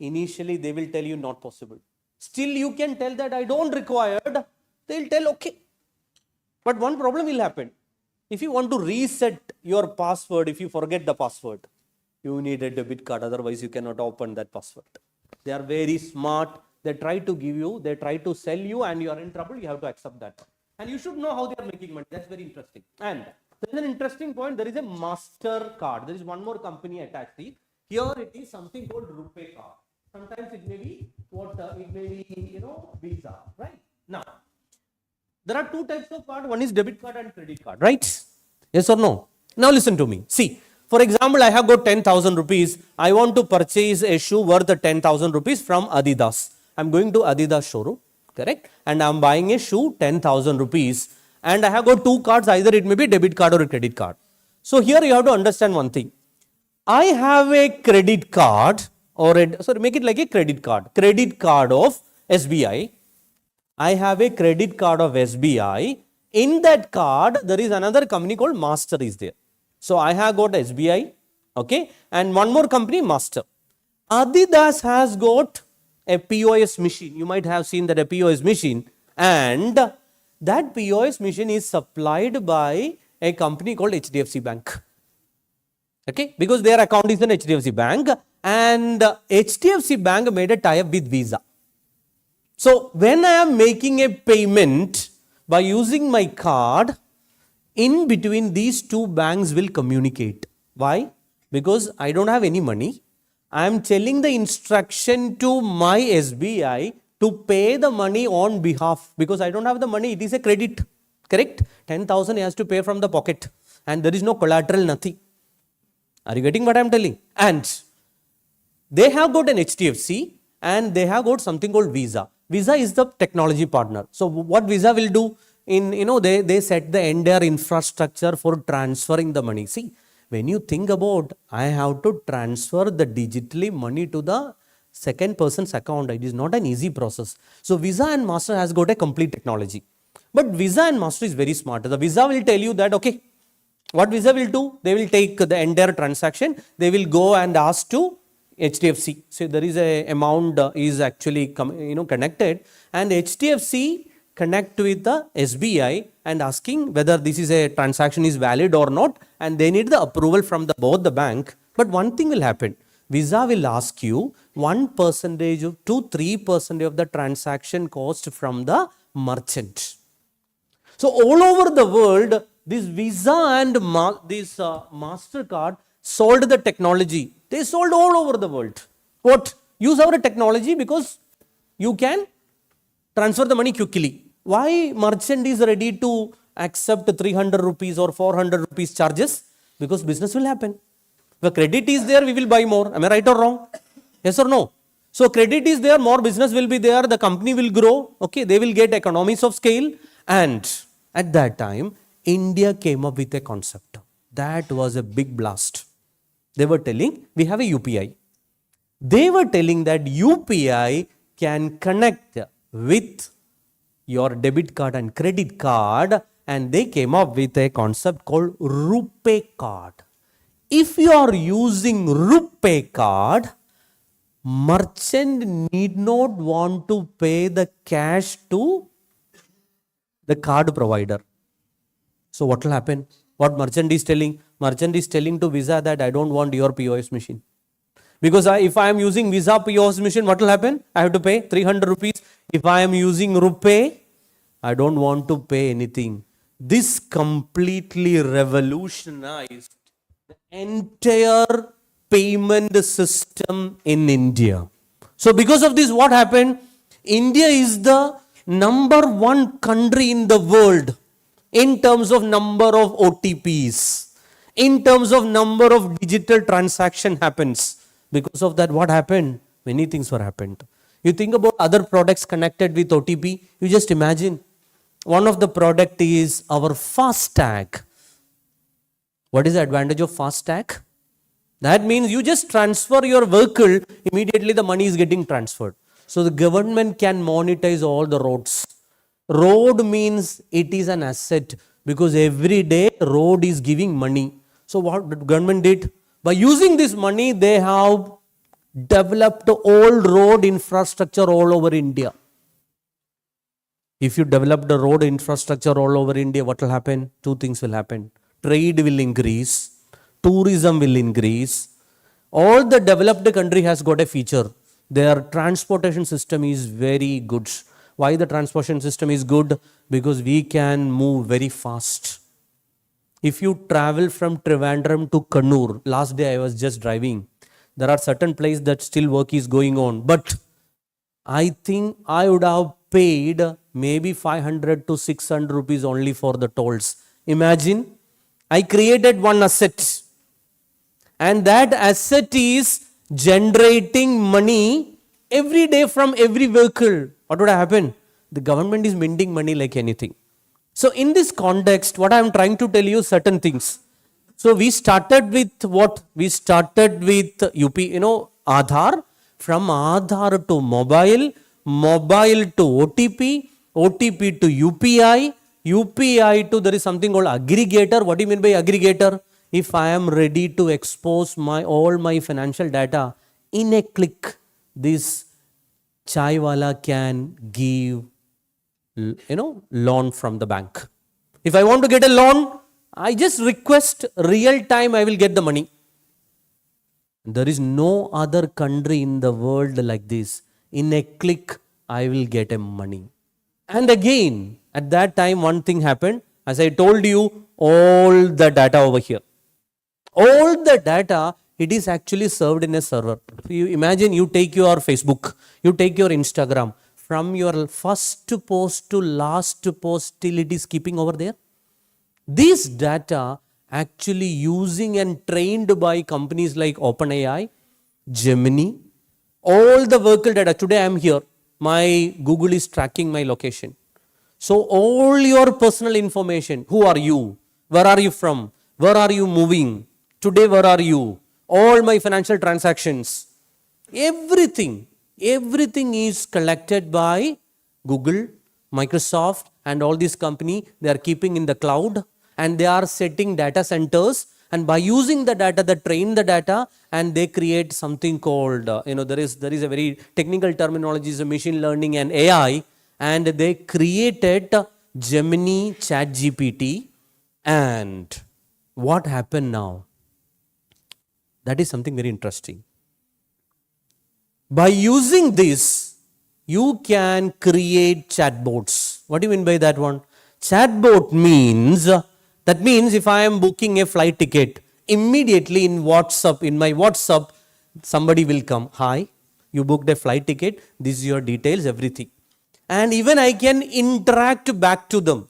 Initially, they will tell you not possible. Still, you can tell that I don't require. They'll tell okay. But one problem will happen. If you want to reset your password, if you forget the password, you need a debit card. Otherwise, you cannot open that password. They are very smart. They try to give you, they try to sell you, and you are in trouble. You have to accept that. And you should know how they are making money. That's very interesting. And there is an interesting point. There is a MasterCard. There is one more company attached. Here it is something called RuPay card. Sometimes it may be it may be, Visa, right? Now, there are two types of card. One is debit card and credit card, right? Yes or no? Now listen to me. See, for example, I have got 10,000 rupees. I want to purchase a shoe worth 10,000 rupees from Adidas. I'm going to Adidas showroom, correct? And I'm buying a shoe 10,000 rupees. And I have got two cards. Either it may be debit card or a credit card. So here you have to understand one thing. I have a credit card. Make it like a credit card of SBI. I have a credit card of SBI. In that card, there is another company called Master is there. So I have got SBI, okay, and one more company, Master. Adidas has got a POS machine. You might have seen that a POS machine, and that POS machine is supplied by a company called HDFC Bank. Okay, because their account is in HDFC Bank, and HDFC Bank made a tie-up with Visa. So when I am making a payment by using my card, in between these two banks will communicate. Why? Because I don't have any money. I am telling the instruction to my SBI to pay the money on behalf, because I don't have the money. It is a credit, correct? 10,000 he has to pay from the pocket, and there is no collateral, nothing. Are you getting what I am telling? And they have got an HDFC and they have got something called Visa. Visa is the technology partner. So what Visa will do, they set the entire infrastructure for transferring the money. See, when you think about, I have to transfer the digitally money to the second person's account, it is not an easy process. So Visa and Master has got a complete technology. But Visa and Master is very smart. The Visa will tell you that, okay, what Visa will do, they will take the entire transaction, they will go and ask to HDFC. So there is a amount is actually connected, and HDFC connect with the SBI and asking whether this is a transaction is valid or not, and they need the approval from both the bank But one thing will happen. Visa will ask you 1% to 3% of the transaction cost from the merchant. So all over the world, this Visa and this MasterCard sold the technology. They sold all over the world. What? Use our technology because you can transfer the money quickly. Why merchant is ready to accept 300 rupees or 400 rupees charges? Because business will happen. If credit is there, we will buy more. Am I right or wrong? Yes or no? So credit is there, more business will be there, the company will grow, okay, they will get economies of scale. And at that time, India came up with a concept. That was a big blast. They were telling, we have a UPI. They were telling that UPI can connect with your debit card and credit card, and they came up with a concept called RuPay card. If you are using RuPay card, merchant need not want to pay the cash to the card provider. So what will happen? What merchant is telling? Merchant is telling to Visa that I don't want your POS machine. Because if I am using Visa POS machine, what will happen? I have to pay 300 rupees. If I am using RuPay, I don't want to pay anything. This completely revolutionized the entire payment system in India. So because of this, what happened? India is the number one country in the world in terms of number of OTPs, in terms of number of digital transaction happens. Because of that, what happened? Many things were happened. You think about other products connected with OTP, you just imagine. One of the product is our FASTag. What is the advantage of FASTag? That means you just transfer your vehicle, immediately the money is getting transferred. So the government can monetize all the roads. Road means it is an asset because every day road is giving money. So what the government did? By using this money, they have developed all road infrastructure all over India. If you develop the road infrastructure all over India, what will happen? Two things will happen. Trade will increase, tourism will increase. All the developed country has got a feature. Their transportation system is very good. Why the transportation system is good? Because we can move very fast. If you travel from Trivandrum to Kannur, last day I was just driving, there are certain places that still work is going on. But I think I would have paid maybe 500 to 600 rupees only for the tolls. Imagine, I created one asset and that asset is generating money every day from every vehicle. What would happen? The government is minting money like anything. So in this context, what I am trying to tell you certain things. So we started with what? We started with Aadhaar. From Aadhaar to mobile, mobile to OTP, OTP to UPI, UPI to there is something called aggregator. What do you mean by aggregator? If I am ready to expose all my financial data, in a click, this chai wala can give loan from the bank. If I want to get a loan, I just request real time, I will get the money. There is no other country in the world like this. In a click, I will get a money. And again, at that time, one thing happened. As I told you, all the data over here. All the data, it is actually served in a server. You imagine you take your Facebook, you take your Instagram. From your first post to last post till it is keeping over there. This data actually using and trained by companies like OpenAI, Gemini, all the vehicle data. Today I am here. My Google is tracking my location. So all your personal information, who are you? Where are you from? Where are you moving? Today where are you? All my financial transactions. Everything is collected by Google, Microsoft and all these companies. They are keeping in the cloud and they are setting data centers, and by using the data, they train the data and they create something called, there is a very technical terminology, is machine learning and AI, and they created Gemini, ChatGPT. And what happened now? That is something very interesting. By using this, you can create chatbots. What do you mean by that one? Chatbot means, that means if I am booking a flight ticket, immediately in WhatsApp, in my WhatsApp, somebody will come. Hi, you booked a flight ticket. This is your details, everything. And even I can interact back to them.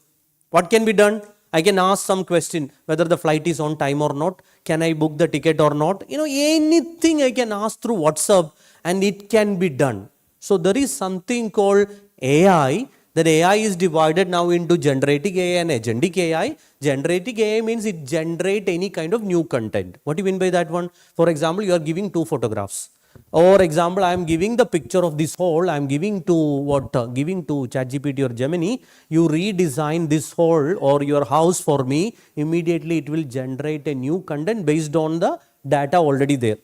What can be done? I can ask some question, whether the flight is on time or not. Can I book the ticket or not? Anything I can ask through WhatsApp and it can be done. So there is something called AI. That AI is divided now into generative AI and agentic AI. Generative AI means it generate any kind of new content. What do you mean by that one? For example, you are giving 2 photographs. Or example, I am giving the picture of this hole. I am giving to giving to ChatGPT or Gemini. You redesign this hole or your house for me. Immediately it will generate a new content based on the data already there.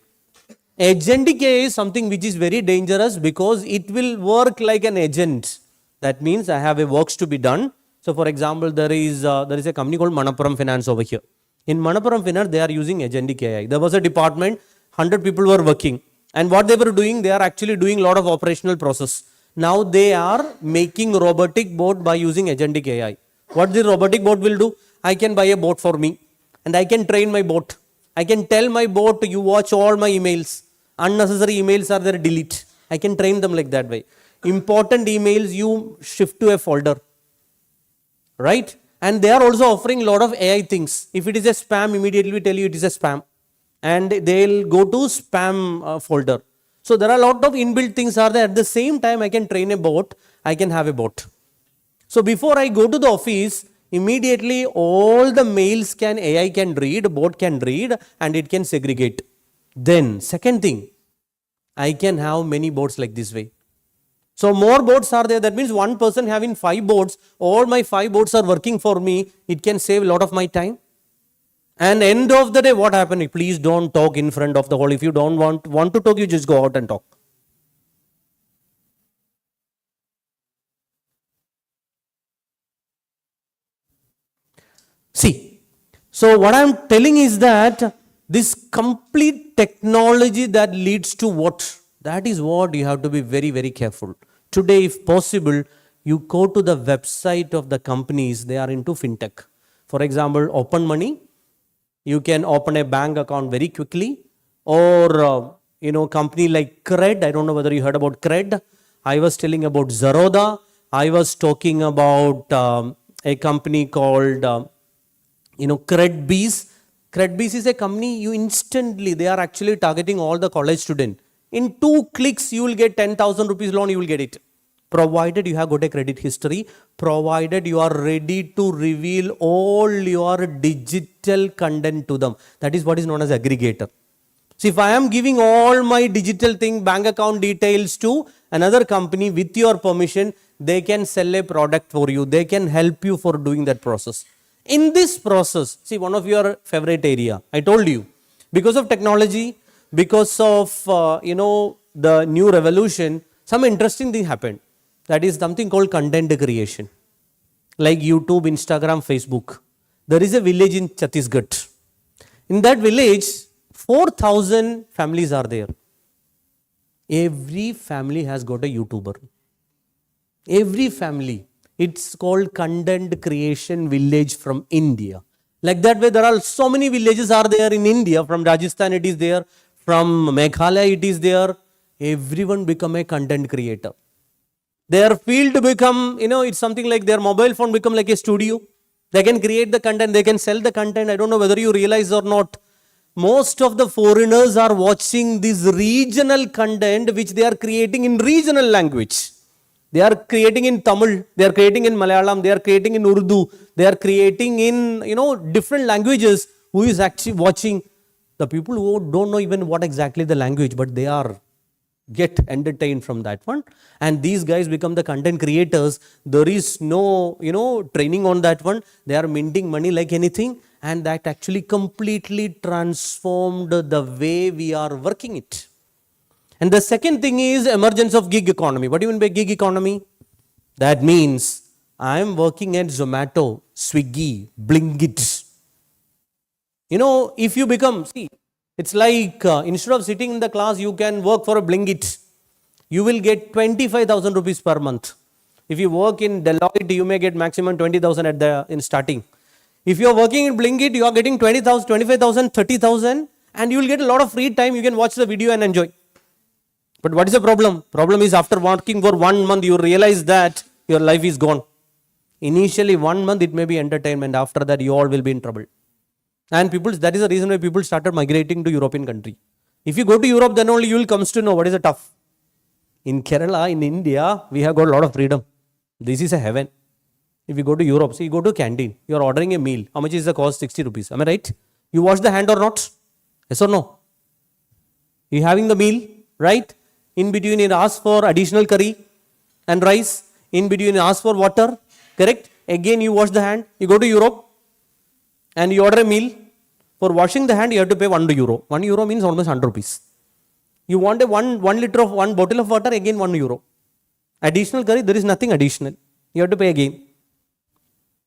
Agentic AI is something which is very dangerous because it will work like an agent. That means I have a works to be done. So for example, there is a company called Manappuram Finance over here. In Manappuram Finance, they are using agentic AI. There was a department, 100 people were working. And what they were doing, they are actually doing a lot of operational process. Now they are making robotic boat by using agentic AI. What the robotic boat will do? I can buy a boat for me and I can train my boat. I can tell my boat, you watch all my emails. Unnecessary emails are there, delete. I can train them like that way. Important emails you shift to a folder, right? And they are also offering a lot of AI things. If it is a spam, immediately we tell you it is a spam and they'll go to spam folder. So there are a lot of inbuilt things are there. At the same time, I can train a bot, I can have a bot. So before I go to the office, immediately all the mails AI can read, bot can read and it can segregate. Then second thing, I can have many bots like this way. So more bots are there. That means one person having 5 bots, all my 5 bots are working for me. It can save a lot of my time. And end of the day, what happened? Please don't talk in front of the hall. If you don't want to talk, you just go out and talk. See, so what I am telling is that this complete technology that leads to what? That is what you have to be very, very careful. Today, if possible, you go to the website of the companies, they are into fintech. For example, Open Money, you can open a bank account very quickly. Or, company like Cred, I don't know whether you heard about Cred. I was telling about Zerodha. I was talking about a company called, Credbees. Credbees is a company you instantly, they are actually targeting all the college students. In 2 clicks, you will get 10,000 rupees loan, you will get it. Provided you have got a credit history, provided you are ready to reveal all your digital content to them. That is what is known as aggregator. See, if I am giving all my digital thing, bank account details to another company with your permission, they can sell a product for you. They can help you for doing that process. In this process, see, one of your favorite area, I told you, because of technology, because of, the new revolution, some interesting thing happened. That is something called content creation. Like YouTube, Instagram, Facebook. There is a village in Chhattisgarh. In that village, 4,000 families are there. Every family has got a YouTuber. Every family. It's called content creation village from India. Like that way, there are so many villages are there in India. From Rajasthan it is there. From Meghalaya it is there. Everyone become a content creator. Their field become, it's something like their mobile phone become like a studio. They can create the content, they can sell the content. I don't know whether you realize or not. Most of the foreigners are watching this regional content which they are creating in regional language. They are creating in Tamil, they are creating in Malayalam, they are creating in Urdu, they are creating in, different languages. Who is actually watching? The people who don't know even what exactly the language, but they are get entertained from that one. And these guys become the content creators. There is no, training on that one. They are minting money like anything. And that actually completely transformed the way we are working it. And the second thing is emergence of gig economy. What do you mean by gig economy? That means I am working at Zomato, Swiggy, Blinkit. If you become, see, It's like instead of sitting in the class, you can work for a Blinkit. You will get 25,000 rupees per month. If you work in Deloitte, you may get maximum 20,000 in starting. If you are working in Blinkit, you are getting 20,000, 25,000, 30,000, and you will get a lot of free time. You can watch the video and enjoy. But what is the problem? Problem is after working for 1 month, you realize that your life is gone. Initially 1 month, it may be entertainment. After that, you all will be in trouble. And that is the reason why people started migrating to European country. If you go to Europe, then only you will come to know what is the tough. In Kerala, in India, we have got a lot of freedom. This is a heaven. If you go to Europe, so you go to canteen, you are ordering a meal. How much is the cost? 60 rupees. Am I right? You wash the hand or not? Yes or no? You having the meal, right? In between, you ask for additional curry and rice. In between, you ask for water. Correct? Again, you wash the hand. You go to Europe and you order a meal. For washing the hand, you have to pay €1. €1 means almost 100 rupees. You want a 1 liter of 1 bottle of water, again €1. Additional curry, there is nothing additional. You have to pay again.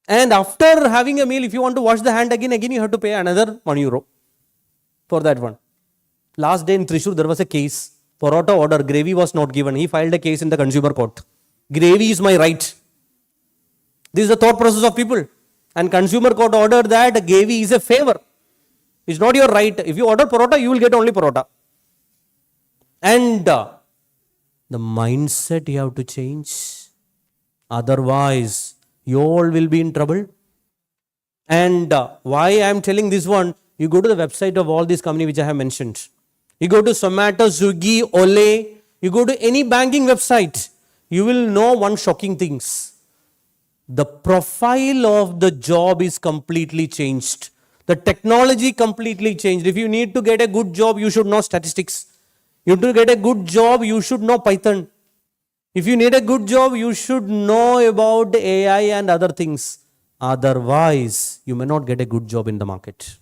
And after having a meal, if you want to wash the hand again, you have to pay another €1 for that one. Last day in Thrissur, there was a case. Parota order, gravy was not given. He filed a case in the consumer court. Gravy is my right. This is the thought process of people. And consumer court ordered that gravy is a favor. It's not your right. If you order parota, you will get only parota. And the mindset you have to change. Otherwise, you all will be in trouble. And why I am telling this one, you go to the website of all these companies which I have mentioned. You go to Zomato, Swiggy, Ole, you go to any banking website, you will know one shocking things. The profile of the job is completely changed. The technology completely changed. If you need to get a good job, you should know statistics. You need to get a good job, you should know Python. If you need a good job, you should know about AI and other things. Otherwise, you may not get a good job in the market.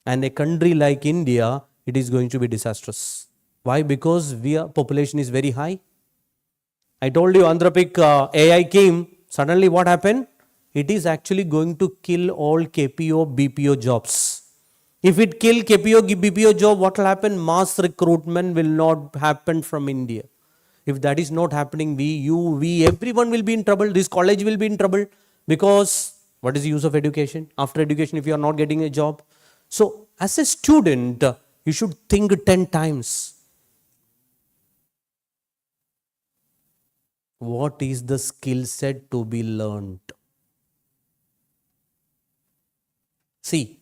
And a country like India, it is going to be disastrous. Why? Because our population is very high. I told you Anthropic AI came. Suddenly what happened? It is actually going to kill all KPO, BPO jobs. If it kill KPO, BPO job, what will happen? Mass recruitment will not happen from India. If that is not happening, we, everyone will be in trouble. This college will be in trouble. Because what is the use of education? After education, if you are not getting a job. So as a student, you should think 10 times. What is the skill set to be learned? See,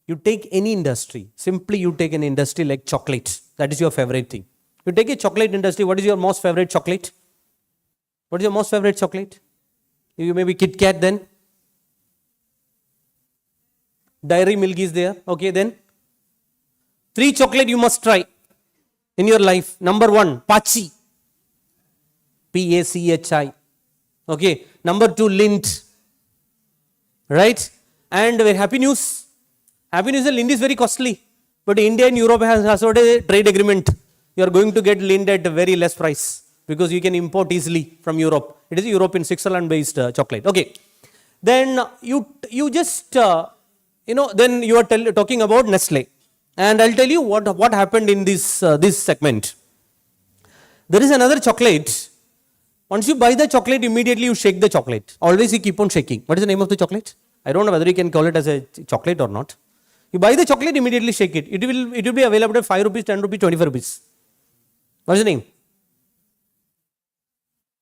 you take any industry. Simply you take an industry like chocolate. That is your favorite thing. You take a chocolate industry. What is your most favorite chocolate? What is your most favorite chocolate? You may be Kit Kat then. Dairy Milk is there. Okay, then. 3 chocolate you must try in your life. Number 1, Pachi. Pachi. Okay. Number 2, Lindt. Right? And happy news. Happy news is Lindt is very costly. But India and Europe has got a trade agreement. You are going to get Lindt at a very less price. Because you can import easily from Europe. It is a European, Switzerland based chocolate. Okay. Then you just, then you are talking about Nestle. And I'll tell you what happened in this segment. There is another chocolate. Once you buy the chocolate, immediately you shake the chocolate. Always you keep on shaking. What is the name of the chocolate? I don't know whether you can call it as a chocolate or not. You buy the chocolate, immediately shake it. It will be available at 5 rupees, 10 rupees, 25 rupees. What is the name?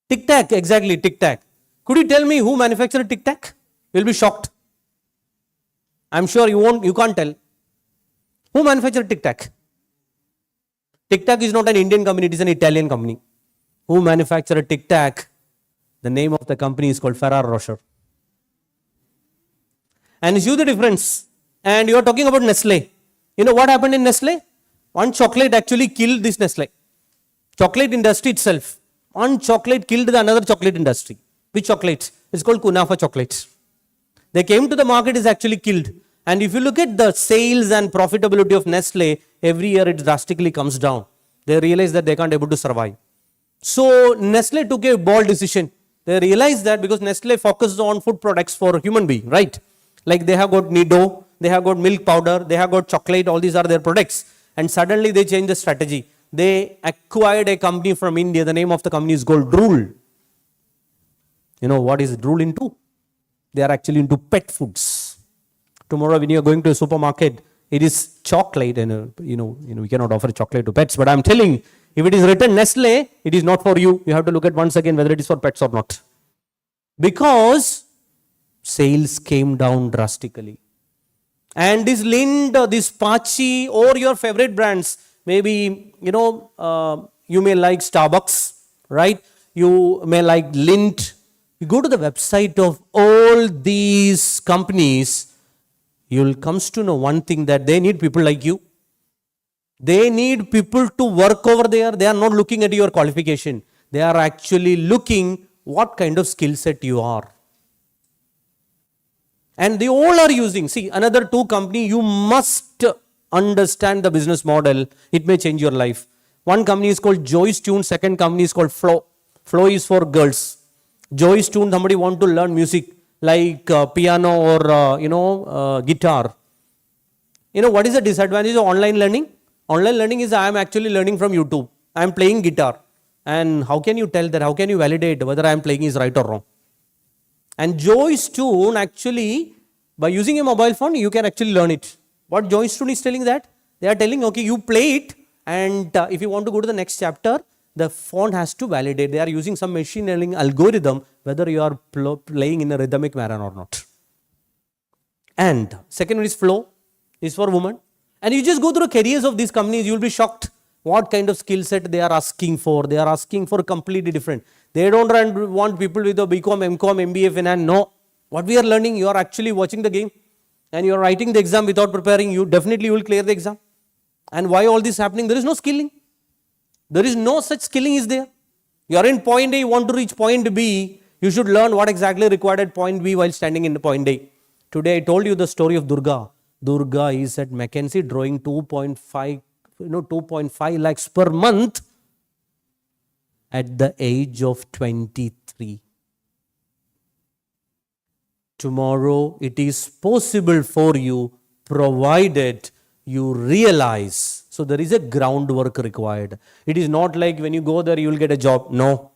Tic Tac, exactly, Tic Tac. Could you tell me who manufactured Tic Tac? You'll be shocked. I'm sure you can't tell. Who manufactured Tic Tac? Tic Tac is not an Indian company, it is an Italian company. Who manufactured Tic Tac? The name of the company is called Ferrero Rocher. And see the difference. And you are talking about Nestle. You know what happened in Nestle? One chocolate actually killed this Nestle. Chocolate industry itself. One chocolate killed the another chocolate industry. Which chocolate? It's called Kunafa chocolate. They came to the market, is actually killed. And if you look at the sales and profitability of Nestle, every year it drastically comes down. They realize that they can't able to survive. So Nestle took a bold decision. They realized that because Nestle focuses on food products for human being, right? Like they have got Nido, they have got milk powder, they have got chocolate, all these are their products. And suddenly they change the strategy. They acquired a company from India. The name of the company is called Drool. You know what is Drool into? They are actually into pet foods. Tomorrow when you are going to a supermarket, it is chocolate, and we cannot offer chocolate to pets. But I'm telling, if it is written Nestle, it is not for you. You have to look at once again whether it is for pets or not. Because sales came down drastically. And this Lind, this Pachi, or your favorite brands, maybe, you may like Starbucks, right? You may like Lind. You go to the website of all these companies, you'll comes to know one thing, that they need people like you. They need people to work over there. They are not looking at your qualification. They are actually looking what kind of skill set you are. And they all are using, see, another two company, you must understand the business model. It may change your life. One company is called Joyce Tune, second company is called Flow. Flow is for girls. Joyce Tune, somebody want to learn music like piano or, guitar. What is the disadvantage of online learning? Online learning is I am actually learning from YouTube. I am playing guitar. And how can you tell that? How can you validate whether I am playing is right or wrong? And Joyce Tune, actually, by using a mobile phone, you can actually learn it. What Joyce Tune is telling that? They are telling, okay, you play it, and if you want to go to the next chapter, the phone has to validate. They are using some machine learning algorithm, whether you are playing in a rhythmic manner or not. And second one is Flow, is for women. And you just go through the careers of these companies, you will be shocked what kind of skill set they are asking for. They are asking for completely different. They don't want people with a BCom, MCom, MBA, Finance. No. What we are learning, you are actually watching the game and you are writing the exam without preparing. You definitely will clear the exam. And why all this happening? There is no skilling. There is no such skilling is there. You are in point A, you want to reach point B. You should learn what exactly required at point B while standing in the point A. Today I told you the story of Durga. Durga is at McKinsey drawing 2.5 lakhs per month at the age of 23. Tomorrow it is possible for you, provided you realize. So there is a groundwork required. It is not like when you go there you will get a job. No.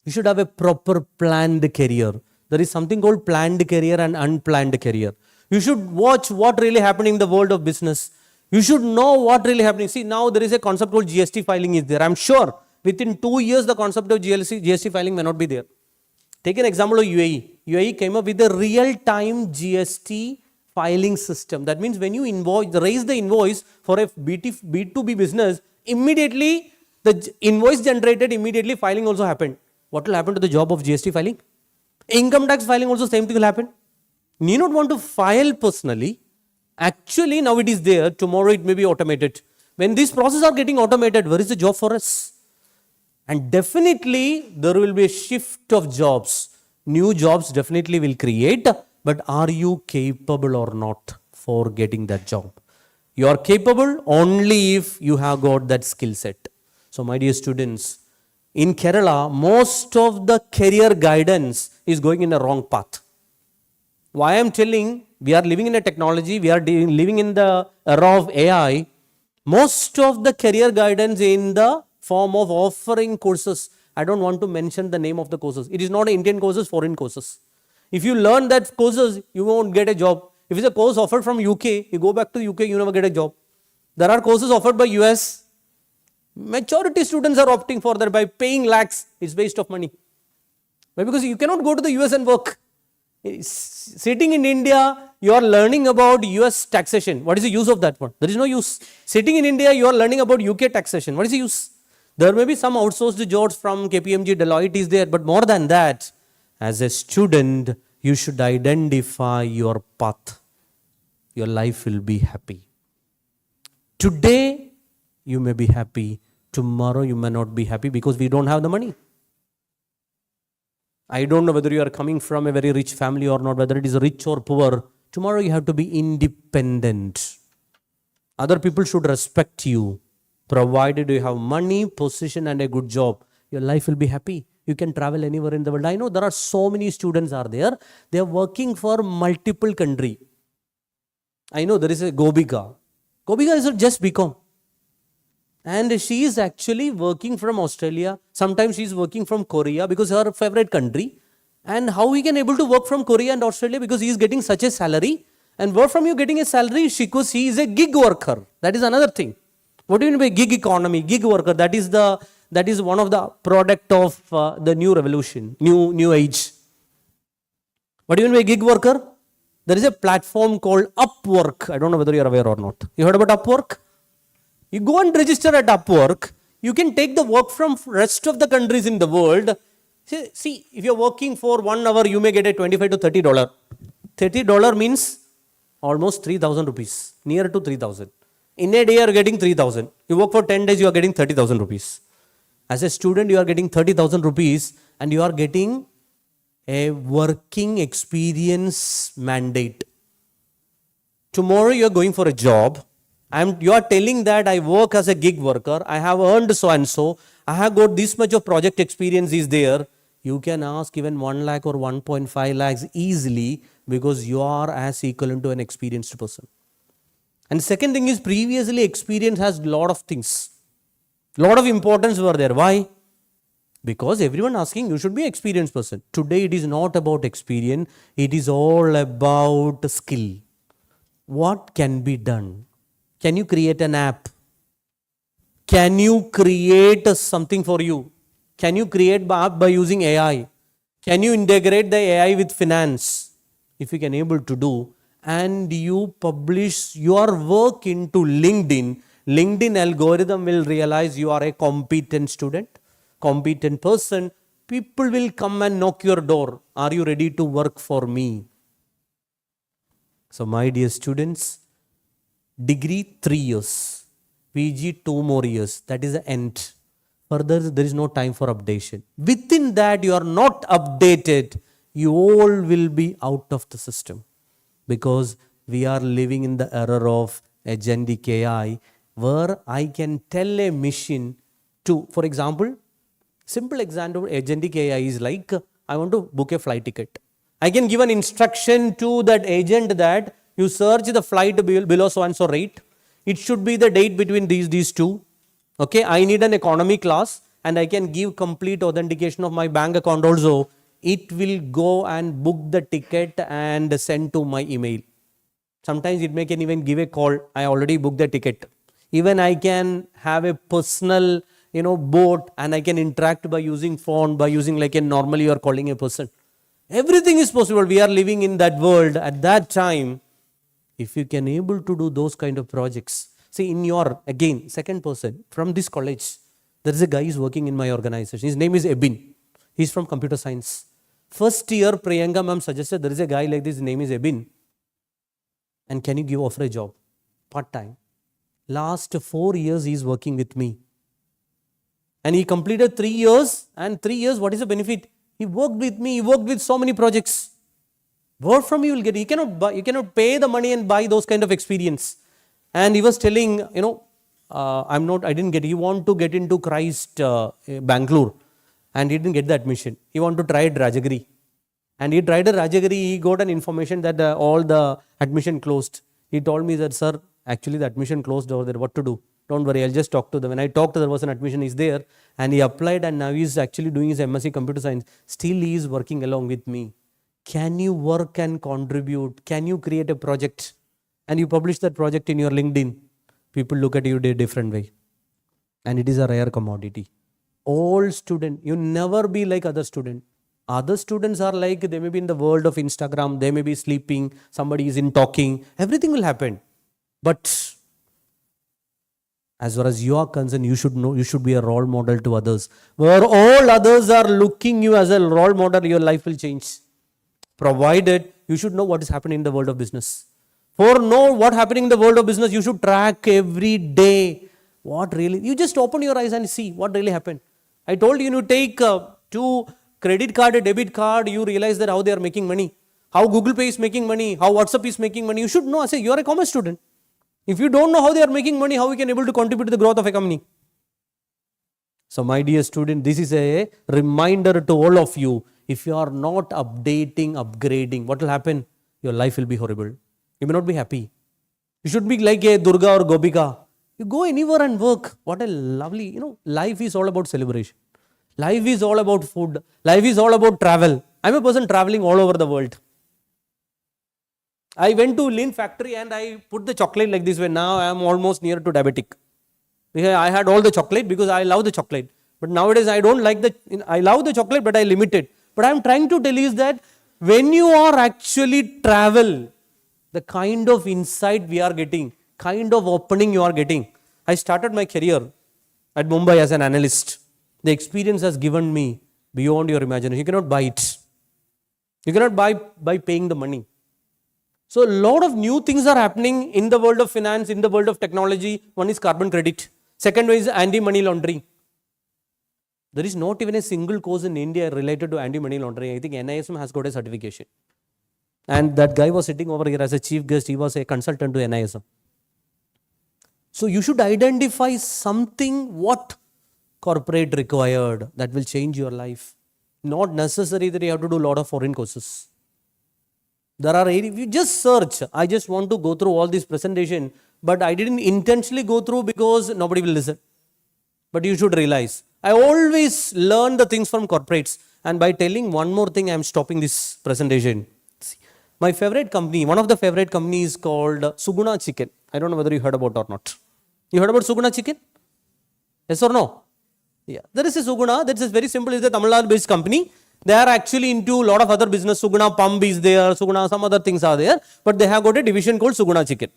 You should have a proper planned career. There is something called planned career and unplanned career. You should watch what really happening in the world of business. You should know what really happening. See, now there is a concept called GST filing is there. I'm sure within 2 years the concept of GST filing may not be there. Take an example of UAE. UAE came up with a real-time GST filing system. That means when you raise the invoice for a B2B business, immediately the invoice generated, immediately filing also happened. What will happen to the job of GST filing? Income tax filing also same thing will happen. You need not want to file personally. Actually, now it is there. Tomorrow it may be automated. When these processes are getting automated, where is the job for us? And definitely there will be a shift of jobs. New jobs definitely will create. But are you capable or not for getting that job? You are capable only if you have got that skill set. So my dear students, in Kerala, most of the career guidance is going in the wrong path. Why I am telling, we are living in a technology, we are living in the era of AI. Most of the career guidance in the form of offering courses. I don't want to mention the name of the courses. It is not Indian courses, foreign courses. If you learn that courses, you won't get a job. If it's a course offered from UK, you go back to UK, you never get a job. There are courses offered by US. Majority students are opting for that by paying lakhs. It's waste of money. Why? Because you cannot go to the US and work. Sitting in India, you are learning about US taxation. What is the use of that one? There is no use. Sitting in India, you are learning about UK taxation. What is the use? There may be some outsourced jobs from KPMG, Deloitte is there, but more than that, as a student, you should identify your path. Your life will be happy. Today, you may be happy. Tomorrow, you may not be happy because we don't have the money. I don't know whether you are coming from a very rich family or not, whether it is rich or poor. Tomorrow you have to be independent. Other people should respect you. Provided you have money, position and a good job, your life will be happy. You can travel anywhere in the world. I know there are so many students are there. They are working for multiple countries. I know there is a Gobika. Gobika is not just BCom. And she is actually working from Australia. Sometimes she is working from Korea because her favorite country. And how he can able to work from Korea and Australia? Because he is getting such a salary. And where from you getting a salary? Because he is a gig worker. That is another thing. What do you mean by gig economy? Gig worker. That is one of the product of the new revolution, new age. What do you mean by gig worker? There is a platform called Upwork. I don't know whether you are aware or not. You heard about Upwork? You go and register at Upwork. You can take the work from rest of the countries in the world. See, if you're working for 1 hour, you may get a $25 to $30. $30 means almost 3,000 rupees, near to 3,000. In a day, you are getting 3,000. You work for 10 days, you are getting 30,000 rupees. As a student, you are getting 30,000 rupees and you are getting a working experience mandate. Tomorrow, you are going for a job. You are telling that I work as a gig worker. I have earned so and so. I have got this much of project experience is there. You can ask even 1 lakh or 1.5 lakhs easily because you are as equivalent to an experienced person. And second thing is previously experience has lot of things. Lot of importance were there. Why? Because everyone asking you should be an experienced person. Today it is not about experience. It is all about skill. What can be done? Can you create an app? Can you create something for you? Can you create an app by using AI? Can you integrate the AI with finance? If you can able to do, and you publish your work into LinkedIn, LinkedIn algorithm will realize you are a competent student, competent person. People will come and knock your door. Are you ready to work for me? So my dear students, degree 3 years, PG 2 more years, that is the end. Further, there is no time for updation. Within that, you are not updated, you all will be out of the system. Because we are living in the era of agentic AI, where I can tell a machine to, for example, simple example of agentic AI is like, I want to book a flight ticket. I can give an instruction to that agent that you search the flight below so and so rate. It should be the date between these two. Okay, I need an economy class and I can give complete authentication of my bank account also. It will go and book the ticket and send to my email. Sometimes it may can even give a call. I already booked the ticket. Even I can have a personal, boat and I can interact by using phone, by using like a normally you are calling a person. Everything is possible. We are living in that world at that time. If you can able to do those kind of projects. See, in your, again, second person from this college, there is a guy who is working in my organization. His name is Ebin. He's from computer science. First year, Priyanka ma'am suggested there is a guy like this, his name is Ebin. And can you offer a job? Part-time. Last 4 years, he is working with me. And he completed 3 years. And 3 years, what is the benefit? He worked with me. He worked with so many projects. What from you will get? You cannot pay the money and buy those kind of experience. And he was telling, I didn't get, he want to get into Christ Bangalore. And he didn't get the admission. He want to try Rajagiri. And he tried a Rajagiri, he got an information that all the admission closed. He told me that, sir, actually the admission closed over there. What to do? Don't worry, I'll just talk to them. When I talked to there was an admission is there. And he applied and now he is actually doing his MSc Computer Science. Still he is working along with me. Can you work and contribute? Can you create a project? And you publish that project in your LinkedIn. People look at you in a different way. And it is a rare commodity. All student, you never be like other student. Other students are like, they may be in the world of Instagram, they may be sleeping, somebody is in talking, everything will happen. But as far as you are concerned, you should know, you should be a role model to others. Where all others are looking you as a role model, your life will change. Provided you should know what is happening in the world of business. For know what happening in the world of business, you should track every day. What really, you just open your eyes and see what really happened. I told you, take 2 credit card, a debit card, you realize that how they are making money. How Google Pay is making money, how WhatsApp is making money. You should know, I say, you are a commerce student. If you don't know how they are making money, how we can able to contribute to the growth of a company? So my dear student, this is a reminder to all of you. If you are not updating, upgrading, what will happen? Your life will be horrible. You may not be happy. You should be like a Durga or Gopika. You go anywhere and work. What a lovely, life is all about celebration. Life is all about food. Life is all about travel. I'm a person traveling all over the world. I went to Lean factory and I put the chocolate like this way. Now I am almost near to diabetic. Because I had all the chocolate because I love the chocolate. But nowadays I don't like I love the chocolate but I limit it. But I'm trying to tell you is that when you are actually travel, the kind of insight we are getting, kind of opening you are getting. I started my career at Mumbai as an analyst. The experience has given me beyond your imagination. You cannot buy it. You cannot buy by paying the money. So a lot of new things are happening in the world of finance, in the world of technology. One is carbon credit. Second one is anti-money laundering. There is not even a single course in India related to anti-money laundering. I think NISM has got a certification. And that guy was sitting over here as a chief guest. He was a consultant to NISM. So you should identify something what corporate required that will change your life. Not necessary that you have to do a lot of foreign courses. There are areas, you just search. I just want to go through all this presentation, but I didn't intentionally go through because nobody will listen. But you should realize, I always learn the things from corporates. And by telling one more thing, I am stopping this presentation. My favorite company, one of the favorite companies called Suguna Chicken. I don't know whether you heard about or not. You heard about Suguna Chicken? Yes or no? Yeah. There is a Suguna, that is very simple, it's a Tamil Nadu based company. They are actually into a lot of other business. Suguna Pump is there, Suguna, some other things are there. But they have got a division called Suguna Chicken.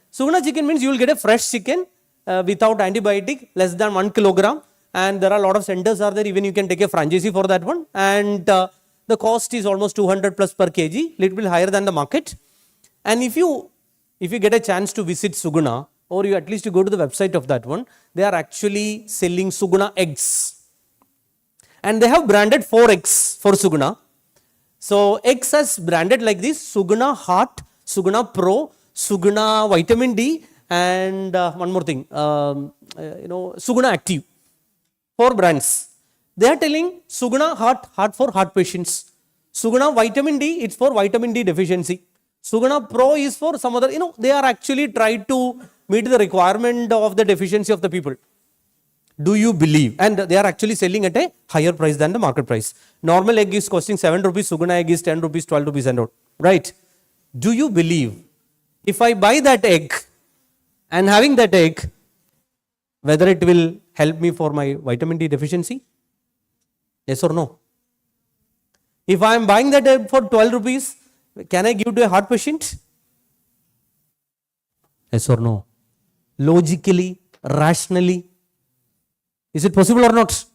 Suguna Chicken means you will get a fresh chicken without antibiotic, less than 1 kilogram. And there are a lot of centers are there, even you can take a franchisee for that one. And the cost is almost 200 plus per kg, little bit higher than the market. And if you get a chance to visit Suguna, or you at least you go to the website of that one, they are actually selling Suguna eggs. And they have branded 4 eggs for Suguna. So eggs has branded like this: Suguna Heart, Suguna Pro, Suguna Vitamin D, and one more thing, Suguna Active. 4 brands. They are telling Suguna Heart for heart patients. Suguna Vitamin D, it's for vitamin D deficiency. Suguna Pro is for some other, they are actually tried to meet the requirement of the deficiency of the people. Do you believe? And they are actually selling at a higher price than the market price. Normal egg is costing 7 rupees, Suguna egg is 10 rupees, 12 rupees and all. Right? Do you believe if I buy that egg and having that egg, whether it will help me for my vitamin D deficiency? Yes or no? If I am buying that egg for 12 rupees, can I give to a heart patient? Yes or no? Logically, rationally, is it possible or not?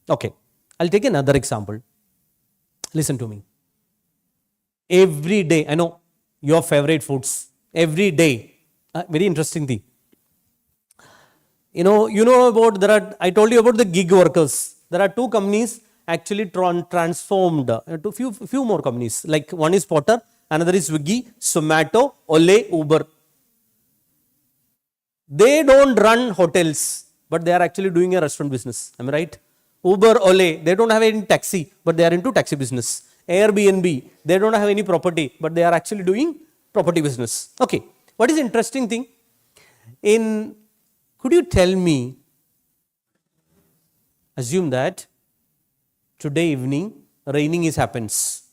Okay, I'll take another example. Listen to me. Every day, I know your favorite foods. Every day, very interesting thing. You know about, I told you about the gig workers. There are 2 companies actually transformed to few more companies. Like one is Potter, another is Swiggy, Zomato, Ole, Uber. They don't run hotels, but they are actually doing a restaurant business. Am I right? Uber, Ole, they don't have any taxi, but they are into taxi business. Airbnb, they don't have any property, but they are actually doing property business. Okay, what is interesting thing? Could you tell me, assume that today evening raining happens.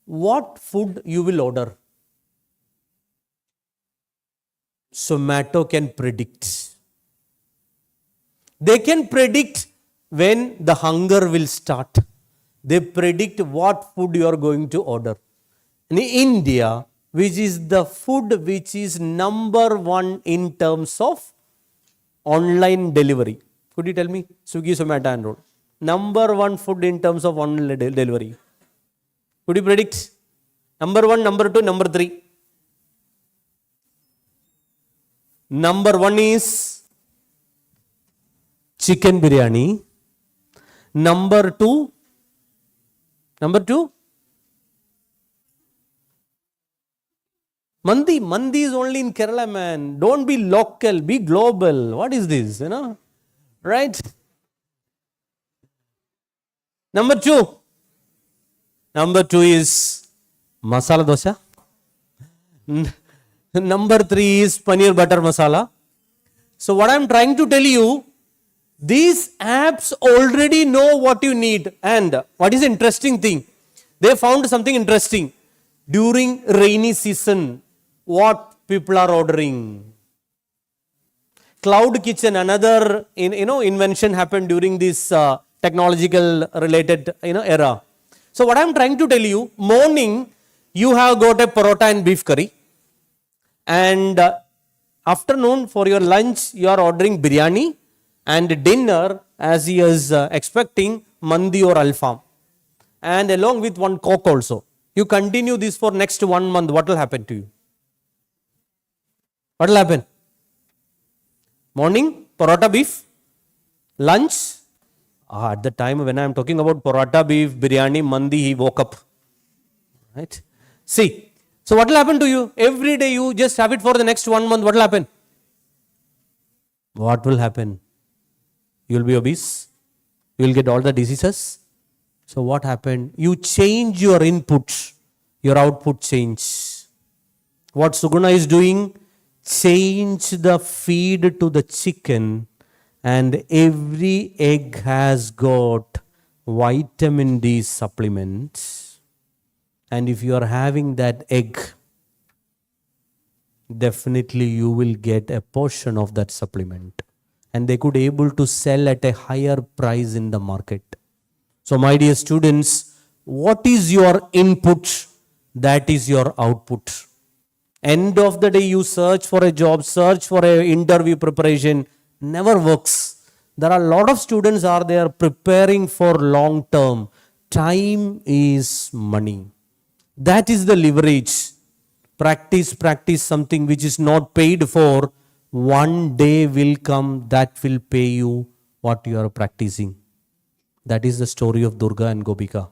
What food you will order? Zomato can predict. They can predict when the hunger will start. They predict what food you are going to order. In India, which is the food which is number 1 in terms of online delivery. Could you tell me? Swiggy, Zomato and all. Number 1 food in terms of online delivery. Could you predict? Number 1, number 2, number 3. Number 1 is chicken biryani. Number 2, Mandi. Mandi is only in Kerala, man. Don't be local, be global. What is this, Right? Number 2 is masala dosa. Number 3 is paneer butter masala. So what I'm trying to tell you, these apps already know what you need. And what is the interesting thing? They found something interesting. During rainy season, what people are ordering? Cloud kitchen, another invention happened during this technological related era. So what I'm trying to tell you, morning you have got a parota and beef curry, and afternoon for your lunch you are ordering biryani, and dinner as he is expecting mandi or alfam, and along with one coke also. You continue this for next 1 month, what will happen to you? What will happen? Morning, parota beef. Lunch, at the time when I am talking about parota beef, biryani, mandi, he woke up. Right? See, so what will happen to you? Every day you just have it for the next 1 month, what will happen? What will happen? You will be obese. You will get all the diseases. So what happened? You change your input, your output change. What Suguna is doing, change the feed to the chicken, and every egg has got vitamin D supplements. And if you are having that egg, definitely you will get a portion of that supplement. And they could able to sell at a higher price in the market. So my dear students, what is your input? That is your output. End of the day, you search for a job, search for an interview preparation, never works. There are a lot of students are there preparing for long term. Time is money. That is the leverage. Practice something which is not paid for. One day will come that will pay you what you are practicing. That is the story of Durga and Gopika.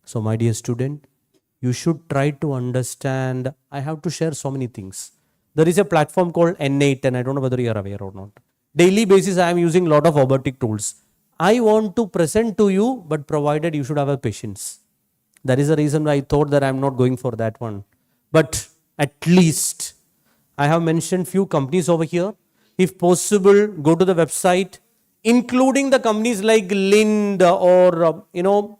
So my dear student, you should try to understand. I have to share so many things. There is a platform called N8, and I don't know whether you are aware or not. Daily basis, I am using a lot of robotic tools. I want to present to you, but provided you should have a patience. That is the reason why I thought that I am not going for that one. But at least I have mentioned few companies over here. If possible, go to the website, including the companies like Lind or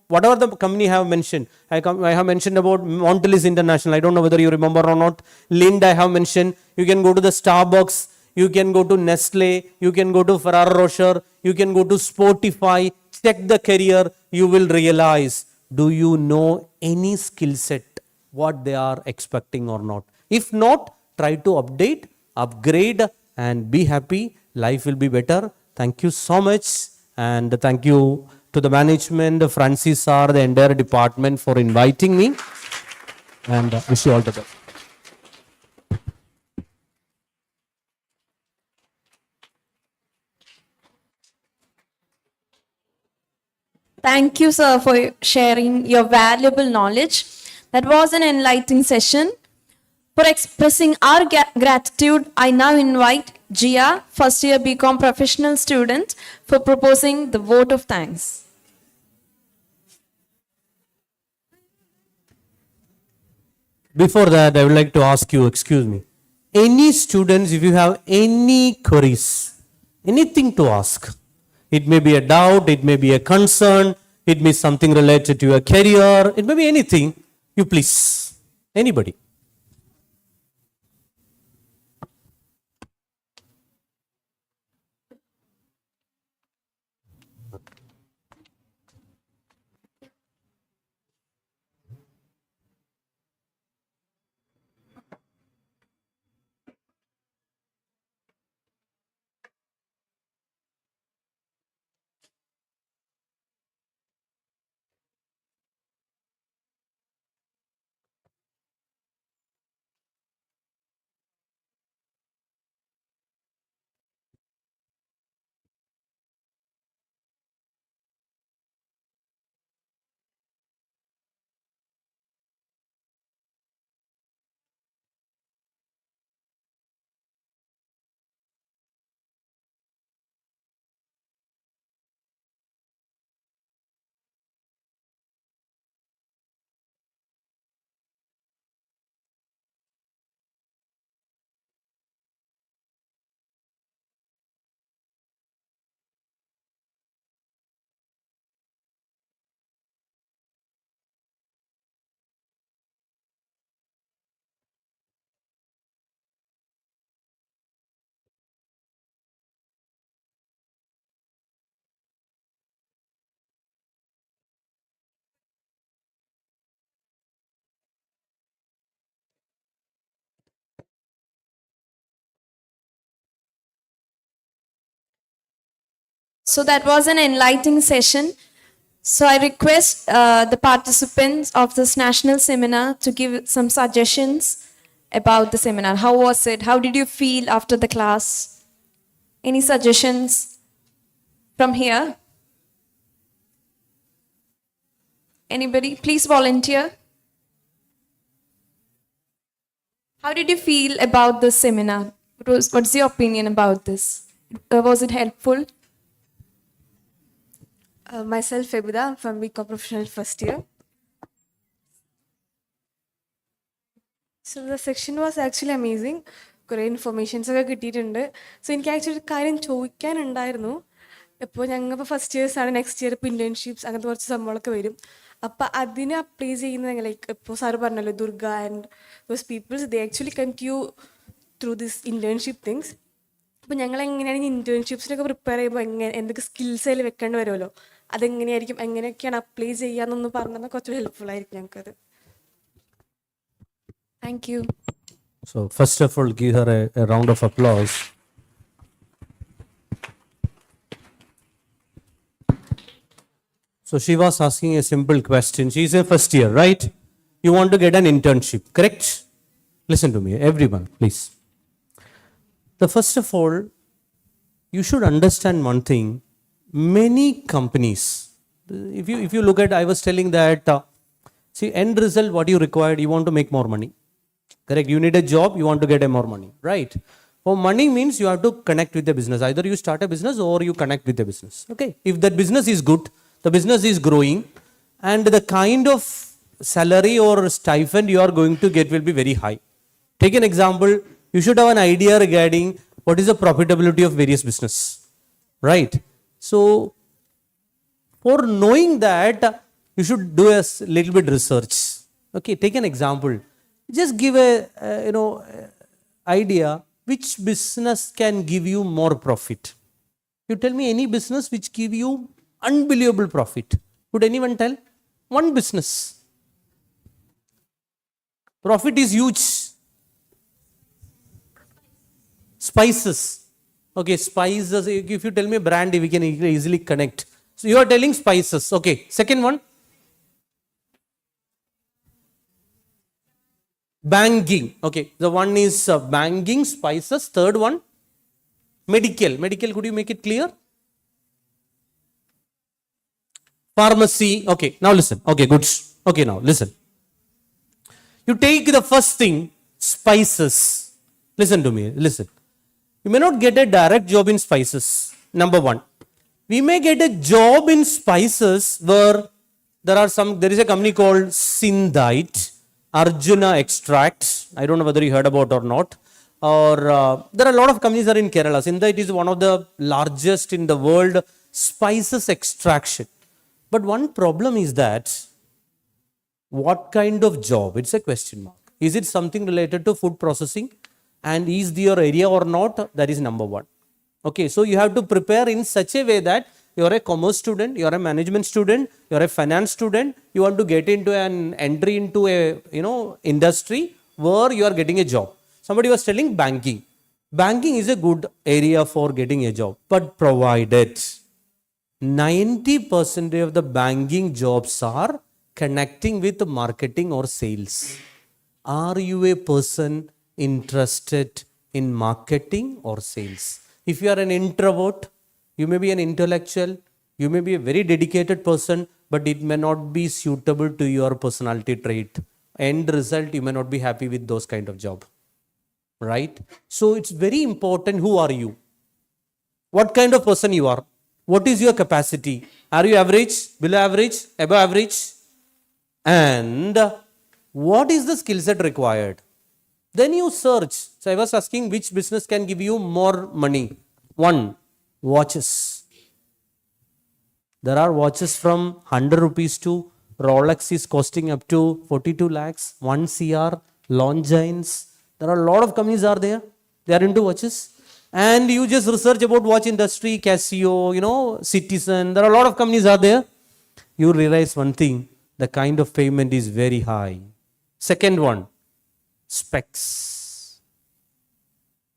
whatever the company I have mentioned. I have mentioned about Montelis International. I don't know whether you remember or not. Lind I have mentioned. You can go to the Starbucks. You can go to Nestle. You can go to Ferrero Rocher. You can go to Spotify. Check the career. You will realize, do you know any skill set, what they are expecting or not? If not, try to update, upgrade, and be happy. Life will be better. Thank you so much, and thank you to the management, Francis sir, the entire department for inviting me, and wish you all the best. Thank you, sir, for sharing your valuable knowledge. That was an enlightening session. For expressing our gratitude, I now invite Jia, first year BCom professional student, for proposing the vote of thanks. Before that, I would like to ask you, excuse me, any students, if you have any queries, anything to ask, it may be a doubt, it may be a concern, it may be something related to your career, it may be anything, you please, anybody. So that was an enlightening session. So I request the participants of this national seminar to give some suggestions about the seminar. How was it? How did you feel after the class? Any suggestions from here? Anybody? Please volunteer. How did you feel about the seminar? What's your opinion about this? Was it helpful? Myself, Febida, from BCom Professional first year. So the section was actually amazing. കുറേ informations ഒക്കെ കിട്ടിയിട്ടുണ്ട്. So എനിക്ക് actually ഒരു കാര്യം ചോദിക്കാനുണ്ടായിരുന്നു. ഇപ്പോൾ ഞങ്ങൾ first ഇയേഴ്സാണ്, next year ഇപ്പോൾ internships അങ്ങനത്തെ കുറച്ച് സംഭവങ്ങളൊക്കെ വരും. അപ്പോൾ അതിന് അപ്ലൈ ചെയ്യുന്നത് ലൈക്ക് ഇപ്പോൾ സാറ് പറഞ്ഞല്ലോ Durga and those peoples they actually come to you through this internship things. അപ്പോൾ ഞങ്ങൾ എങ്ങനെയാണ് ഈ ഇൻറ്റേൺഷിപ്സിനൊക്കെ പ്രിപ്പയർ ചെയ്യുമ്പോൾ എന്തൊക്കെ സ്കിൽസ് അതിൽ വെക്കേണ്ടി വരുമല്ലോ, അതെങ്ങനെയായിരിക്കും, എങ്ങനെയൊക്കെയാണ് അപ്ലൈ ചെയ്യാന്നൊന്ന് പറഞ്ഞാൽ കുറച്ചുകൂടി ഹെൽപ്ഫുൾ ആയിരിക്കും ഞങ്ങൾക്കത്. Thank you. So first of all, give her a round of applause. So she was asking a simple question. She is a first year, right? You want to get an internship, correct? Listen to me, everyone, please. The first of all, you should understand one thing. Many companies, if you look at, I was telling that, see, end result, what you required, you want to make more money. Correct? You need a job, you want to get more money, right? For money means you have to connect with the business. Either you start a business or you connect with the business. Okay? If that business is good, the business is growing, and the kind of salary or stipend you are going to get will be very high. Take an example, you should have an idea regarding what is the profitability of various business, right? So, for knowing that, you should do a little bit research. Okay, take an example. Just give a idea which business can give you more profit. You tell me any business which give you unbelievable profit. Could anyone tell? One business. Profit is huge. Spices. Okay, spices. If you tell me a brand, we can easily connect. So you are telling spices. Okay, second one. Banking. Okay, the one is banking, spices. Third one, medical. Medical, could you make it clear? Pharmacy. Okay, now listen. Okay, good. Okay, now listen. You take the first thing, spices. Listen to me. Listen. You may not get a direct job in spices. Number one. We may get a job in spices where there is a company called Synthite, Arjuna Extract. I don't know whether you heard about or not. Or there are a lot of companies that are in Kerala. Synthite is one of the largest in the world spices extraction. But one problem is that what kind of job? It's a question mark. Is it something related to food processing? And is your area or not? That is number one. Okay, so you have to prepare in such a way that you are a commerce student, you are a management student, you are a finance student, you want to get into an entry into a industry where you are getting a job. Somebody was telling banking. Banking is a good area for getting a job, but provided 90% of the banking jobs are connecting with marketing or sales. Are you a person interested in marketing or sales? If you are an introvert, you may be an intellectual, you may be a very dedicated person, but it may not be suitable to your personality trait. End result, you may not be happy with those kind of job. Right? So it's very important, who are you? What kind of person you are? What is your capacity? Are you average, below average, above average? And what is the skill set required? Then you search. So I was asking which business can give you more money. One, watches. There are watches from 100 rupees to Rolex is costing up to 42 lakhs, 1 CR, Longines. There are a lot of companies are there. They are into watches. And you just research about watch industry, Casio, Citizen. There are a lot of companies are there. You realize one thing, the kind of payment is very high. Second one, specs.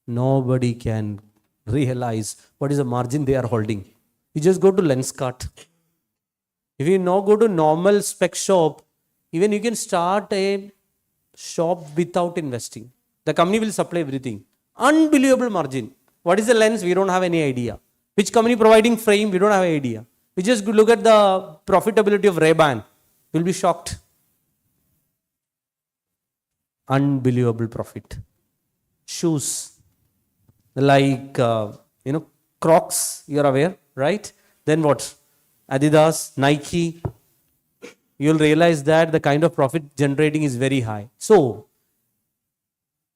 Nobody can realize what is the margin they are holding. You just go to Lenskart. If you now go to normal spec shop, even you can start a shop without investing. The company will supply everything. Unbelievable margin. What is the lens? We don't have any idea. Which company providing frame? We don't have any idea. We just look at the profitability of Ray-Ban. You'll be shocked. Unbelievable profit. Shoes like Crocs, you're aware, right? Then what? Adidas, Nike. You'll realize that the kind of profit generating is very high. So,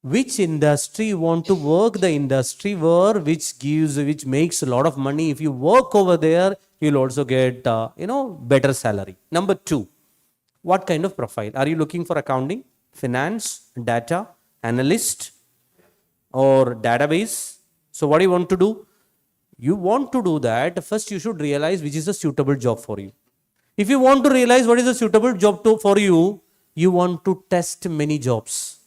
which industry you want to work? The industry which makes a lot of money. If you work over there, you'll also get better salary. Number 2, what kind of profile? Are you looking for accounting, finance, data, analyst, or database? So what do you want to do? You want to do that, first you should realize which is a suitable job for you. If you want to realize what is a suitable job for you, you want to test many jobs.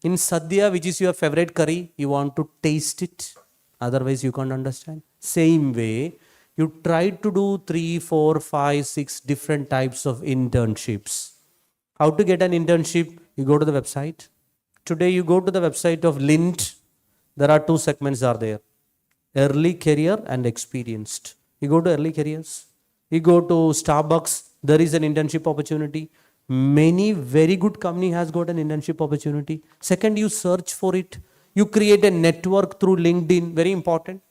In Sadhya, which is your favorite curry, you want to taste it. Otherwise, you can't understand. Same way, you try to do 3, 4, 5, 6 different types of internships. How to get an internship? You go to the website. Today, you go to the website of Lint. There are 2 segments are there. Early career and experienced. You go to early careers. You go to Starbucks. There is an internship opportunity. Many very good company has got an internship opportunity. Second, you search for it. You create a network through LinkedIn. Very important.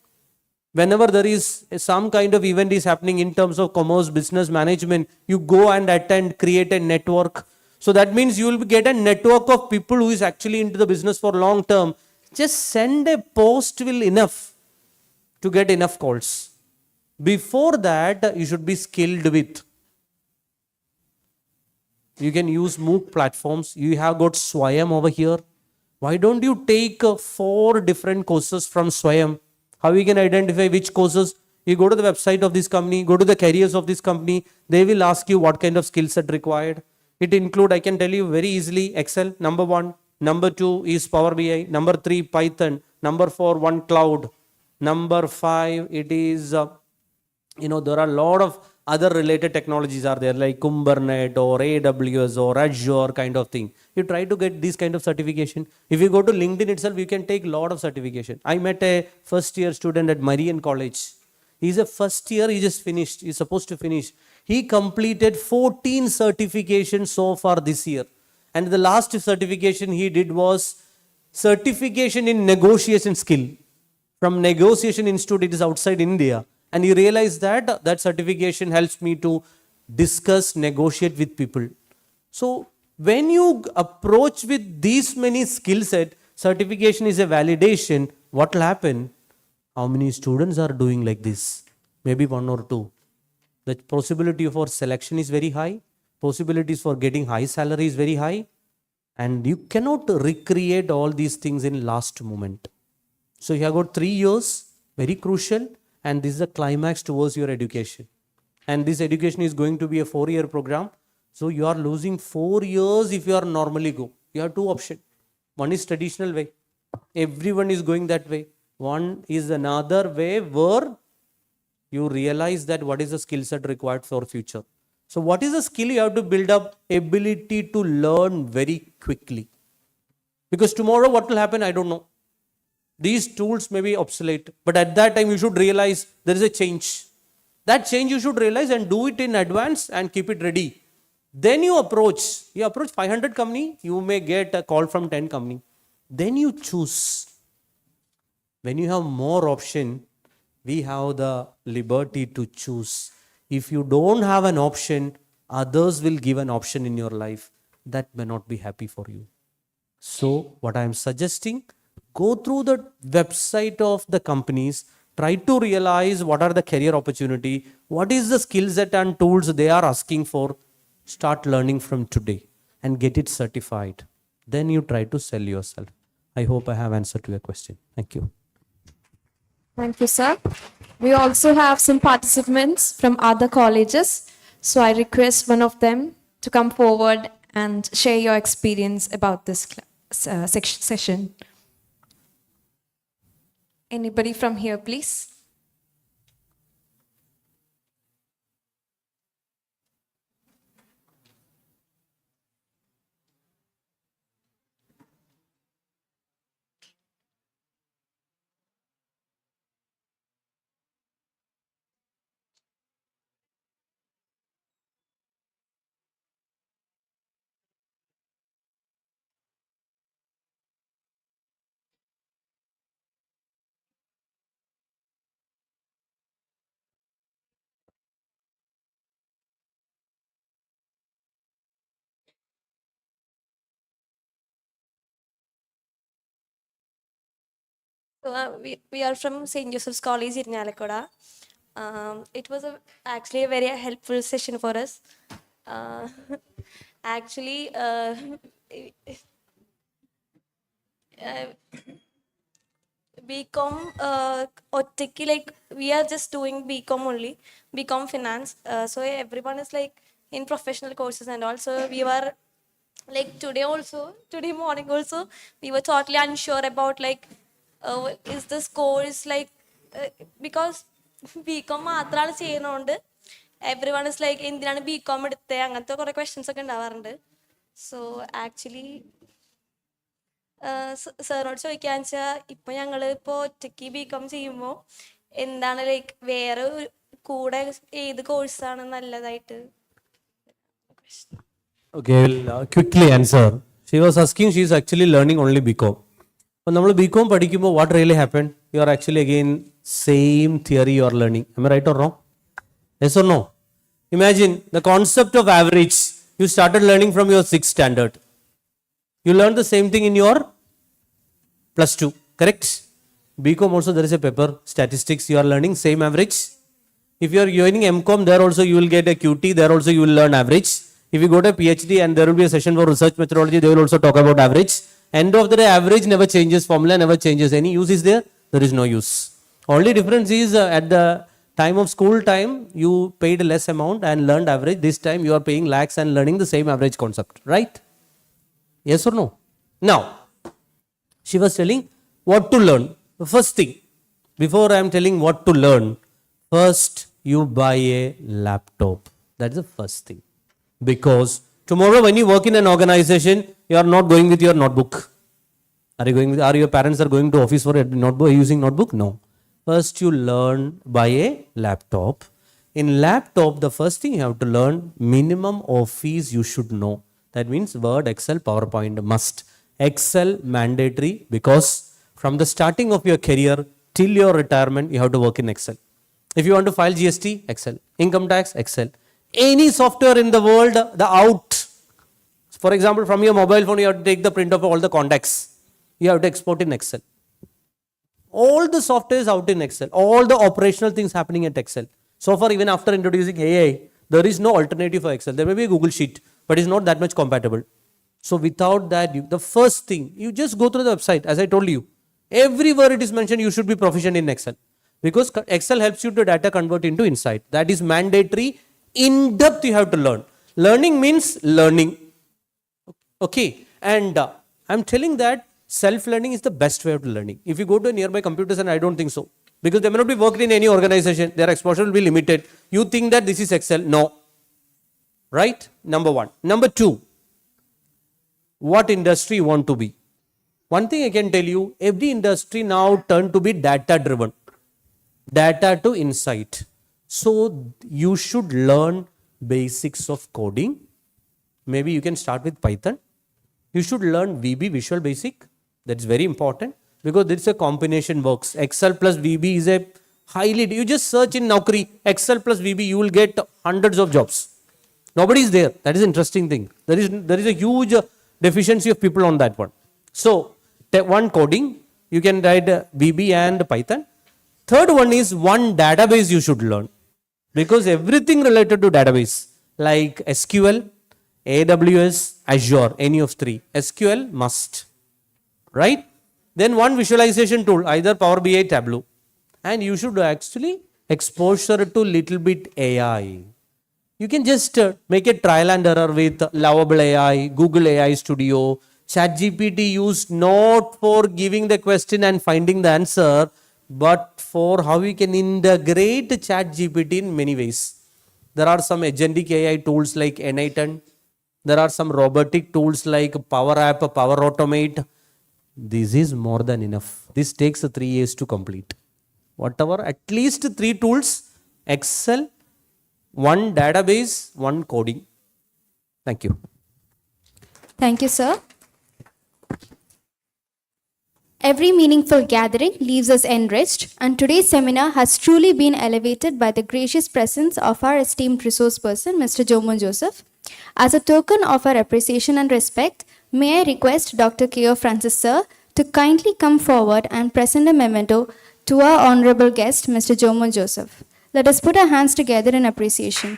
Whenever there is some kind of event is happening in terms of commerce, business management, you go and attend, create a network. So that means you will get a network of people who is actually into the business for long term. Just send a post will enough to get enough calls. Before that, you should be skilled with. You can use MOOC platforms. You have got Swayam over here. Why don't you take 4 different courses from Swayam? How you can identify which courses? You go to the website of this company, go to the careers of this company. They will ask you what kind of skill set required. It include, I can tell you very easily, Excel, number 1. Number 2 is Power BI. Number 3, Python. Number 4, one cloud. Number 5, it is, there are a lot of other related technologies are there like Kubernetes or AWS or Azure kind of thing. You try to get this kind of certification. If you go to LinkedIn itself, you can take a lot of certification. I met a first year student at Marian College. He's a first year, he just finished. He's supposed to finish. He completed 14 certifications so far this year. And the last certification he did was certification in negotiation skill. From Negotiation Institute, it is outside India. And he realized that that certification helps me to discuss, negotiate with people. So when you approach with these many skill set, certification is a validation. What will happen? How many students are doing like this? Maybe 1 or 2. The possibility for selection is very high. Possibilities for getting high salary is very high. And you cannot recreate all these things in last moment. So you have got 3 years, very crucial. And this is the climax towards your education. And this education is going to be a 4-year program. So you are losing 4 years if you are normally go. You have 2 options. One is traditional way. Everyone is going that way. One is another way where you realize that what is the skill set required for future. So what is the skill you have to build up? Ability to learn very quickly. Because tomorrow what will happen, I don't know. These tools may be obsolete, but at that time you should realize there is a change. That change you should realize and do it in advance and keep it ready. Then you approach 500 company, you may get a call from 10 company. Then you choose. When you have more option, we have the liberty to choose. If you don't have an option, others will give an option in your life. That may not be happy for you. So what I am suggesting, go through the website of the companies, try to realize what are the career opportunity, what is the skill set and tools they are asking for. Start learning from today and get it certified. Then you try to sell yourself. I hope I have answered to your question. Thank you. Thank you, sir. We also have some participants from other colleges. So I request one of them to come forward and share your experience about this session. Anybody from here, please? We are from St. Joseph's College, IRINJALAKUDA. It was actually a very helpful session for us. Uh, actually, BCom ഒറ്റയ്ക്ക് like we are just doing BCom only, BCom finance. So everyone is like in professional courses and also we were like today morning also we were totally unsure about like is this course like because BCom മാത്രമാണ് ചെയ്യുന്നതുകൊണ്ട് everyone is like എന്തിനാണ് BCom എടുത്തത് അങ്ങനത്തെ കുറേ questions ഒക്കെ ഉണ്ടാവാറുണ്ട്. So actually സാറിനോട് ചോദിക്കാന്ന് വെച്ചാൽ ഇപ്പൊ ഞങ്ങള് ഇപ്പൊ ഒറ്റയ്ക്ക് BCom ചെയ്യുമ്പോൾ എന്താണ് ലൈക്ക് വേറെ കൂടെ ഏത് കോഴ്സാണ് നല്ലതായിട്ട്? Okay, I will quickly answer. She was asking, she is actually learning only BCom. When നമ്മൾ BCom പഠിക്കുമ്പോൾ what really happened? You are actually again same theory you are learning. Am I right or wrong? Yes or no? Imagine the concept of average. You started learning from your 6th standard. You learned the same thing in your +2, correct? BCom also there is a paper, statistics, you are learning same average. If you are joining MCom, there also you will get a QT, there also you will learn average. If you go to PhD and there will be a session for research methodology, they will also talk about average. End of the day, average never changes, formula never changes. Any use is there? There is no use. Only difference is at the time of school time, you paid less amount and learned average. This time you are paying lakhs and learning the same average concept, right? Yes or no? Now, she was telling what to learn. The first thing, before I am telling what to learn, first you buy a laptop. That's the first thing. Because tomorrow when you work in an organization, you are not going with your notebook. Are your parents are going to office for a notebook, using notebook? No. First you learn by a laptop. In laptop, the first thing you have to learn, minimum Office you should know. That means Word, Excel, PowerPoint must. Excel mandatory because from the starting of your career till your retirement, you have to work in Excel. If you want to file GST, Excel. Income tax, Excel. Any software in the world, the out. For example, from your mobile phone, you have to take the print of all the contacts. You have to export in Excel. All the software is out in Excel. All the operational things happening at Excel. So far, even after introducing AI, there is no alternative for Excel. There may be a Google Sheet, but it's not that much compatible. So without that, the first thing, you just go through the website, as I told you. Everywhere it is mentioned, you should be proficient in Excel. Because Excel helps you to data convert into insight. That is mandatory. In depth, you have to learn. Learning means learning. Okay. And I'm telling that self-learning is the best way of learning. If you go to a nearby computer center, I don't think so. Because they may not be worked in any organization. Their exposure will be limited. You think that this is Excel. No. Right? Number one. Number two. What industry you want to be? One thing I can tell you, every industry now turned to be data driven. Data to insight. So you should learn basics of coding. Maybe you can start with Python. You should learn VB, Visual Basic. That's very important because it's a combination works. Excel plus VB is a highly, you just search in Naukri, Excel plus VB, you will get hundreds of jobs. Nobody is there. That is an interesting thing. There is a huge deficiency of people on that one. So, one coding, you can write VB and Python. Third one is one database you should learn because everything related to database like SQL, AWS, Azure, any of three. SQL must, right? Then one visualization tool, either Power BI, Tableau. And you should actually exposure to little bit AI. You can just make a trial and error with Lovable AI, Google AI Studio, ChatGPT used not for giving the question and finding the answer, but for how we can integrate ChatGPT in many ways. There are some agentic AI tools like N8. There are some robotic tools like Power App, Power Automate. This is more than enough. This takes 3 years to complete. Whatever, at least 3 tools, Excel, one database, one coding. Thank you. Thank you, sir. Every meaningful gathering leaves us enriched, and today's seminar has truly been elevated by the gracious presence of our esteemed resource person, Mr. Jomon Joseph. As a token of our appreciation and respect, may I request Dr. K.O. Francis, sir, to kindly come forward and present a memento to our honorable guest, Mr. Jomo Joseph. Let us put our hands together in appreciation.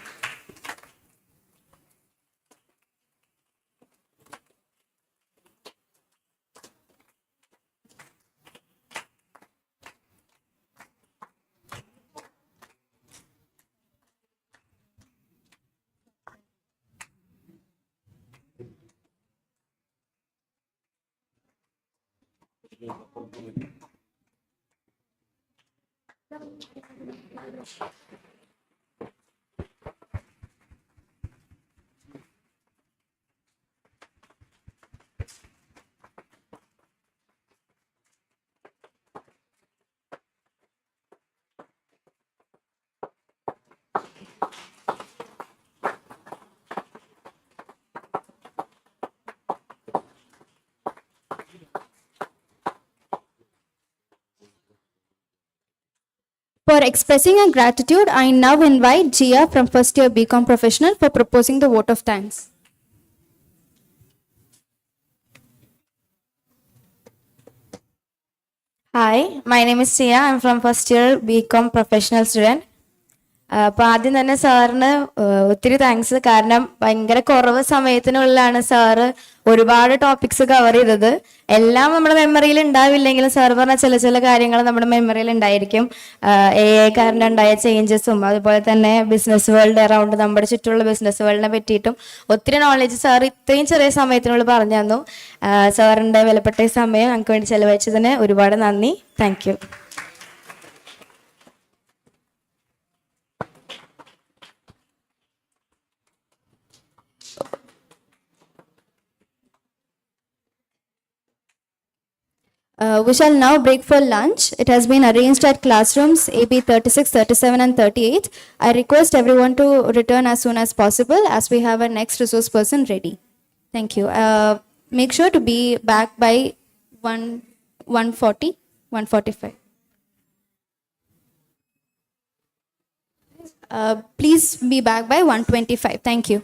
For expressing our gratitude, I now invite Jia from first year BCom Professional for proposing the vote of thanks. Hi, my name is Sia. I'm from first year BCom professional student. അപ്പോൾ ആദ്യം തന്നെ സാറിന് ഒത്തിരി thanks. കാരണം ഭയങ്കര കുറവ് സമയത്തിനുള്ളിലാണ് sir ഒരുപാട് topics cover ചെയ്തത്. എല്ലാം നമ്മുടെ മെമ്മറിയിൽ ഉണ്ടാവില്ലെങ്കിലും സാർ പറഞ്ഞ ചില ചില കാര്യങ്ങൾ നമ്മുടെ മെമ്മറിയിൽ ഉണ്ടായിരിക്കും. AI കാരൻ്റെ ഉണ്ടായ ചേഞ്ചസും അതുപോലെ തന്നെ ബിസിനസ് വേൾഡ് അറൗണ്ട് നമ്മുടെ ചുറ്റുമുള്ള ബിസിനസ് വേൾഡിനെ പറ്റിയിട്ടും ഒത്തിരി നോളജ് സാർ ഇത്രയും ചെറിയ സമയത്തിനുള്ളിൽ പറഞ്ഞു തന്നു. സാറിൻ്റെ വിലപ്പെട്ട ഈ സമയം ഞങ്ങൾക്ക് വേണ്ടി ചെലവഴിച്ചതിന് ഒരുപാട് നന്ദി. Thank you. We shall now break for lunch. It has been arranged at classrooms AB 36, 37 and 38. I request everyone to return as soon as possible as we have our next resource person ready. Thank you. Make sure to be back by 1:40, 1:45. Please be back by 1:25. Thank you.